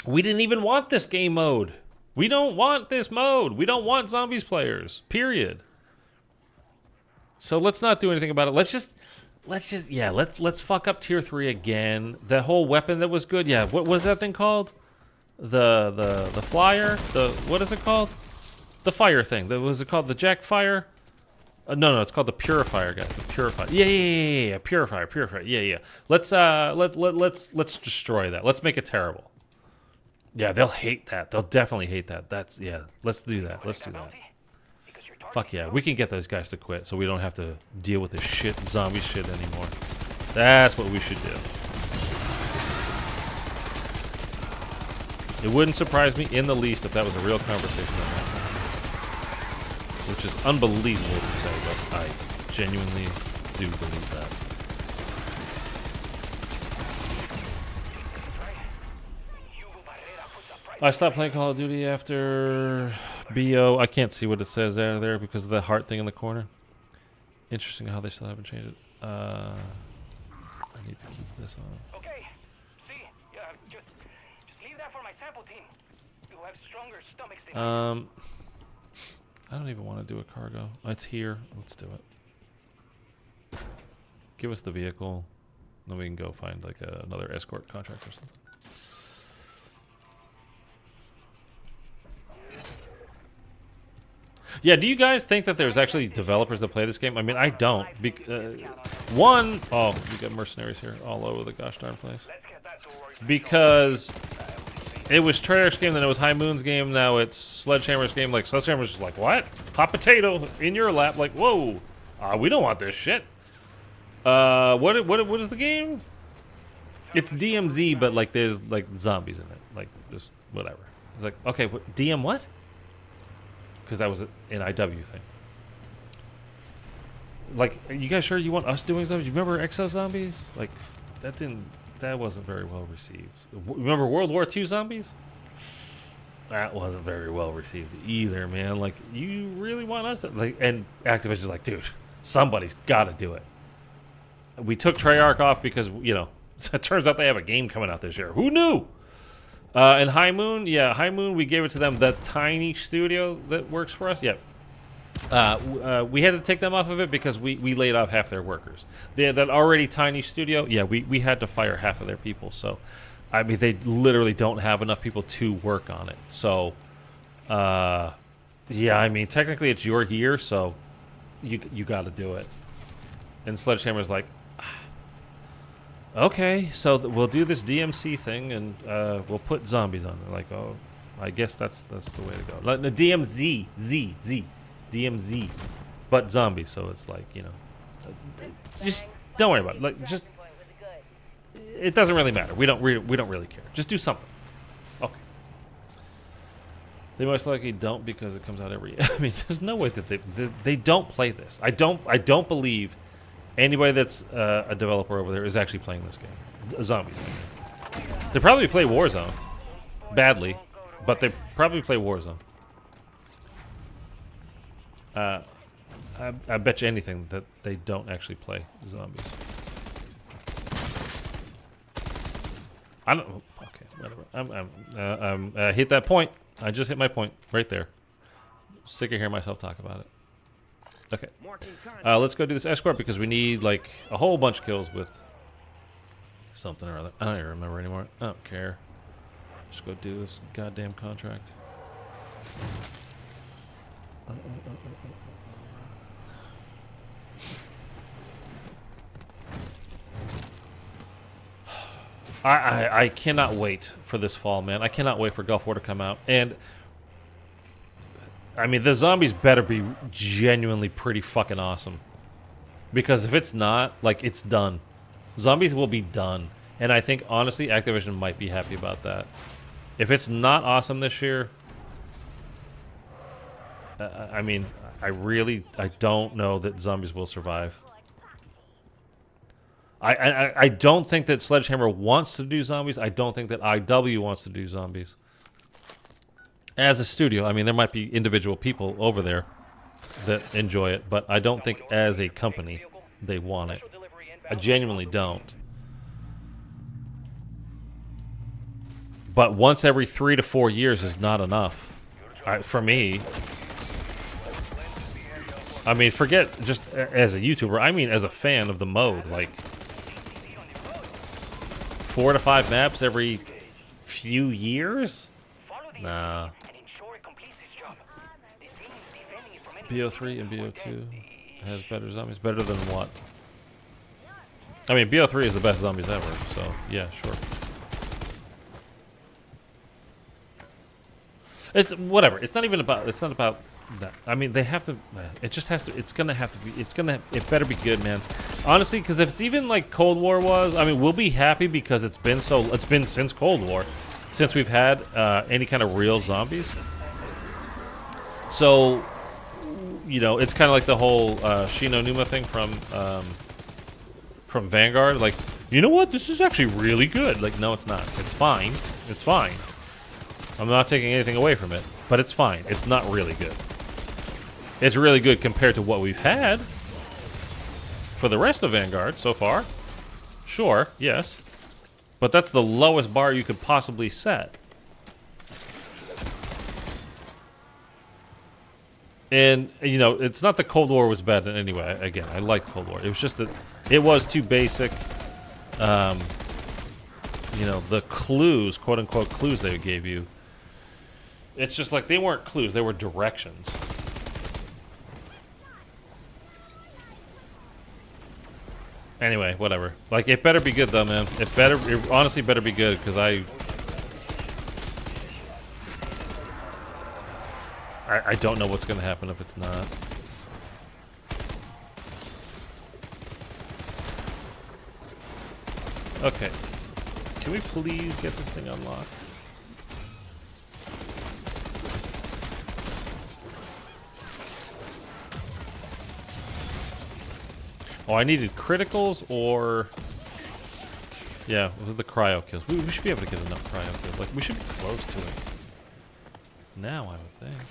We didn't even want this game mode. We don't want this mode. We don't want zombies players. Period. So let's not do anything about it. Let's fuck up tier 3 again. That whole weapon that was good. Yeah, what was that thing called? The flyer? What is it called? The fire thing. Was it called the Jack Fire? No, it's called the Purifier, guys. The Purifier. Yeah. Purifier. Yeah. Let's destroy that. Let's make it terrible. Yeah, they'll hate that. They'll definitely hate that. Let's do that. Fuck yeah, we can get those guys to quit so we don't have to deal with this zombie shit anymore. That's what we should do. It wouldn't surprise me in the least if that was a real conversation that happened. Which is unbelievable to say, but I genuinely do believe that. I stopped playing Call of Duty after BO. I can't see what it says there because of the heart thing in the corner. Interesting how they still haven't changed it. I need to keep this on. Okay. See, just leave that for my sample team. You have stronger stomachs than I don't even want to do a cargo. It's here. Let's do it. Give us the vehicle, then we can go find like another escort contract or something. Yeah, do you guys think that there's actually developers that play this game? I mean, I don't. We got mercenaries here all over the gosh darn place. Because it was Treyarch's game, then it was High Moon's game, now it's Sledgehammer's game. Like, Sledgehammer's just like, what? Hot potato in your lap. Like, whoa. We don't want this shit. What is the game? It's DMZ, but like there's like zombies in it. Like, just whatever. It's like, okay, DM what? Because that was an IW thing. Like, are you guys sure you want us doing zombies? You remember Exo Zombies? Like, that wasn't very well received. Remember World War II Zombies? That wasn't very well received either, man. Like, you really want us to, like, and Activision's like, dude, somebody's got to do it. We took Treyarch off because, you know, it turns out they have a game coming out this year. Who knew? And High Moon, we gave it to them. That tiny studio that works for us, we had to take them off of it because we laid off half their workers. That already tiny studio, we had to fire half of their people. So, I mean, they literally don't have enough people to work on it. So, I mean, technically it's your year, so you got to do it. And Sledgehammer's like, okay, so we'll do this DMC thing, and we'll put zombies on it. Like, oh, I guess that's the way to go. Like, the DMZ, but zombies. So it's like, you know, just don't worry about it. Like, just it doesn't really matter. We don't really care. Just do something. Okay. They most likely don't because it comes out every. I mean, there's no way that they don't play this. I don't believe anybody that's a developer over there is actually playing this game. Zombies. They probably play Warzone badly, but they probably play Warzone. I bet you anything that they don't actually play zombies. I don't. Okay, whatever. I hit that point. I just hit my point right there. Sick of hearing myself talk about it. Okay, Marking contract. let's go do this escort because we need like a whole bunch of kills with something or other. I don't even remember anymore. I don't care. Just go do this goddamn contract. I cannot wait for this fall, man. I cannot wait for Gulf War to come out. And, I mean, the zombies better be genuinely pretty fucking awesome. Because if it's not, like, it's done. Zombies will be done. And I think, honestly, Activision might be happy about that. If it's not awesome this year, I mean, I don't know that zombies will survive. I don't think that Sledgehammer wants to do zombies. I don't think that IW wants to do zombies. As a studio, I mean, there might be individual people over there that enjoy it, but I don't think as a company they want it. I genuinely don't. But once every 3 to 4 years is not enough. For me. I mean, forget just as a YouTuber. I mean, as a fan of the mode, like 4 to 5 maps every few years? Nah. MW3 and MW2 has better zombies. Better than what? I mean, MW3 is the best zombies ever, so yeah, sure. It's whatever. It's not even about. It's not about that. I mean, they have to. It just has to. It's gonna have to be. It's gonna. It better be good, man. Honestly, because if it's even like Cold War was, I mean, we'll be happy because it's been so. It's been since Cold War, since we've had any kind of real zombies. So, you know, it's kind of like the whole Shino Numa thing from Vanguard. Like, you know what? This is actually really good. Like, no, it's not. It's fine. It's fine. I'm not taking anything away from it, but it's fine. It's not really good. It's really good compared to what we've had for the rest of Vanguard so far. Sure, yes. But that's the lowest bar you could possibly set. And, you know, it's not that Cold War was bad in any way. Again, I liked Cold War. It was just that it was too basic. You know, the clues, quote-unquote clues they gave you, it's just like they weren't clues, they were directions. Anyway, whatever. Like, it better be good though, man. It honestly better be good, because I don't know what's gonna happen if it's not. Okay. Can we please get this thing unlocked? Oh, I needed criticals or... Yeah, the cryo kills. We should be able to get enough cryo kills. Like, we should be close to it. Now, I would think.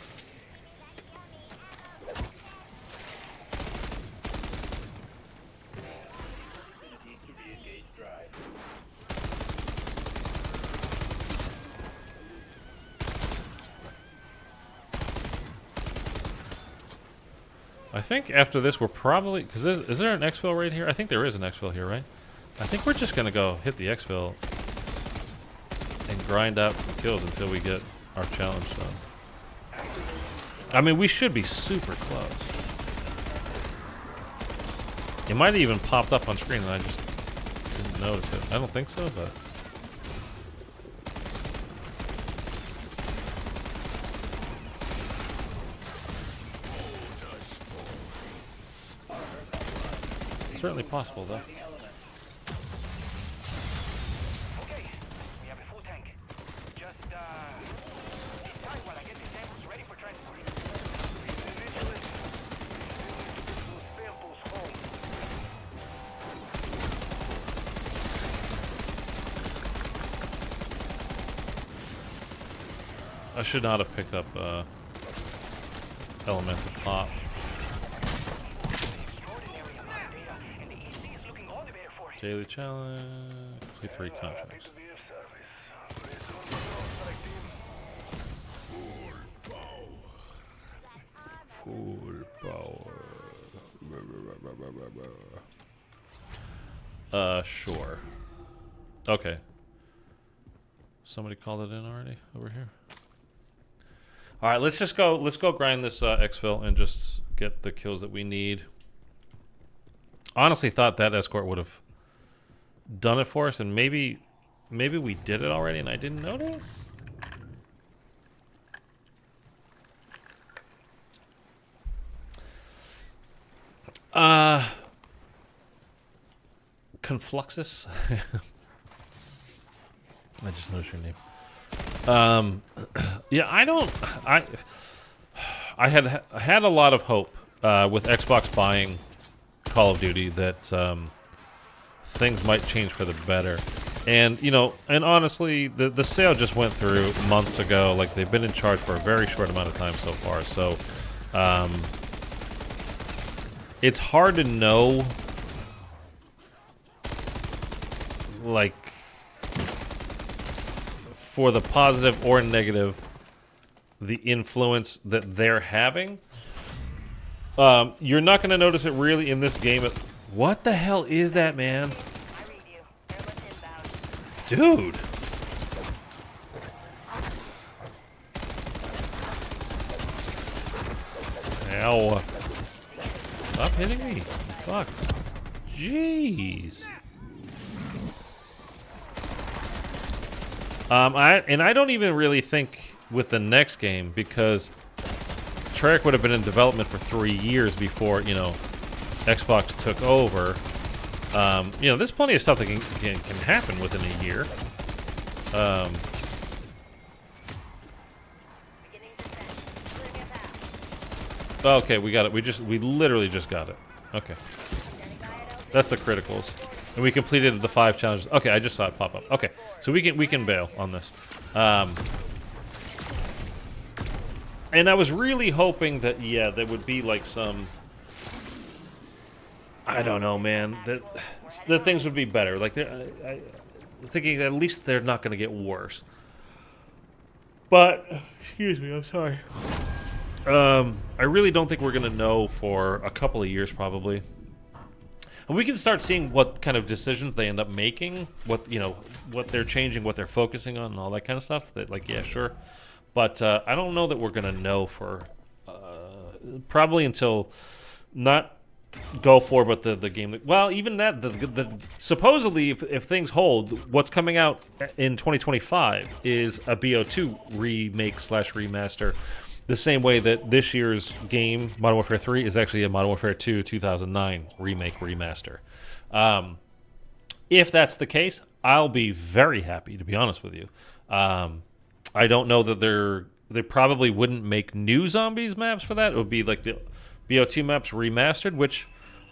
I think after this we're probably... Because is there an exfil right here? I think there is an exfil here, right? I think we're just going to go hit the exfil and grind out some kills until we get our challenge done. I mean, we should be super close. It might have even popped up on screen and I just didn't notice it. I don't think so, but... Certainly possible, though. Okay, we have a full tank. Just sit tight while I get this I should not have picked up elemental pop. Daily challenge. Complete 3 contracts. Full power. Sure. Okay. Somebody called it in already over here. All right, let's just go. Let's go grind this exfil and just get the kills that we need. Honestly, thought that escort would have done it for us, and maybe we did it already and I didn't notice. Confluxus. I just noticed your name. Yeah, I had a lot of hope with Xbox buying Call of Duty that things might change for the better. And, you know, and honestly, the sale just went through months ago. Like, they've been in charge for a very short amount of time so far. So, it's hard to know, like, for the positive or negative, the influence that they're having. You're not going to notice it really in this game. What the hell is that, man? Dude. Ow. Stop hitting me. Fuck. Jeez. I don't even really think with the next game, because Treyarch would have been in development for 3 years before, you know, Xbox took over. You know, there's plenty of stuff that can happen within a year. Okay, we got it. We literally just got it. Okay. That's the criticals. And we completed the 5 challenges. Okay, I just saw it pop up. Okay, so we can bail on this. And I was really hoping that, yeah, there would be like some, I don't know, man, that things would be better. Like, I'm thinking at least they're not going to get worse. But, excuse me, I'm sorry. I really don't think we're going to know for a couple of years, probably. And we can start seeing what kind of decisions they end up making, what they're changing, what they're focusing on, and all that kind of stuff. That, like, yeah, sure. But I don't know that we're going to know for probably until not Go for, but the game. Well, even that, the supposedly, if things hold, what's coming out in 2025 is a BO2 remake / remaster. The same way that this year's game, Modern Warfare 3, is actually a Modern Warfare 2 2009 remake remaster. If that's the case, I'll be very happy, to be honest with you. I don't know that they probably wouldn't make new zombies maps for that. It would be like the BO2 maps remastered, which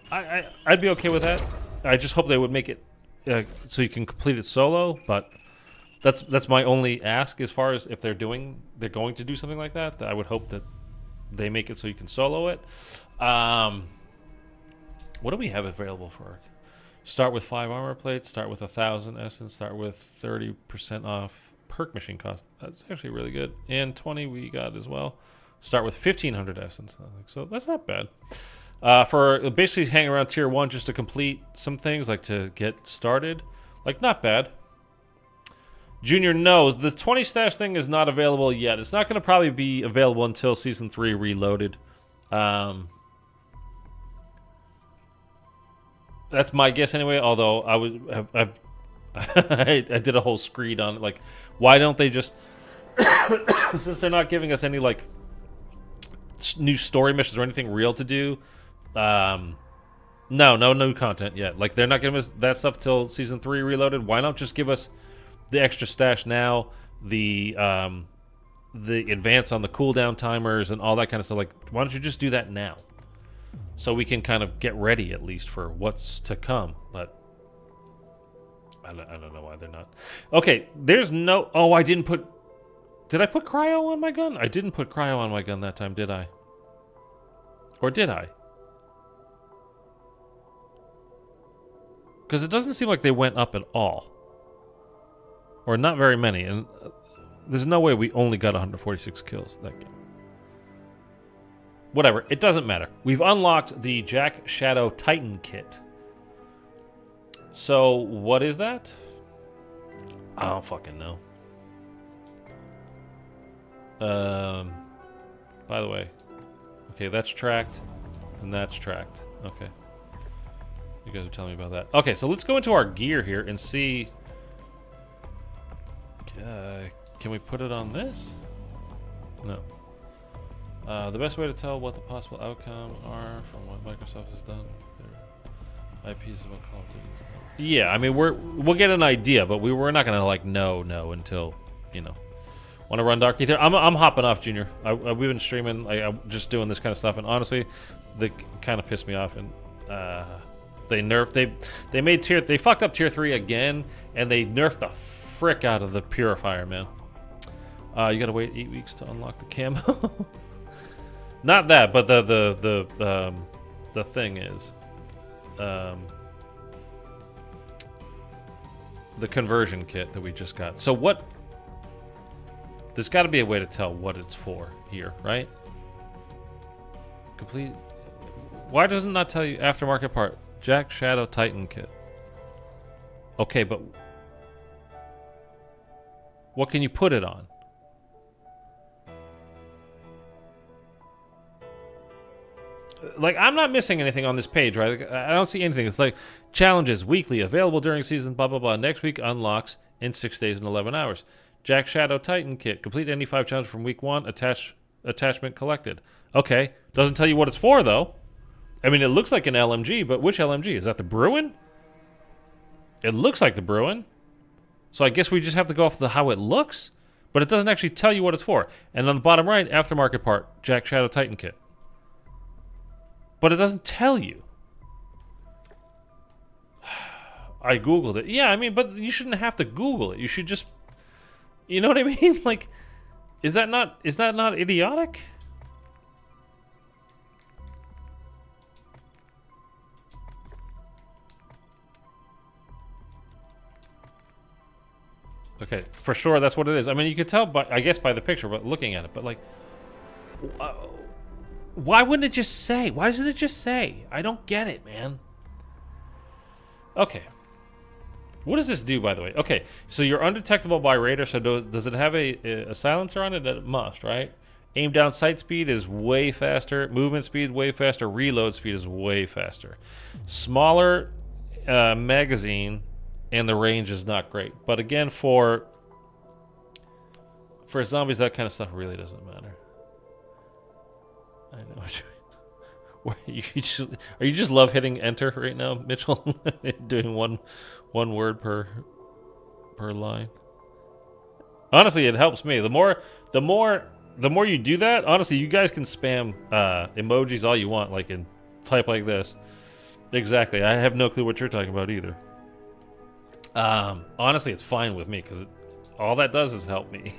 I'd be okay with that. I just hope they would make it so you can complete it solo, but that's my only ask as far as if they're going to do something like that. That I would hope that they make it so you can solo it. What do we have available for? Start with 5 armor plates. Start with 1,000 essence. Start with 30% off perk machine cost. That's actually really good. And 20 we got as well. Start with 1,500 essence. So that's not bad. For basically hang around tier 1 just to complete some things, like to get started. Like, not bad. Junior knows the 20 stash thing is not available yet. It's not going to probably be available until Season 3 Reloaded. That's my guess anyway, although I did a whole screed on it. Like, why don't they just, since they're not giving us any, like, new story missions or anything real to do, no new content yet. Like, they're not giving us that stuff till Season 3 Reloaded. Why not just give us the extra stash now, the advance on the cooldown timers and all that kind of stuff? Like, why don't you just do that now? So we can kind of get ready at least for what's to come. But I don't know why they're not. Okay, there's no... Oh, I didn't put Did I put cryo on my gun? I didn't put cryo on my gun that time, did I? Or did I? Because it doesn't seem like they went up at all. Or not very many. And there's no way we only got 146 kills that game. Whatever. It doesn't matter. We've unlocked the Jack Shadow Titan kit. So, what is that? I don't fucking know. By the way. Okay, that's tracked. And that's tracked. Okay. You guys are telling me about that. Okay, so let's go into our gear here and see... can we put it on this? No. The best way to tell what the possible outcomes are from what Microsoft has done with their IPs about Call of Duty and stuff. Yeah, I mean, we'll get an idea, but we're not gonna like know until, you know. Want to run Dark Aether? I'm hopping off, Junior. We've been streaming. I'm just doing this kind of stuff, and honestly, they kind of pissed me off. And they nerfed. They fucked up tier 3 again, and they nerfed the frick out of the purifier, man. You gotta wait 8 weeks to unlock the camo. Not that, but the thing is, the conversion kit that we just got. So what? There's got to be a way to tell what it's for here, right? Complete. Why does it not tell you aftermarket part? Jack Shadow Titan kit. Okay, but what can you put it on? Like, I'm not missing anything on this page, right? Like, I don't see anything. It's like challenges weekly, available during season, blah, blah, blah. Next week unlocks in 6 days and 11 hours. Jack Shadow Titan kit. Complete any 5 challenges from week 1. Attachment collected. Okay. Doesn't tell you what it's for, though. I mean, it looks like an LMG, but which LMG? Is that the Bruin? It looks like the Bruin. So I guess we just have to go off how it looks, but it doesn't actually tell you what it's for. And on the bottom right, aftermarket part, Jack Shadow Titan kit. But it doesn't tell you. I Googled it. Yeah, I mean, but you shouldn't have to Google it. You should just... You know what I mean? Like, is that not idiotic? Okay, for sure that's what it is. I mean, you could tell by, I guess, by the picture, but looking at it. But like, why wouldn't it just say? Why doesn't it just say? I don't get it, man. Okay. What does this do, by the way? Okay, so you're undetectable by radar, so does it have a silencer on it? It must, right? Aim down sight speed is way faster. Movement speed way faster. Reload speed is way faster. Smaller magazine, and the range is not great. But again, for zombies, that kind of stuff really doesn't matter. I know what you mean. Are you just love hitting enter right now, Mitchell? Doing one word per line. Honestly, it helps me. The more you do that, honestly, you guys can spam emojis all you want, like and type like this. Exactly. I have no clue what you're talking about either. Honestly, it's fine with me because all that does is help me.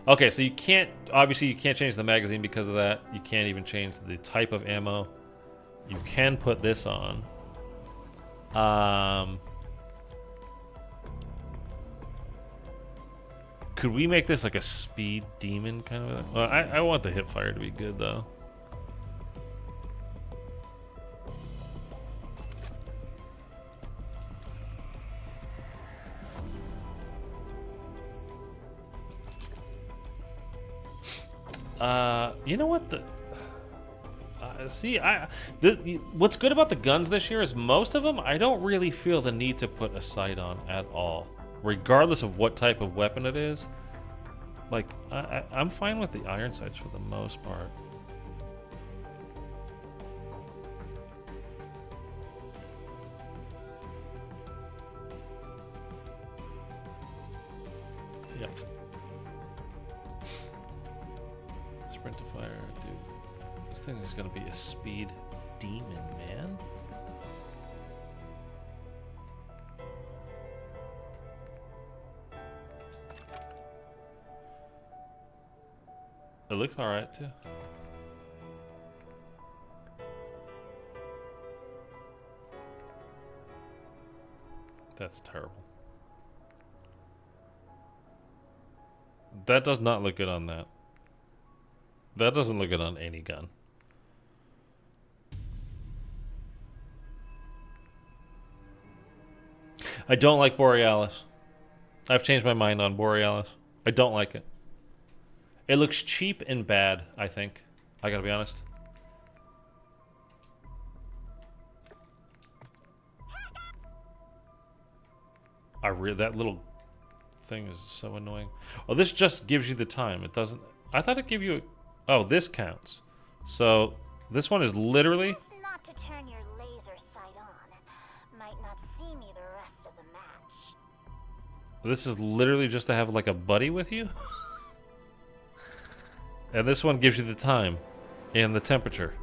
Okay, so you can't change the magazine because of that. You can't even change the type of ammo. You can put this on. Could we make this like a speed demon kind of? Well, I want the hip fire to be good though. You know what? What's good about the guns this year is most of them, I don't really feel the need to put a sight on at all, regardless of what type of weapon it is. Like, I'm fine with the iron sights for the most part. Yep. Sprint to fire, dude. This thing is gonna be a speed demon, man. It looks alright too. That's terrible. That does not look good on that. That doesn't look good on any gun. I don't like Borealis. I've changed my mind on Borealis. I don't like it. It looks cheap and bad, I think. I gotta be honest. That little thing is so annoying. Oh, this just gives you the time. It doesn't... I thought it gave you... Oh, this counts. So, this one is literally... Best not to turn your laser sight on. Might not see me the rest of the match. This is literally just to have like a buddy with you. And this one gives you the time and the temperature.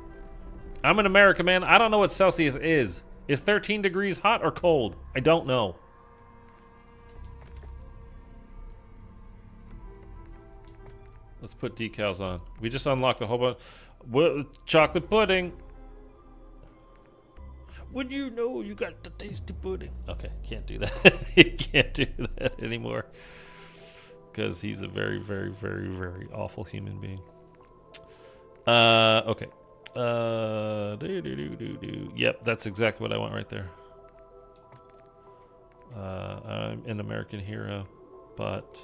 I'm in America, man. I don't know what Celsius is. Is 13 degrees hot or cold? I don't know. Let's put decals on. We just unlocked a whole bunch. Chocolate pudding. Would you know you got the tasty pudding? Okay, can't do that. You can't do that anymore. Because he's a very, very, very, very awful human being. Okay. Yep, that's exactly what I want right there. I'm an American hero, but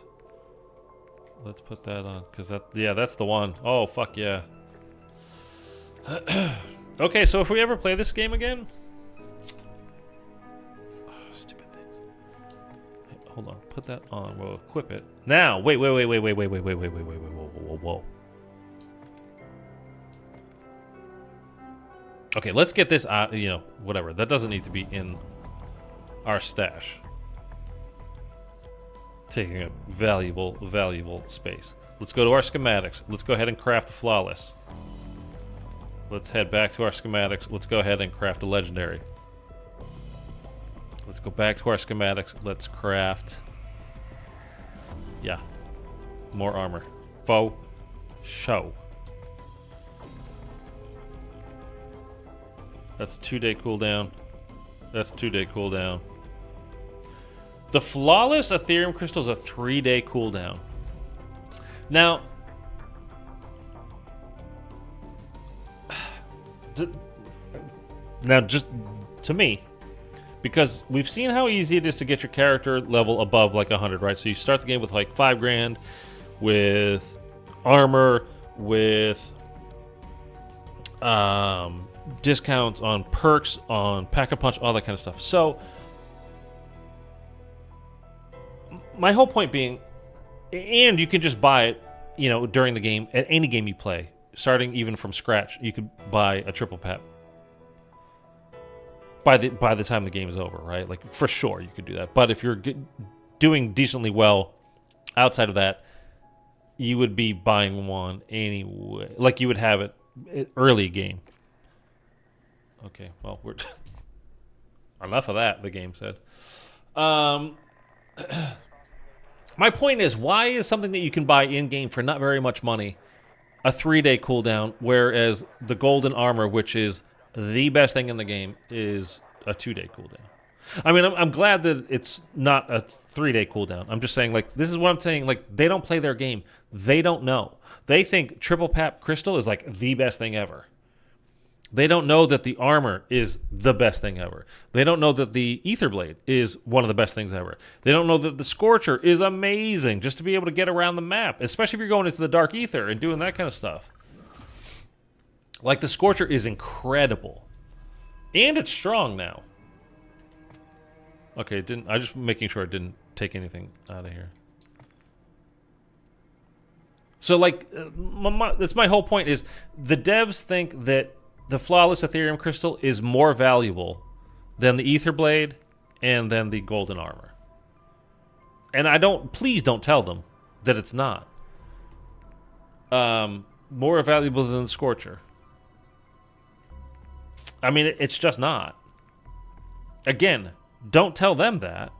let's put that on because that's the one. Oh fuck yeah. Okay, so if we ever play this game again, stupid things. Hey, hold on, put that on. We'll equip it now. Wait, whoa. Okay, let's get this out. You know, whatever. That doesn't need to be in our stash. Taking up valuable space. Let's go to our schematics. Let's go ahead and craft a flawless. Let's head back to our schematics. Let's go ahead and craft a legendary. Let's go back to our schematics. Let's craft... Yeah. More armor. Faux show. That's a 2-day cooldown. That's a 2-day cooldown. The flawless Ethereum crystal is a 3-day cooldown. Now, just to me, because we've seen how easy it is to get your character level above like 100, right? So you start the game with like 5 grand, with armor, with discounts on perks, on Pack-a-Punch, all that kind of stuff. So my whole point being, and you can just buy it, you know, during the game, at any game you play, starting even from scratch, you could buy a triple pep by the time the game is over, right? Like, for sure, you could do that. But if you're doing decently well outside of that, you would be buying one anyway. Like, you would have it early game. Okay, well, we're... Enough of that, the game said. My point is, why is something that you can buy in-game for not very much money a 3-day cooldown, whereas the golden armor, which is the best thing in the game, is a 2-day cooldown? I mean, I'm glad that it's not a 3-day cooldown. I'm just saying, like, this is what I'm saying. Like, they don't play their game. They don't know. They think triple pap crystal is like the best thing ever. They don't know that the armor is the best thing ever. They don't know that the Aether Blade is one of the best things ever. They don't know that the Scorcher is amazing just to be able to get around the map, especially if you're going into the Dark Aether and doing that kind of stuff. Like, the Scorcher is incredible. And it's strong now. Okay, it didn't. I just making sure it didn't take anything out of here. So, like, that's my whole point is the devs think that the flawless Ethereum crystal is more valuable than the Aether Blade and then the golden armor. And please don't tell them that it's not. More valuable than the Scorcher. I mean, it's just not. Again, don't tell them that.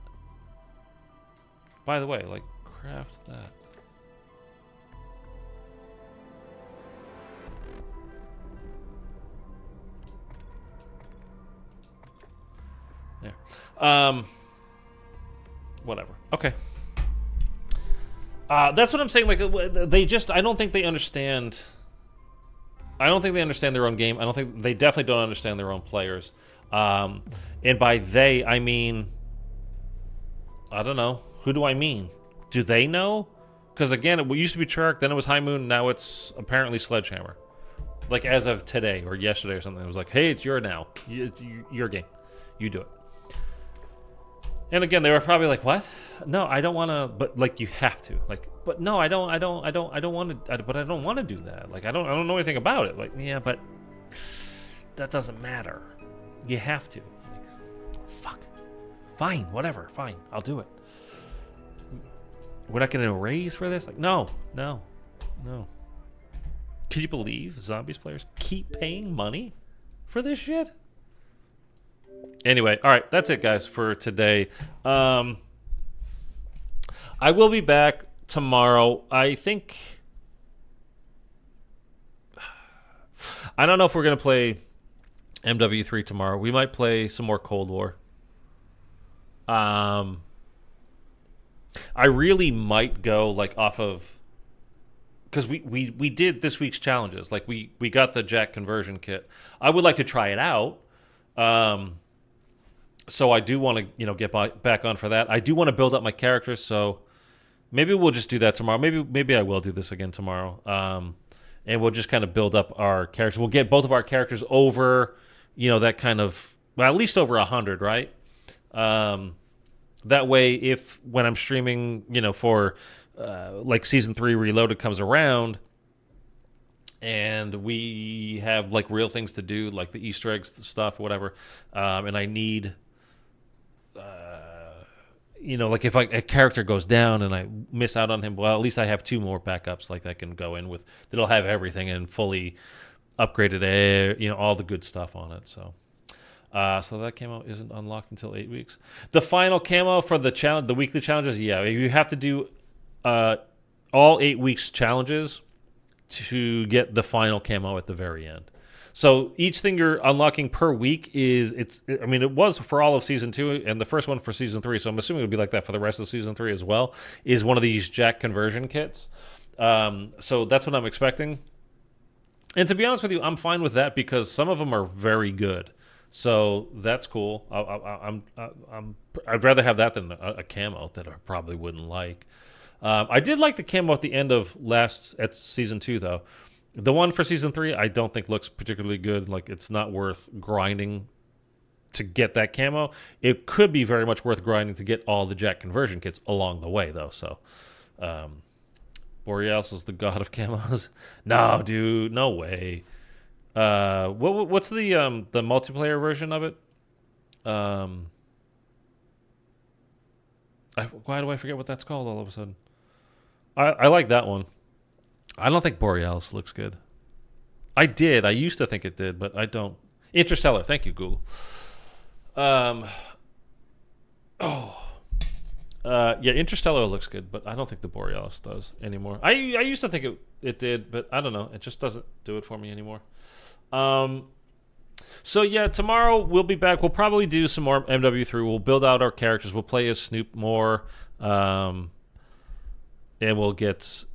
By the way, like, craft that. There. Whatever. Okay. That's what I'm saying. Like, I don't think they understand. I don't think they understand their own game. I don't think they definitely don't understand their own players. And by they, I mean, I don't know. Who do I mean? Do they know? Because again, it used to be Treyarch, then it was High Moon, now it's apparently Sledgehammer. Like as of today or yesterday or something, it was like, hey, it's your now. It's your game. You do it. And again, they were probably like, "What? No, I don't want to." But like, you have to. Like, but no, I don't want to. But I don't want to do that. Like, I don't know anything about it. Like, yeah, but that doesn't matter. You have to. Like, fuck. Fine, whatever. Fine, I'll do it. We're not going to raise for this. Like, no. Can you believe Zombies players keep paying money for this shit? Anyway, all right, that's it, guys, for today. I will be back tomorrow. I think... I don't know if we're going to play MW3 tomorrow. We might play some more Cold War. I really might go, like, off of... Because we did this week's challenges. Like, we got the Jack conversion kit. I would like to try it out. So I do want to, get back on for that. I do want to build up my characters, so maybe we'll just do that tomorrow. Maybe I will do this again tomorrow. And we'll just kind of build up our characters. We'll get both of our characters over, that kind of, well, at least over 100, right? That way, when I'm streaming, for like Season 3 Reloaded comes around, and we have like real things to do, like the Easter eggs stuff, whatever, and I need... like if a character goes down and I miss out on him, well, at least I have 2 more backups like I can go in with that'll have everything and fully upgraded air, all the good stuff on it. So that camo isn't unlocked until 8 weeks. The final camo for the weekly challenges, yeah, you have to do all 8 weeks challenges to get the final camo at the very end. So each thing you're unlocking per week it was for all of Season 2 and the first one for Season 3, so I'm assuming it would be like that for the rest of Season 3 as well, is one of these Jack conversion kits. So that's what I'm expecting. And to be honest with you, I'm fine with that because some of them are very good. So that's cool. I'd rather have that than a camo that I probably wouldn't like. I did like the camo at the end of at Season 2, though. The one for Season 3, I don't think looks particularly good. Like, it's not worth grinding to get that camo. It could be very much worth grinding to get all the Jack conversion kits along the way, though. So, Borealis is the god of camos. No, dude, no way. What's the multiplayer version of it? Why do I forget what that's called all of a sudden? I like that one. I don't think Borealis looks good. I used to think it did, but I don't. Interstellar. Thank you, Google. Interstellar looks good, but I don't think the Borealis does anymore. I used to think it did, but I don't know. It just doesn't do it for me anymore. So yeah, tomorrow we'll be back. We'll probably do some more MW3. We'll build out our characters. We'll play as Snoop more, and we'll get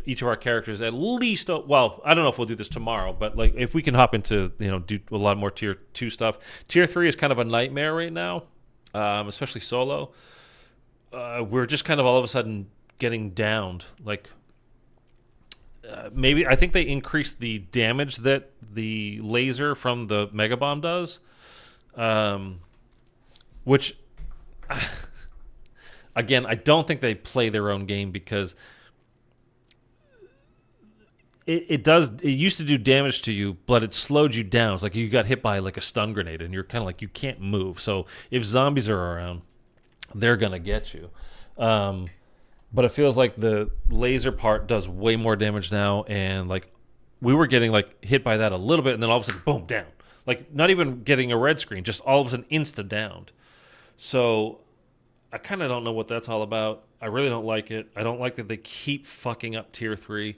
each of our characters at least. Well, I don't know if we'll do this tomorrow, but like if we can hop into do a lot more Tier 2 stuff. Tier 3 is kind of a nightmare right now, especially solo. We're just kind of all of a sudden getting downed. Like maybe I think they increased the damage that the laser from the Mega Bomb does, which again I don't think they play their own game because. It used to do damage to you, but it slowed you down. It's like you got hit by like a stun grenade, and you're kind of like you can't move. So if zombies are around, they're gonna get you. But it feels like the laser part does way more damage now, and like we were getting like hit by that a little bit, and then all of a sudden, boom, down. Like not even getting a red screen, just all of a sudden insta downed. So I kind of don't know what that's all about. I really don't like it. I don't like that they keep fucking up Tier 3.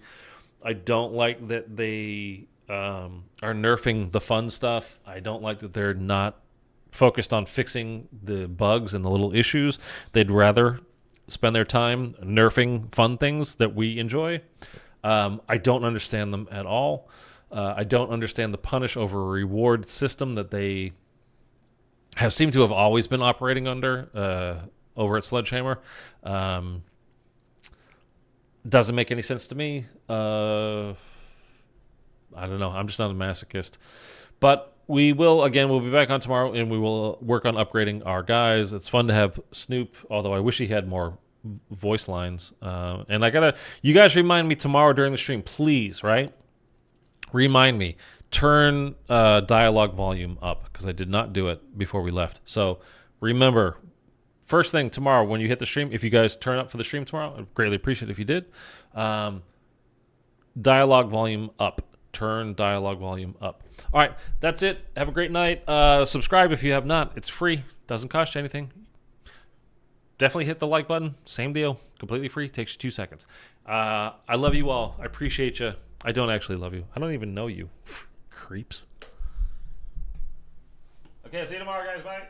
I don't like that they are nerfing the fun stuff. I don't like that they're not focused on fixing the bugs and the little issues. They'd rather spend their time nerfing fun things that we enjoy. I don't understand them at all. I don't understand the punish over reward system that they have seemed to have always been operating under over at Sledgehammer. Doesn't make any sense to me. I don't know. I'm just not a masochist. But we'll be back on tomorrow, and we will work on upgrading our guys. It's fun to have Snoop, although I wish he had more voice lines. And you guys remind me tomorrow during the stream, please, right? Remind me, turn dialogue volume up, because I did not do it before we left. So remember, first thing tomorrow when you hit the stream, if you guys turn up for the stream tomorrow, I'd greatly appreciate it if you did. Dialogue volume up. Turn dialogue volume up. All right, that's it. Have a great night. Subscribe if you have not. It's free. Doesn't cost you anything. Definitely hit the like button. Same deal. Completely free. Takes you 2 seconds. I love you all. I appreciate you. I don't actually love you. I don't even know you. Creeps. Okay, see you tomorrow, guys. Bye.